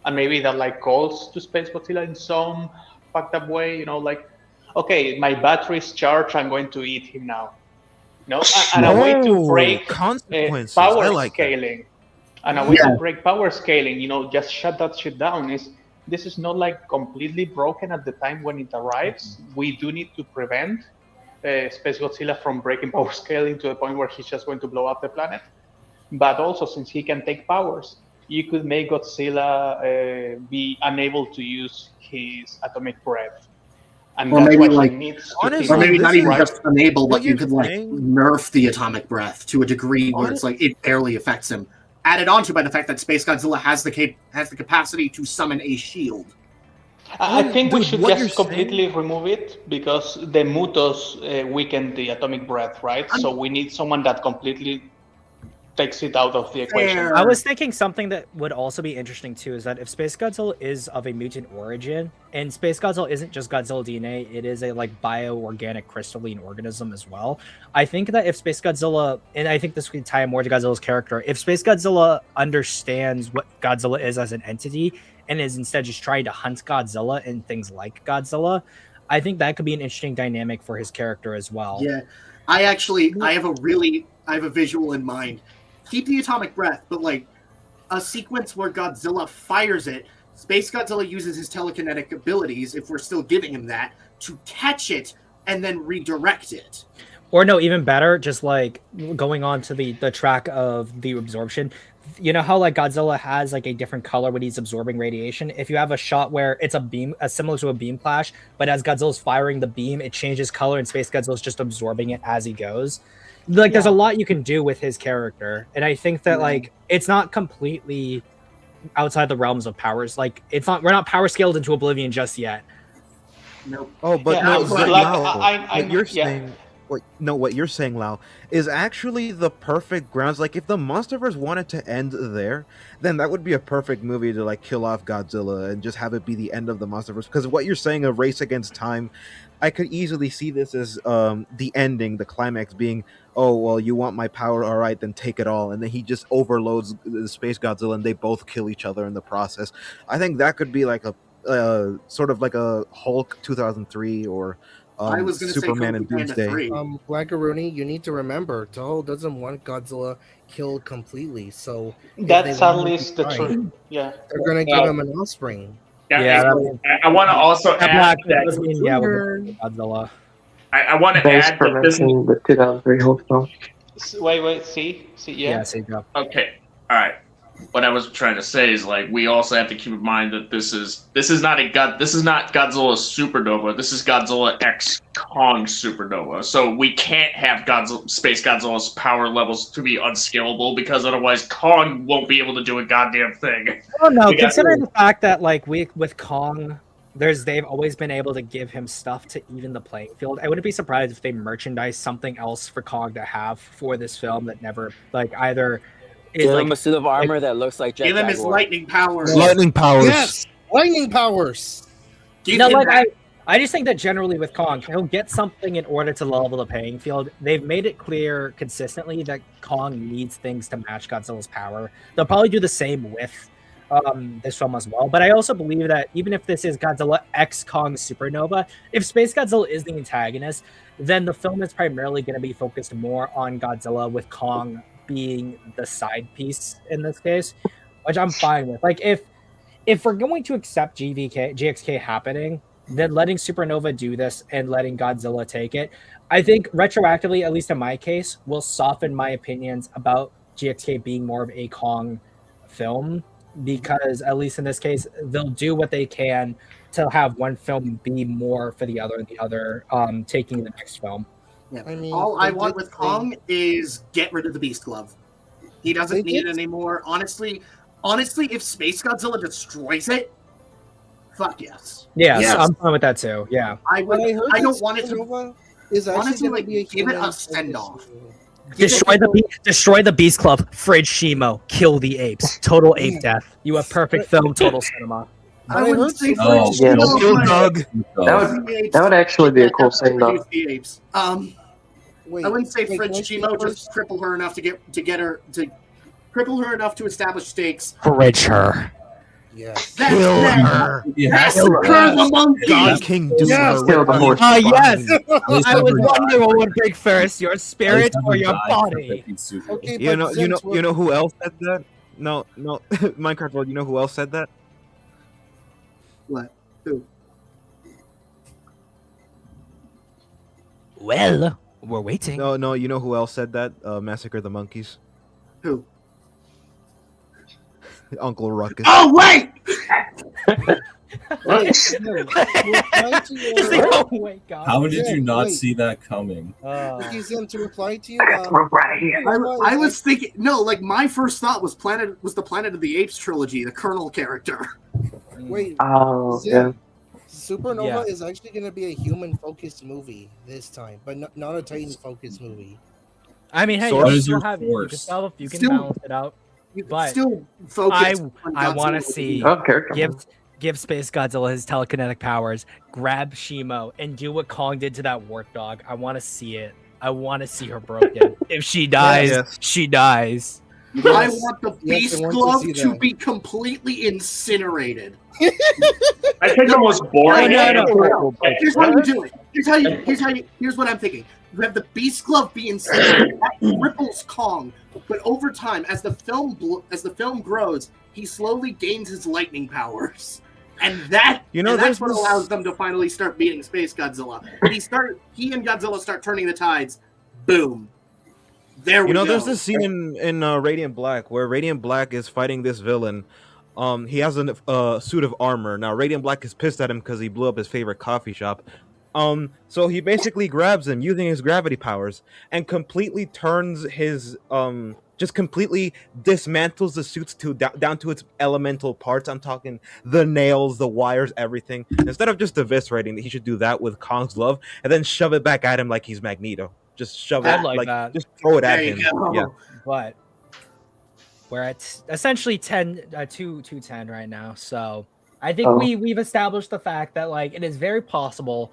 and maybe that calls to Space Godzilla in some fucked up way. You know, okay, my battery's charged, I'm going to eat him now. No, and a way to break consequences. power scaling. And a way to break power scaling, just shut that shit down. This is not completely broken at the time when it arrives. We do need to prevent Space Godzilla from breaking power scaling to the point where he's just going to blow up the planet. But also, since he can take powers, you could make Godzilla be unable to use his atomic breath. And or that's maybe why he needs or maybe not even just unable, but you could nerf the atomic breath to a degree where it's it barely affects him. Added on to by the fact that Space Godzilla has the capacity to summon a shield. I think we should just completely remove it because the Mutos weaken the atomic breath, right? So we need someone that completely takes it out of the equation. I was thinking something that would also be interesting too is that if Space Godzilla is of a mutant origin, and Space Godzilla isn't just Godzilla DNA, it is a bioorganic crystalline organism as well. I think that if Space Godzilla, and I think this could tie more to Godzilla's character, if Space Godzilla understands what Godzilla is as an entity and is instead just trying to hunt Godzilla and things like Godzilla, I think that could be an interesting dynamic for his character as well. Yeah, I have a visual in mind. Keep the atomic breath, but a sequence where Godzilla fires it, Space Godzilla uses his telekinetic abilities, if we're still giving him that, to catch it and then redirect it. Or no, even better, just going on to the track of the absorption. You know how Godzilla has a different color when he's absorbing radiation? If you have a shot where it's a beam, similar to a beam flash, but as Godzilla's firing the beam, it changes color and Space Godzilla's just absorbing it as he goes. There's a lot you can do with his character, and I think that it's not completely outside the realms of powers. We're not power scaled into oblivion just yet. Nope. Oh, but what you're saying, what you're saying, Lau, is actually the perfect grounds. If the Monsterverse wanted to end there, then that would be a perfect movie to kill off Godzilla and just have it be the end of the Monsterverse. Because what you're saying, a race against time, I could easily see this as the ending, the climax being, oh, well, you want my power, all right, then take it all. And then he just overloads the Space Godzilla and they both kill each other in the process. I think that could be a sort of like a Hulk 2003 or I was going to say Superman Kung and Fu Panda Doomsday. 3. Blackaroonie, you need to remember, Toho doesn't want Godzilla killed completely. So if That they sadly want him is to the die, truth. Yeah. they're going to give him an offspring. Yeah, that means- I want to also That add black that does mean, yeah, with Godzilla. I want to Thanks add for that this. mentioning the 2003 Hulk film. Wait, see, yeah. See, go. Okay, all right. What I was trying to say is like we also have to keep in mind that this is not Godzilla supernova. This is Godzilla X Kong supernova. So we can't have Space Godzilla's power levels to be unscalable because otherwise Kong won't be able to do a goddamn thing. Oh no, considering the fact that like with Kong, they've always been able to give him stuff to even the playing field. I wouldn't be surprised if they merchandise something else for Kong to have for this film that never like either. Give him a suit of armor that looks like Jet Give him his Jaguar. lightning powers. Lightning powers. Yes, lightning powers. I just think that generally with Kong, he'll get something in order to level the playing field. They've made it clear consistently that Kong needs things to match Godzilla's power. They'll probably do the same with this film as well. But I also believe that even if this is Godzilla X Kong Supernova, if Space Godzilla is the antagonist, then the film is primarily going to be focused more on Godzilla, with Kong being the side piece in this case, which I'm fine with. Like if we're going to accept GXK happening, then letting Supernova do this and letting Godzilla take it, I think retroactively, at least in my case, will soften my opinions about GXK being more of a Kong film, because at least in this case, they'll do what they can to have one film be more for the other and the other taking the next film. Yeah. I mean, all I want with Kong is get rid of the Beast Glove. He doesn't need it anymore. Honestly, if Space Godzilla destroys it, fuck yes. Yes. I'm fine with that too. Yeah. I don't want it to. Supernova is actually Honestly, going to be a give it a human send off. Destroy the Beast Club. Fridge Shimo. Kill the apes. Total ape death. You have perfect film. Total cinema. I wouldn't say Oh, Fridge yeah, Shimo. that would actually be a cool thing, though. I wouldn't say Fridge Shimo, just cripple her enough to cripple her enough to establish stakes. Fridge her. Yes. Kill her. Massacre the monkey. God King Doom. Yes. Kill the horse. Yes. I was wondering what would pick first, your spirit or your body. Okay, You know who else said that? No, Minecraft World. You know who else said that? What? Who? Well, we're waiting. No. You know who else said that? Massacre the Monkeys. Who? Uncle Ruckus. Oh wait! How did you not see that coming? Zim, to reply to you. I was thinking. No, like my first thought was the Planet of the Apes trilogy, the Colonel character. Wait. Oh, Zim, Supernova is actually going to be a human-focused movie this time, but not a Titan-focused movie. I mean, hey, So you can balance it out. But still focus. I want to see give Space Godzilla his telekinetic powers, grab Shimo, and do what Kong did to that warthog. I want to see it. I want to see her broken. If she dies, she dies. I want the Beast Glove to be completely incinerated. I think the most boring. Here's what I'm doing. Here's what I'm thinking. You have the Beast Glove be incinerated. That cripples Kong. But over time, as the film grows, he slowly gains his lightning powers, and that's what allows them to finally start beating Space Godzilla. He and Godzilla start turning the tides. Boom. There we go. There's this scene in Radiant Black where Radiant Black is fighting this villain. He has a suit of armor. Now Radiant Black is pissed at him because he blew up his favorite coffee shop. So he basically grabs him using his gravity powers and completely turns his just completely dismantles the suits down to its elemental parts. I'm talking the nails, the wires, everything. Instead of just eviscerating, he should do that with Kong's glove and then shove it back at him like he's Magneto. Just shove it like that. Just throw it at him. Yeah. But we're at essentially 210 right now. So I think we've established the fact that like it is very possible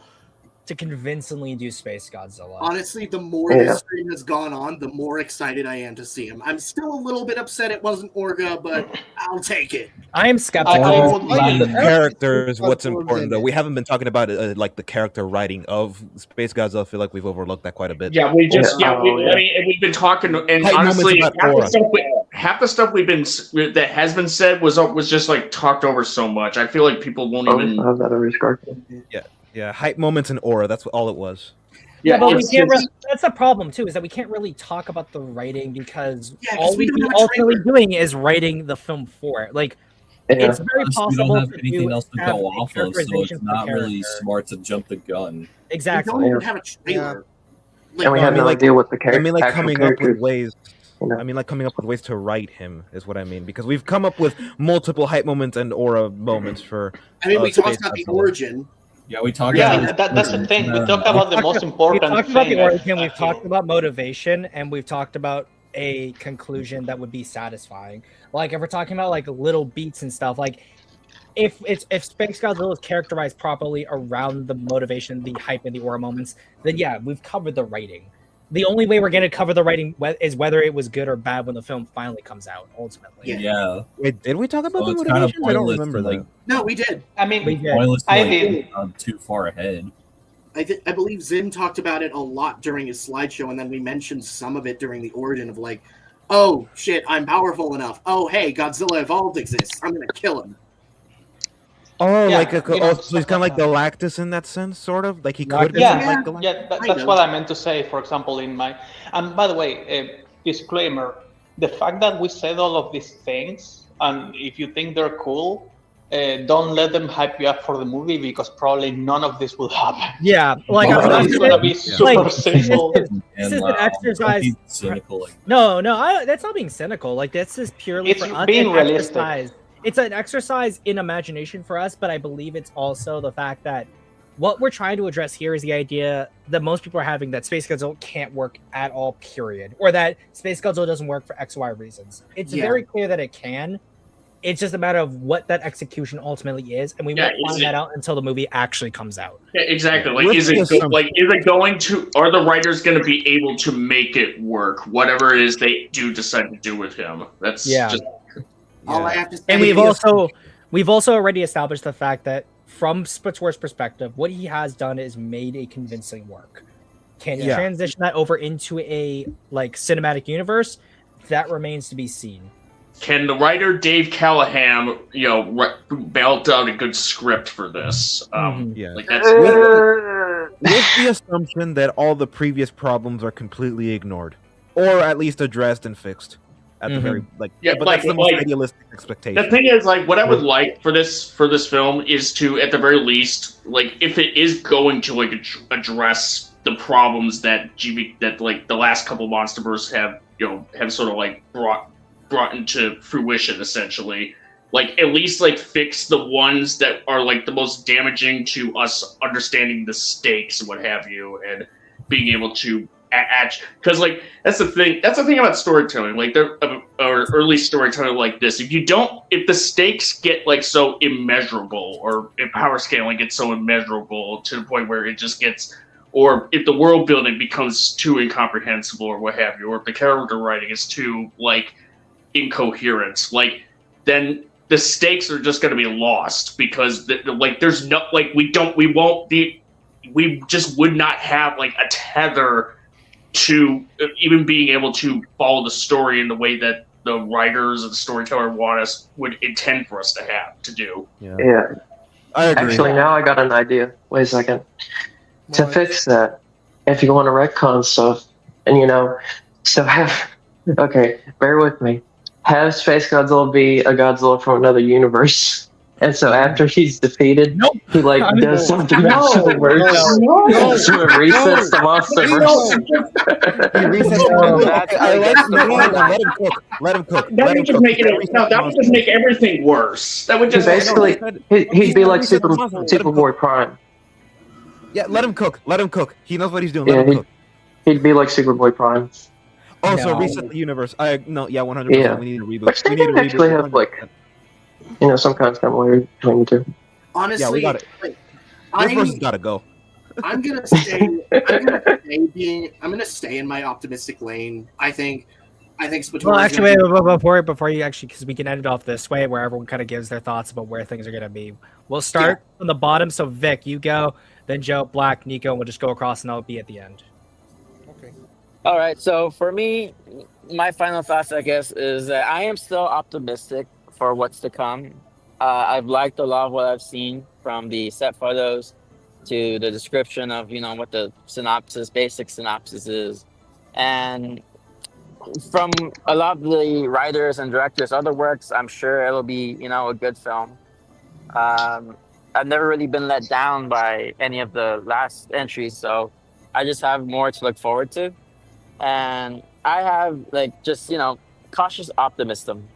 to convincingly do Space Godzilla. Honestly, the more this stream has gone on, the more excited I am to see him. I'm still a little bit upset it wasn't Orga, but I'll take it. I am skeptical. The character is what's important, though. We haven't been talking about like the character writing of Space Godzilla. I feel like we've overlooked that quite a bit. Yeah, we've been talking, and honestly, half the stuff we've been that has been said was just like talked over so much. I feel like people won't even. Yeah, hype moments and aura. That's all it was. Yeah, but we can't that's the problem too, is that we can't really talk about the writing because all we'd be ultimately doing is writing the film for it. Like, it's very possible. We don't have anything else to go off of, so it's not really smart to jump the gun. Exactly. We don't even have a trailer. And we have no idea what the character. I mean, like coming up with ways. I mean, like coming up with ways to write him is what I mean, because we've come up with multiple hype moments and aura moments for. I mean, we talked about the origin. Yeah, we talked. Yeah, that's the thing. We talked about the most important thing. We've talked about the origin. We've talked about motivation, and we've talked about a conclusion that would be satisfying. Like if we're talking about like little beats and stuff, like if Space Godzilla is characterized properly around the motivation, the hype, and the aura moments, then yeah, we've covered the writing. The only way we're going to cover the writing is whether it was good or bad when the film finally comes out. Ultimately, yeah. Wait, did we talk about the motivation? I don't remember that. No, we did. I mean, we did. I did. Too far ahead. I believe Zim talked about it a lot during his slideshow, and then we mentioned some of it during the origin of like, oh shit, I'm powerful enough. Oh hey, Godzilla Evolved exists. I'm gonna kill him. Oh, yeah, like so he's kind of like Galactus in that sense, sort of. Like he could be like Galactus. Yeah, that's what I meant to say. For example, in my and by the way, disclaimer: the fact that we said all of these things, and if you think they're cool, don't let them hype you up for the movie because probably none of this will happen. Yeah, like it's gonna be super simple. This is an exercise. No, that's not being cynical. Like this is purely it's for us being an realistic. Exercise. It's an exercise in imagination for us, but I believe it's also the fact that what we're trying to address here is the idea that most people are having that Space Godzilla can't work at all, period, or that Space Godzilla doesn't work for X, Y reasons. It's very clear that it can. It's just a matter of what that execution ultimately is, and we won't find that out until the movie actually comes out. Yeah, exactly. Like, is it going to? Are the writers going to be able to make it work? Whatever it is they do decide to do with him. That's just. All I have to say. And we've also already established the fact that from Spitzwer's perspective, what he has done is made a convincing work. Can he transition that over into a like cinematic universe? That remains to be seen. Can the writer Dave Callahan, belt out a good script for this? Like that's with the assumption that all the previous problems are completely ignored, or at least addressed and fixed. At the very but that's the most idealistic expectation. The thing is, like, what I would like for this film is to, at the very least, like, if it is going to like address the problems that the last couple Monsterverse have sort of like brought into fruition, essentially, like at least like fix the ones that are like the most damaging to us understanding the stakes and what have you, and being able to. Because like that's the thing about storytelling, like or early storytelling like this, if the stakes get like so immeasurable, or if power scaling gets so immeasurable to the point where it just gets, or if the world building becomes too incomprehensible or what have you, or if the character writing is too like incoherent, like then the stakes are just going to be lost because there's no we just would not have like a tether to even being able to follow the story in the way that the writers and the storyteller would intend for us to do. Yeah. I agree. Actually, now I got an idea. Wait a second. To fix that, if you want to retcon stuff, and bear with me. Have Space Godzilla be a Godzilla from another universe. And so after he's defeated, he does something actually worse. So it resets the Monsterverse. He resets Let him cook. That would just make everything worse. That would just basically he'd be like Superboy Prime. Yeah, let him cook. He knows what he's doing. Let him cook. He'd be like Superboy Prime. Oh, so reset the universe. 100%. Yeah. We need a reboot. Which they can actually have some content where between the two. Honestly, yeah, we got it. This person's got to go. I'm gonna stay in my optimistic lane. I think Spatora's Well, actually, gonna wait, before you actually, because we can end it off this way, where everyone kind of gives their thoughts about where things are gonna be. We'll start from the bottom. So Vic, you go, then Joe, Black, Nico, and we'll just go across, and I'll be at the end. Okay. All right. So for me, my final thoughts, I guess, is that I am still optimistic for what's to come. I've liked a lot of what I've seen from the set photos to the description of what the basic synopsis is, and from a lot of the writers and directors' other works, I'm sure it'll be a good film. I've never really been let down by any of the last entries, so I just have more to look forward to. And I have just cautious optimism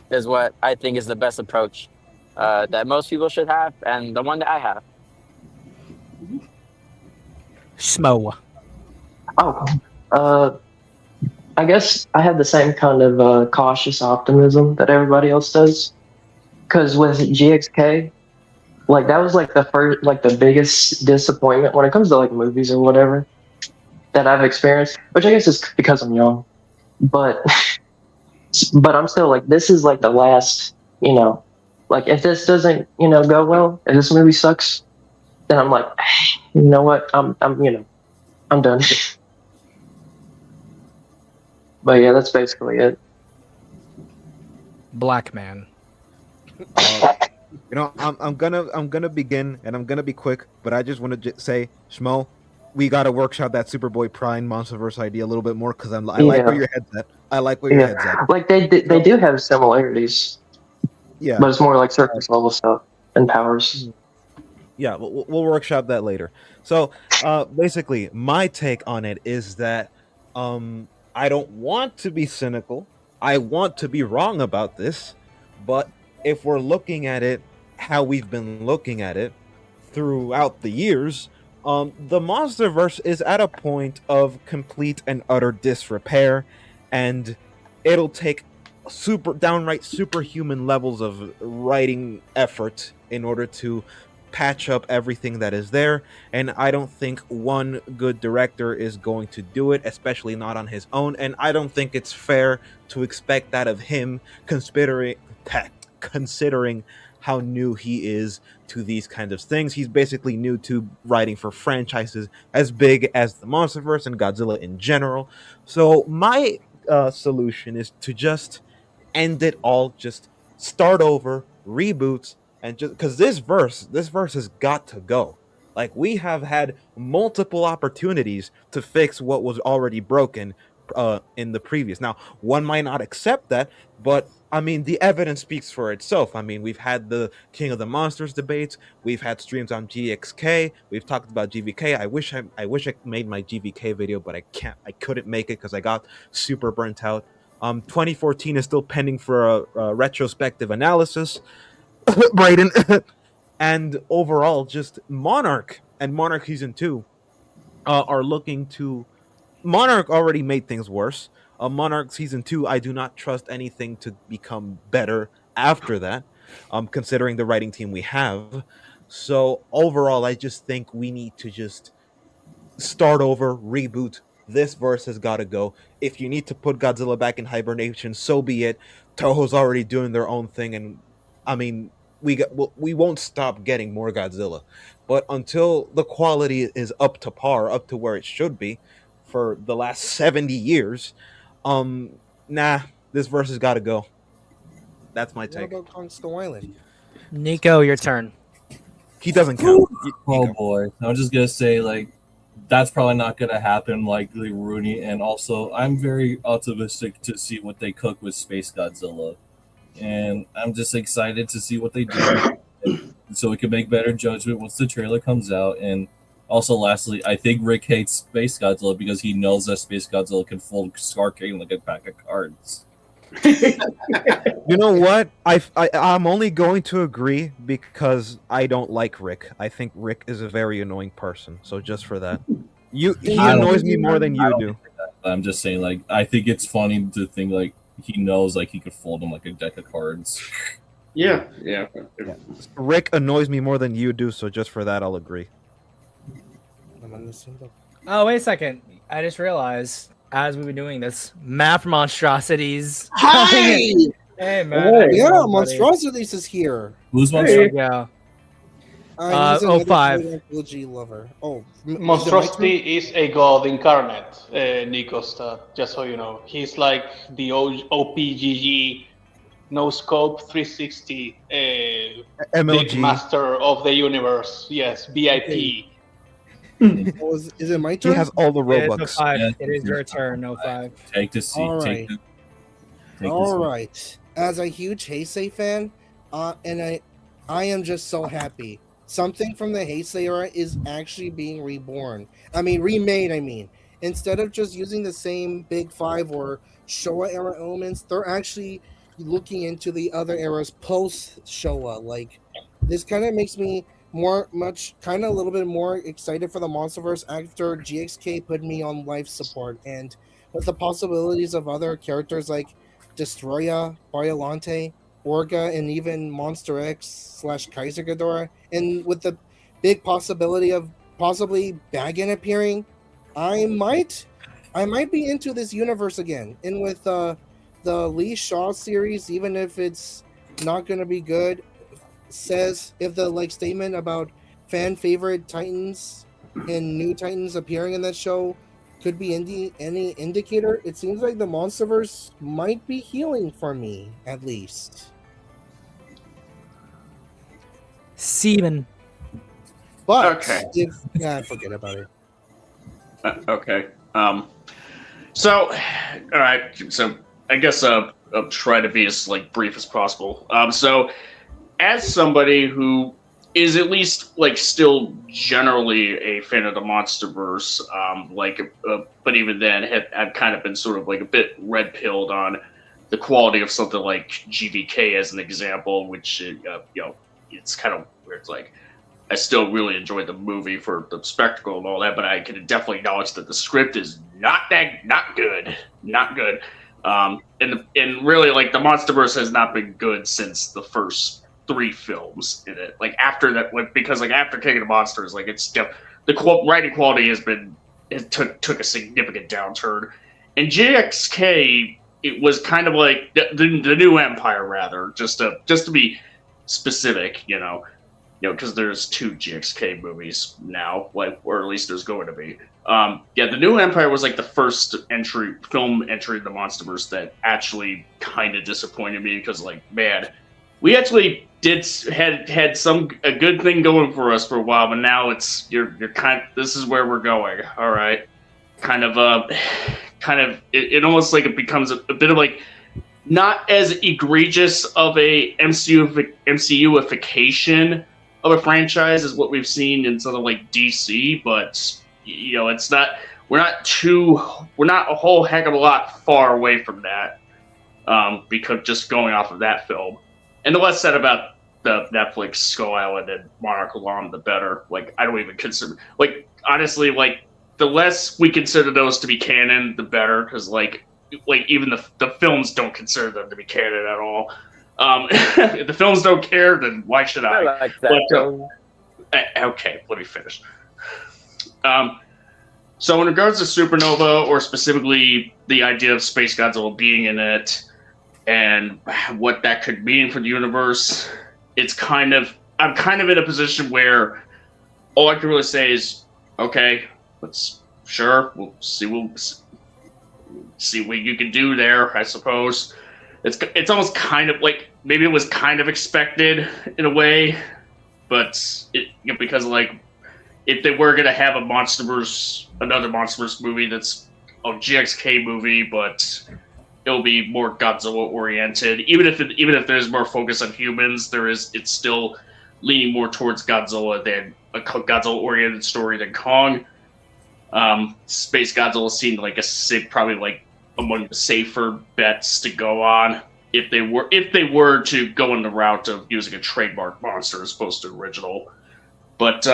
is what I think is the best approach that most people should have, and the one that I have. Schmo. Oh, I guess I have the same kind of cautious optimism that everybody else does. Because with GXK, that was the first, the biggest disappointment when it comes to movies or whatever that I've experienced. Which I guess is because I'm young, but but I'm still this is the last, if this doesn't go well, if this movie sucks, then I'm you know what, I'm I'm done. But yeah, that's basically it. Black man. I'm gonna begin, and I'm gonna be quick, but I just want to say, Schmo, we gotta workshop that Superboy Prime Monsterverse idea a little bit more because I like where your head's at. I like where your head's at. They do have similarities. Yeah, but it's more surface level stuff and powers. Yeah, we'll workshop that later. So, basically, my take on it is that I don't want to be cynical. I want to be wrong about this, but if we're looking at it how we've been looking at it throughout the years, the Monsterverse is at a point of complete and utter disrepair, and it'll take downright superhuman levels of writing effort in order to patch up everything that is there, and I don't think one good director is going to do it, especially not on his own, and I don't think it's fair to expect that of him, considering how new he is to these kinds of things. He's basically new to writing for franchises as big as the Monsterverse and Godzilla in general. So my solution is to just end it all, just start over, reboots, and just because this verse has got to go. We have had multiple opportunities to fix what was already broken in the previous. Now, one might not accept that, but I mean, the evidence speaks for itself. I mean, we've had the King of the Monsters debates. We've had streams on GXK. We've talked about GVK. I wish I made my GVK video, but I couldn't make it because I got super burnt out. 2014 is still pending for a retrospective analysis. Brayden. And overall, just Monarch and Monarch Season 2 are looking to... Monarch already made things worse. Monarch Season 2, I do not trust anything to become better after that, considering the writing team we have. So overall, I just think we need to just start over, reboot. This verse has got to go. If you need to put Godzilla back in hibernation, so be it. Toho's already doing their own thing, and I mean, we won't stop getting more Godzilla. But until the quality is up to par, up to where it should be for the last 70 years, this verse has got to go. That's my take. What about Kong Skull Island? Nico, your turn. He doesn't count. Oh boy, I'm just gonna say that's probably not gonna happen, likely, Rooney. And also, I'm very optimistic to see what they cook with SpaceGodzilla, and I'm just excited to see what they do, so we can make better judgment once the trailer comes out. And also, lastly, I think Rick hates SpaceGodzilla because he knows that SpaceGodzilla can fold Scar King like a pack of cards. You know what? I'm only going to agree because I don't like Rick. I think Rick is a very annoying person. So just for that, he annoys me more than you do. I'm just saying, I think it's funny to think he knows he could fold him like a deck of cards. Yeah. Rick annoys me more than you do. So just for that, I'll agree. Oh, wait a second. I just realized as we've been doing this, math monstrosities. Hi! Hey, man. Yeah, Monstrosities is here. Who's There you go. He's another 05. great anthology lover. Oh, Monstrosity is a god incarnate, Nikos, just so you know. He's like the OPGG, no scope 360 MLG. master of the universe. Yes, VIP. Is it my turn? He has all the It is Robux. 05. Yeah, It is your turn, 05. Take the seat. All Take right. the All right. As a huge Heisei fan, and I am just so happy. Something from the Heisei era is actually being reborn. Remade. Instead of just using the same Big Five or Showa era elements, they're actually looking into the other eras post Showa. Like, this kind of makes me a little bit more excited for the Monsterverse after GXK put me on life support, and with the possibilities of other characters like Destroya, Biolante, Orga, and even Monster X / Kaiser Ghidorah, and with the big possibility of possibly Bagan appearing, I might be into this universe again. And with the Lee Shaw series, even if it's not going to be good, says if the statement about fan favorite Titans and new Titans appearing in that show could be any indicator, it seems like the Monsterverse might be healing for me, at least. Seaman. But Okay. forget about it. Okay. So, all right. So, I guess I'll try to be as brief as possible. So, as somebody who is at least still generally a fan of the Monsterverse, but even then, I've kind of been sort of a bit red pilled on the quality of something like GVK as an example, which it's kind of weird. It's I still really enjoyed the movie for the spectacle and all that, but I can definitely acknowledge that the script is not good. And really, the Monsterverse has not been good since the first 3 films in it. After that, because after King of the Monsters, it's the writing quality took a significant downturn. And GXK, it was kind of the new Empire, rather, just to be specific, because there's 2 GXK movies now, or at least there's going to be. The New Empire was the first film entry in the Monsterverse that actually kind of disappointed me, because man, we actually had a good thing going for us for a while, but now it's this is where we're going. All right, it almost it becomes a bit of not as egregious of a MCU-ification of a franchise as what we've seen in something like DC, but it's not. We're not a whole heck of a lot far away from that, because just going off of that film. And the less said about the Netflix Skull Island and Monarch Alarm, the better. I don't even consider honestly, the less we consider those to be canon, the better, because even the films don't consider them to be canon at all. If the films don't care, then why should I? I like that. Okay, let me finish. So in regards to Supernova, or specifically the idea of SpaceGodzilla being in it, and what that could mean for the universe, I'm kind of in a position where all I can really say is, okay, we'll see what you can do there, I suppose. It's almost kind of maybe it was kind of expected in a way, but because if they were gonna have another Monsterverse movie that's a GXK movie, but it'll be more Godzilla oriented. Even if there's more focus on humans, it's still leaning more towards Godzilla than a Godzilla oriented story than Kong. SpaceGodzilla seemed probably among the safer bets to go on if they were to go in the route of using a trademark monster as opposed to original. But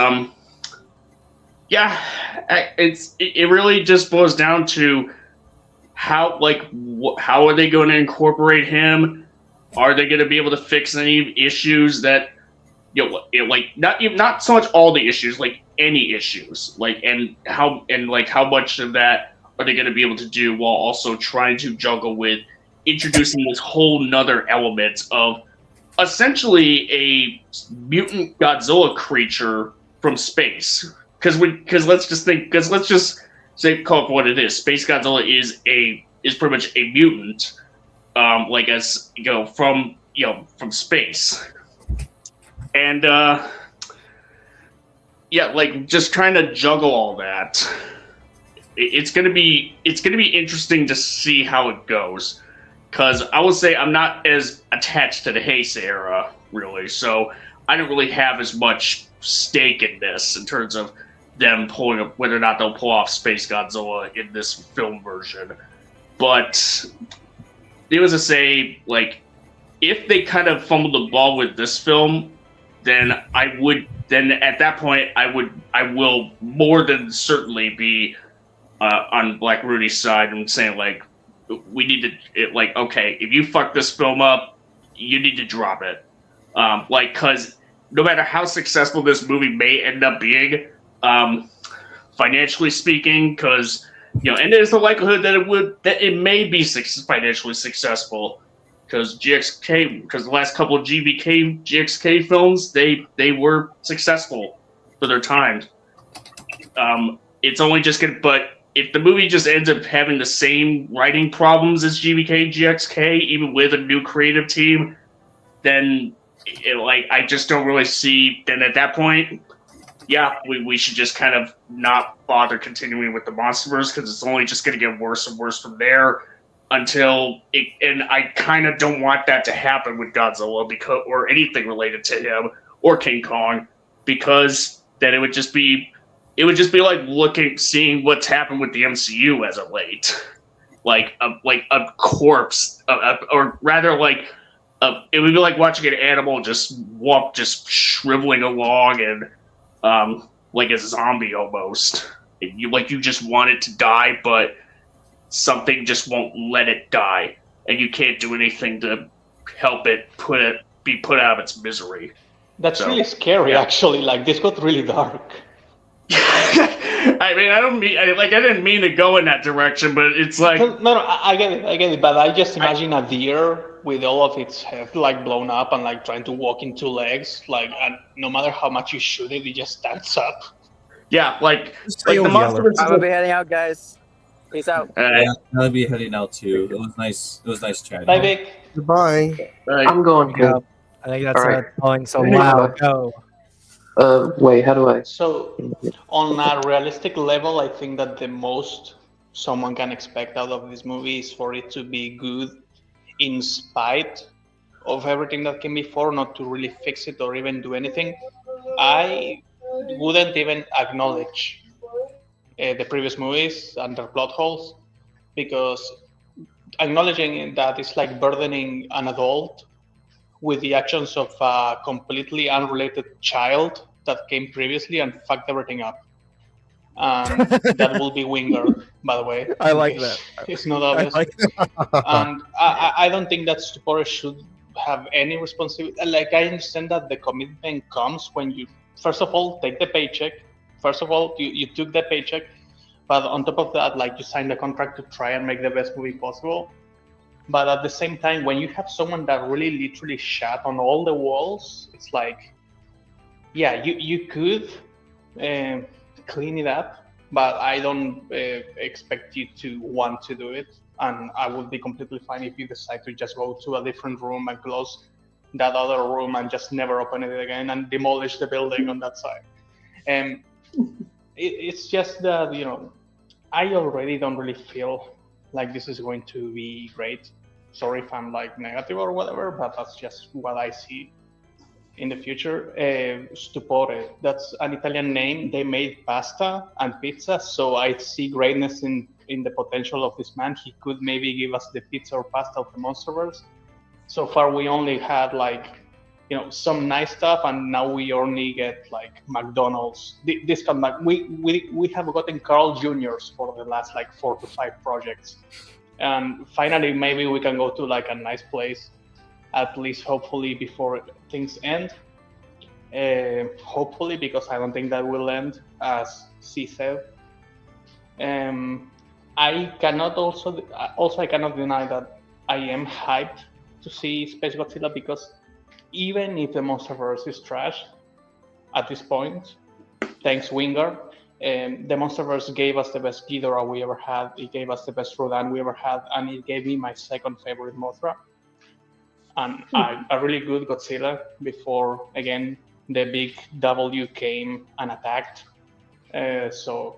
it really just boils down to how are they going to incorporate him? Are they going to be able to fix any issues that not so much all the issues, any issues, and how much of that are they going to be able to do while also trying to juggle with introducing this whole nother element of essentially a mutant Godzilla creature from space. Because let's just say call it what it is. Space Godzilla is pretty much a mutant, from space, and just trying to juggle all that. It's gonna be interesting to see how it goes. Because I will say I'm not as attached to the Heisei era, really, so I don't really have as much stake in this in terms of them pulling up whether or not they'll pull off Space Godzilla in this film version. But needless to say, if they kind of fumbled the ball with this film, then at that point I will more than certainly be on Black Rudy's side and saying we need to okay, if you fuck this film up, you need to drop it. Because no matter how successful this movie may end up being, financially speaking, because and there's the likelihood that it may be financially successful, because the last couple of GXK films, they were successful for their time. It's only just but if the movie just ends up having the same writing problems as GXK, even with a new creative team, then I just don't really see. Then at that point, we should just kind of not bother continuing with the Monsterverse, because it's only just going to get worse and worse from there until it. And I kind of don't want that to happen with Godzilla or anything related to him or King Kong, because then it would just be seeing what's happened with the MCU as of late, a corpse, or rather it would be like watching an animal just shriveling along and like a zombie almost. You just want it to die, but something just won't let it die, and you can't do anything to help it be put out of its misery. That's really scary, actually. This got really dark. I mean, I didn't mean to go in that direction, but it's like no, I get it, but I just imagine a deer with all of its head blown up and trying to walk in two legs, and no matter how much you shoot it, it just stands up. Yeah, the Monsterverse. I'm gonna be heading out, guys. Peace out. I'll be heading out too. It was nice chatting. Bye, Vic. Goodbye. I'm going to. I think that's All right. calling so loud. Go. Wait, how do I? So, on a realistic level, I think that the most someone can expect out of this movie is for it to be good in spite of everything that came before, not to really fix it or even do anything. I wouldn't even acknowledge the previous movies and their plot holes, because acknowledging that is like burdening an adult with the actions of a completely unrelated child that came previously and fucked everything up. That will be Wingard, by the way. I like that. It's not obvious. And I don't think that supporters should have any responsibility. I understand that the commitment comes when you, first of all, take the paycheck. First of all, you took the paycheck, but on top of that, you signed a contract to try and make the best movie possible. But at the same time, when you have someone that really literally shat on all the walls, it's you could clean it up, but I don't expect you to want to do it. And I would be completely fine if you decide to just go to a different room and close that other room and just never open it again and demolish the building on that side. And it's just that, I already don't really feel like this is going to be great. Sorry if I'm negative or whatever, but that's just what I see in the future. Stupore, that's an Italian name. They made pasta and pizza, so I see greatness in the potential of this man. He could maybe give us the pizza or pasta of the Monsterverse. So far, we only had some nice stuff, and now we only get McDonald's. We have gotten Carl Jr.'s for the last 4 to 5 projects. And finally, maybe we can go to a nice place, at least hopefully before things end. Hopefully, because I don't think that will end. as C said. I cannot I cannot deny that I am hyped to see Space Godzilla, because even if the Monsterverse is trash at this point, thanks Wingard, the Monsterverse gave us the best Ghidorah we ever had. It gave us the best Rodan we ever had, and it gave me my second favorite Mothra, and a really good Godzilla before again the big W came and attacked. So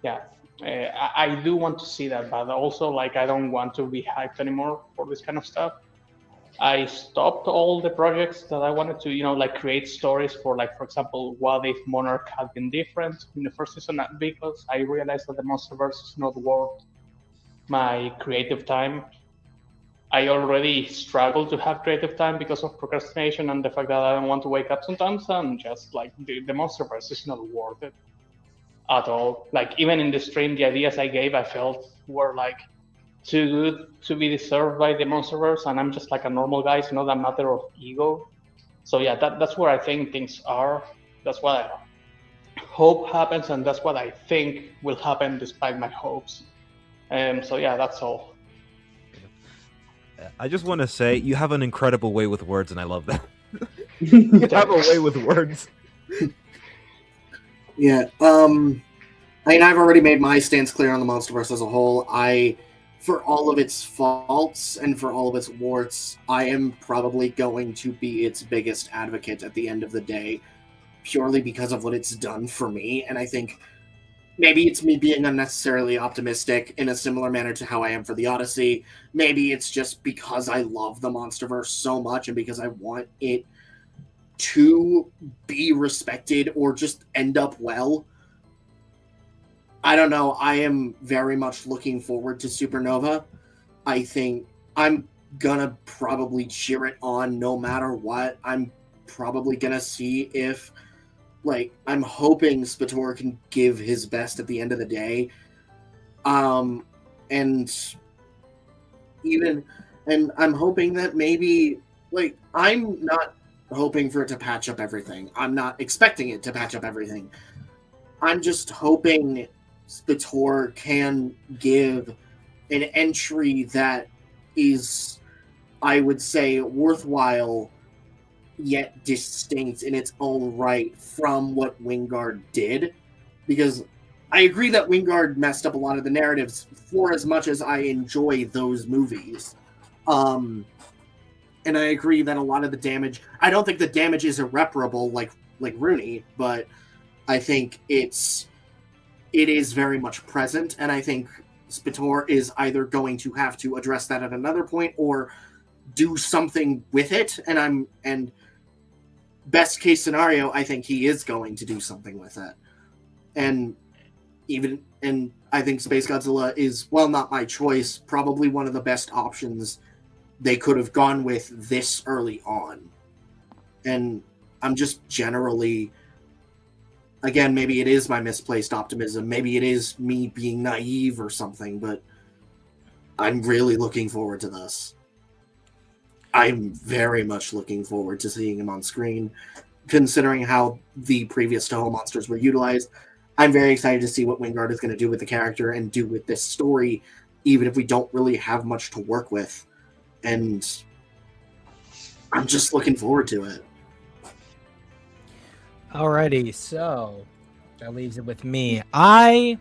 yeah, I do want to see that, but also like I don't want to be hyped anymore for this kind of stuff. I stopped all the projects that I wanted to, like create stories for, like, for example, what if Monarch had been different in the first season, because I realized that the Monsterverse is not worth my creative time. I already struggle to have creative time because of procrastination and the fact that I don't want to wake up sometimes, and just like the Monsterverse is not worth it at all. Like even in the stream, the ideas I gave, I felt were like too good to be deserved by the Monsterverse, and I'm just like a normal guy. It's not a matter of ego. So yeah, that's where I think things are. That's what I hope happens, and that's what I think will happen despite my hopes. So yeah, that's all. I just want to say you have an incredible way with words, and I love that. You have a way with words. Yeah. I mean, I've already made my stance clear on the Monsterverse as a whole. For all of its faults and for all of its warts, I am probably going to be its biggest advocate at the end of the day, purely because of what it's done for me. And I think maybe it's me being unnecessarily optimistic in a similar manner to how I am for the Odyssey. Maybe it's just because I love the Monsterverse so much and because I want it to be respected or just end up well. I don't know. I am very much looking forward to Supernova. I think I'm gonna probably cheer it on no matter what. I'm probably gonna see if, like, I'm hoping Spator can give his best at the end of the day. And I'm hoping that maybe, like, I'm not hoping for it to patch up everything. I'm not expecting it to patch up everything. I'm just hoping Spator can give an entry that is, I would say, worthwhile yet distinct in its own right from what Wingard did. Because I agree that Wingard messed up a lot of the narratives for as much as I enjoy those movies. And I agree that a lot of the damage, I don't think the damage is irreparable like Rooney, but I think it is very much present, and I think Spator is either going to have to address that at another point or do something with it. And best case scenario, I think he is going to do something with it. And I think SpaceGodzilla is, well, not my choice, probably one of the best options they could have gone with this early on. And I'm just generally, again, maybe it is my misplaced optimism. Maybe it is me being naive or something, but I'm really looking forward to this. I'm very much looking forward to seeing him on screen, considering how the previous Toho monsters were utilized. I'm very excited to see what Wingard is going to do with the character and do with this story, even if we don't really have much to work with. And I'm just looking forward to it. Alrighty, so that leaves it with me. I'm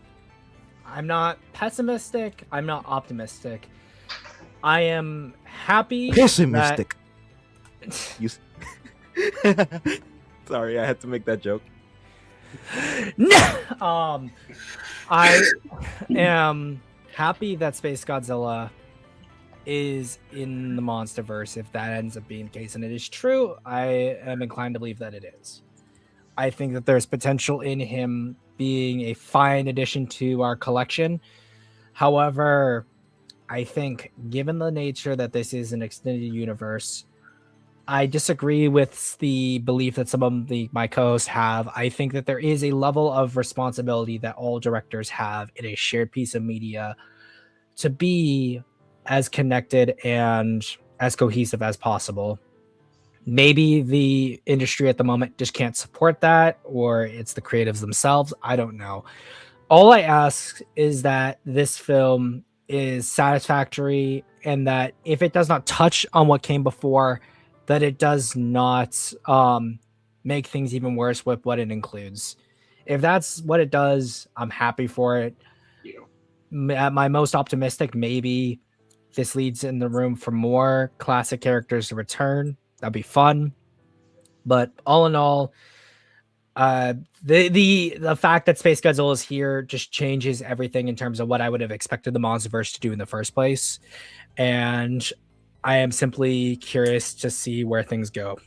not pessimistic. I'm not optimistic. I am happy. Pessimistic. Sorry, I had to make that joke. No. I am happy that SpaceGodzilla is in the Monsterverse. If that ends up being the case, and it is true, I am inclined to believe that it is. I think that there's potential in him being a fine addition to our collection. However, I think given the nature that this is an extended universe, I disagree with the belief that some of my co-hosts have. I think that there is a level of responsibility that all directors have in a shared piece of media to be as connected and as cohesive as possible. Maybe the industry at the moment just can't support that, or it's the creatives themselves. I don't know. All I ask is that this film is satisfactory, and that if it does not touch on what came before, that it does not make things even worse with what it includes. If that's what it does, I'm happy for it. At my most optimistic, maybe this leads in the room for more classic characters to return. That'd be fun. But all in all, the fact that Space Godzilla is here just changes everything in terms of what I would have expected the Monsterverse to do in the first place. And I am simply curious to see where things go.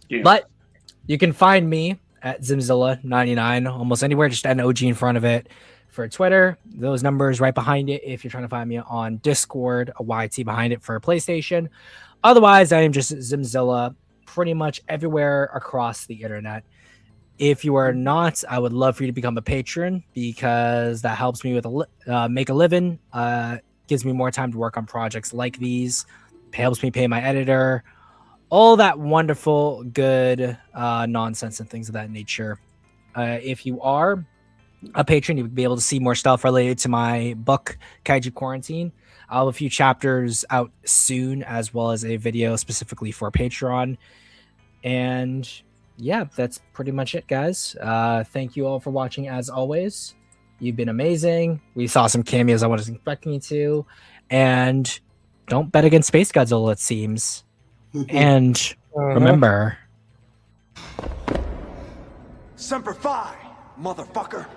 Yeah. But you can find me at Zimzilla99 almost anywhere, just an OG in front of it. For Twitter, those numbers right behind it. If you're trying to find me on Discord, a YT behind it for PlayStation. Otherwise, I am just Zimzilla pretty much everywhere across the internet. If you are not, I would love for you to become a patron, because that helps me with make a living, gives me more time to work on projects like these, helps me pay my editor, all that wonderful, good nonsense and things of that nature. If you are a patron, you would be able to see more stuff related to my book, Kaiju Quarantine. I'll have a few chapters out soon, as well as a video specifically for Patreon. And yeah, that's pretty much it, guys. Thank you all for watching, as always. You've been amazing. We saw some cameos I wasn't expecting you to. And don't bet against Space Godzilla, it seems. And remember... Semper Fi, motherfucker!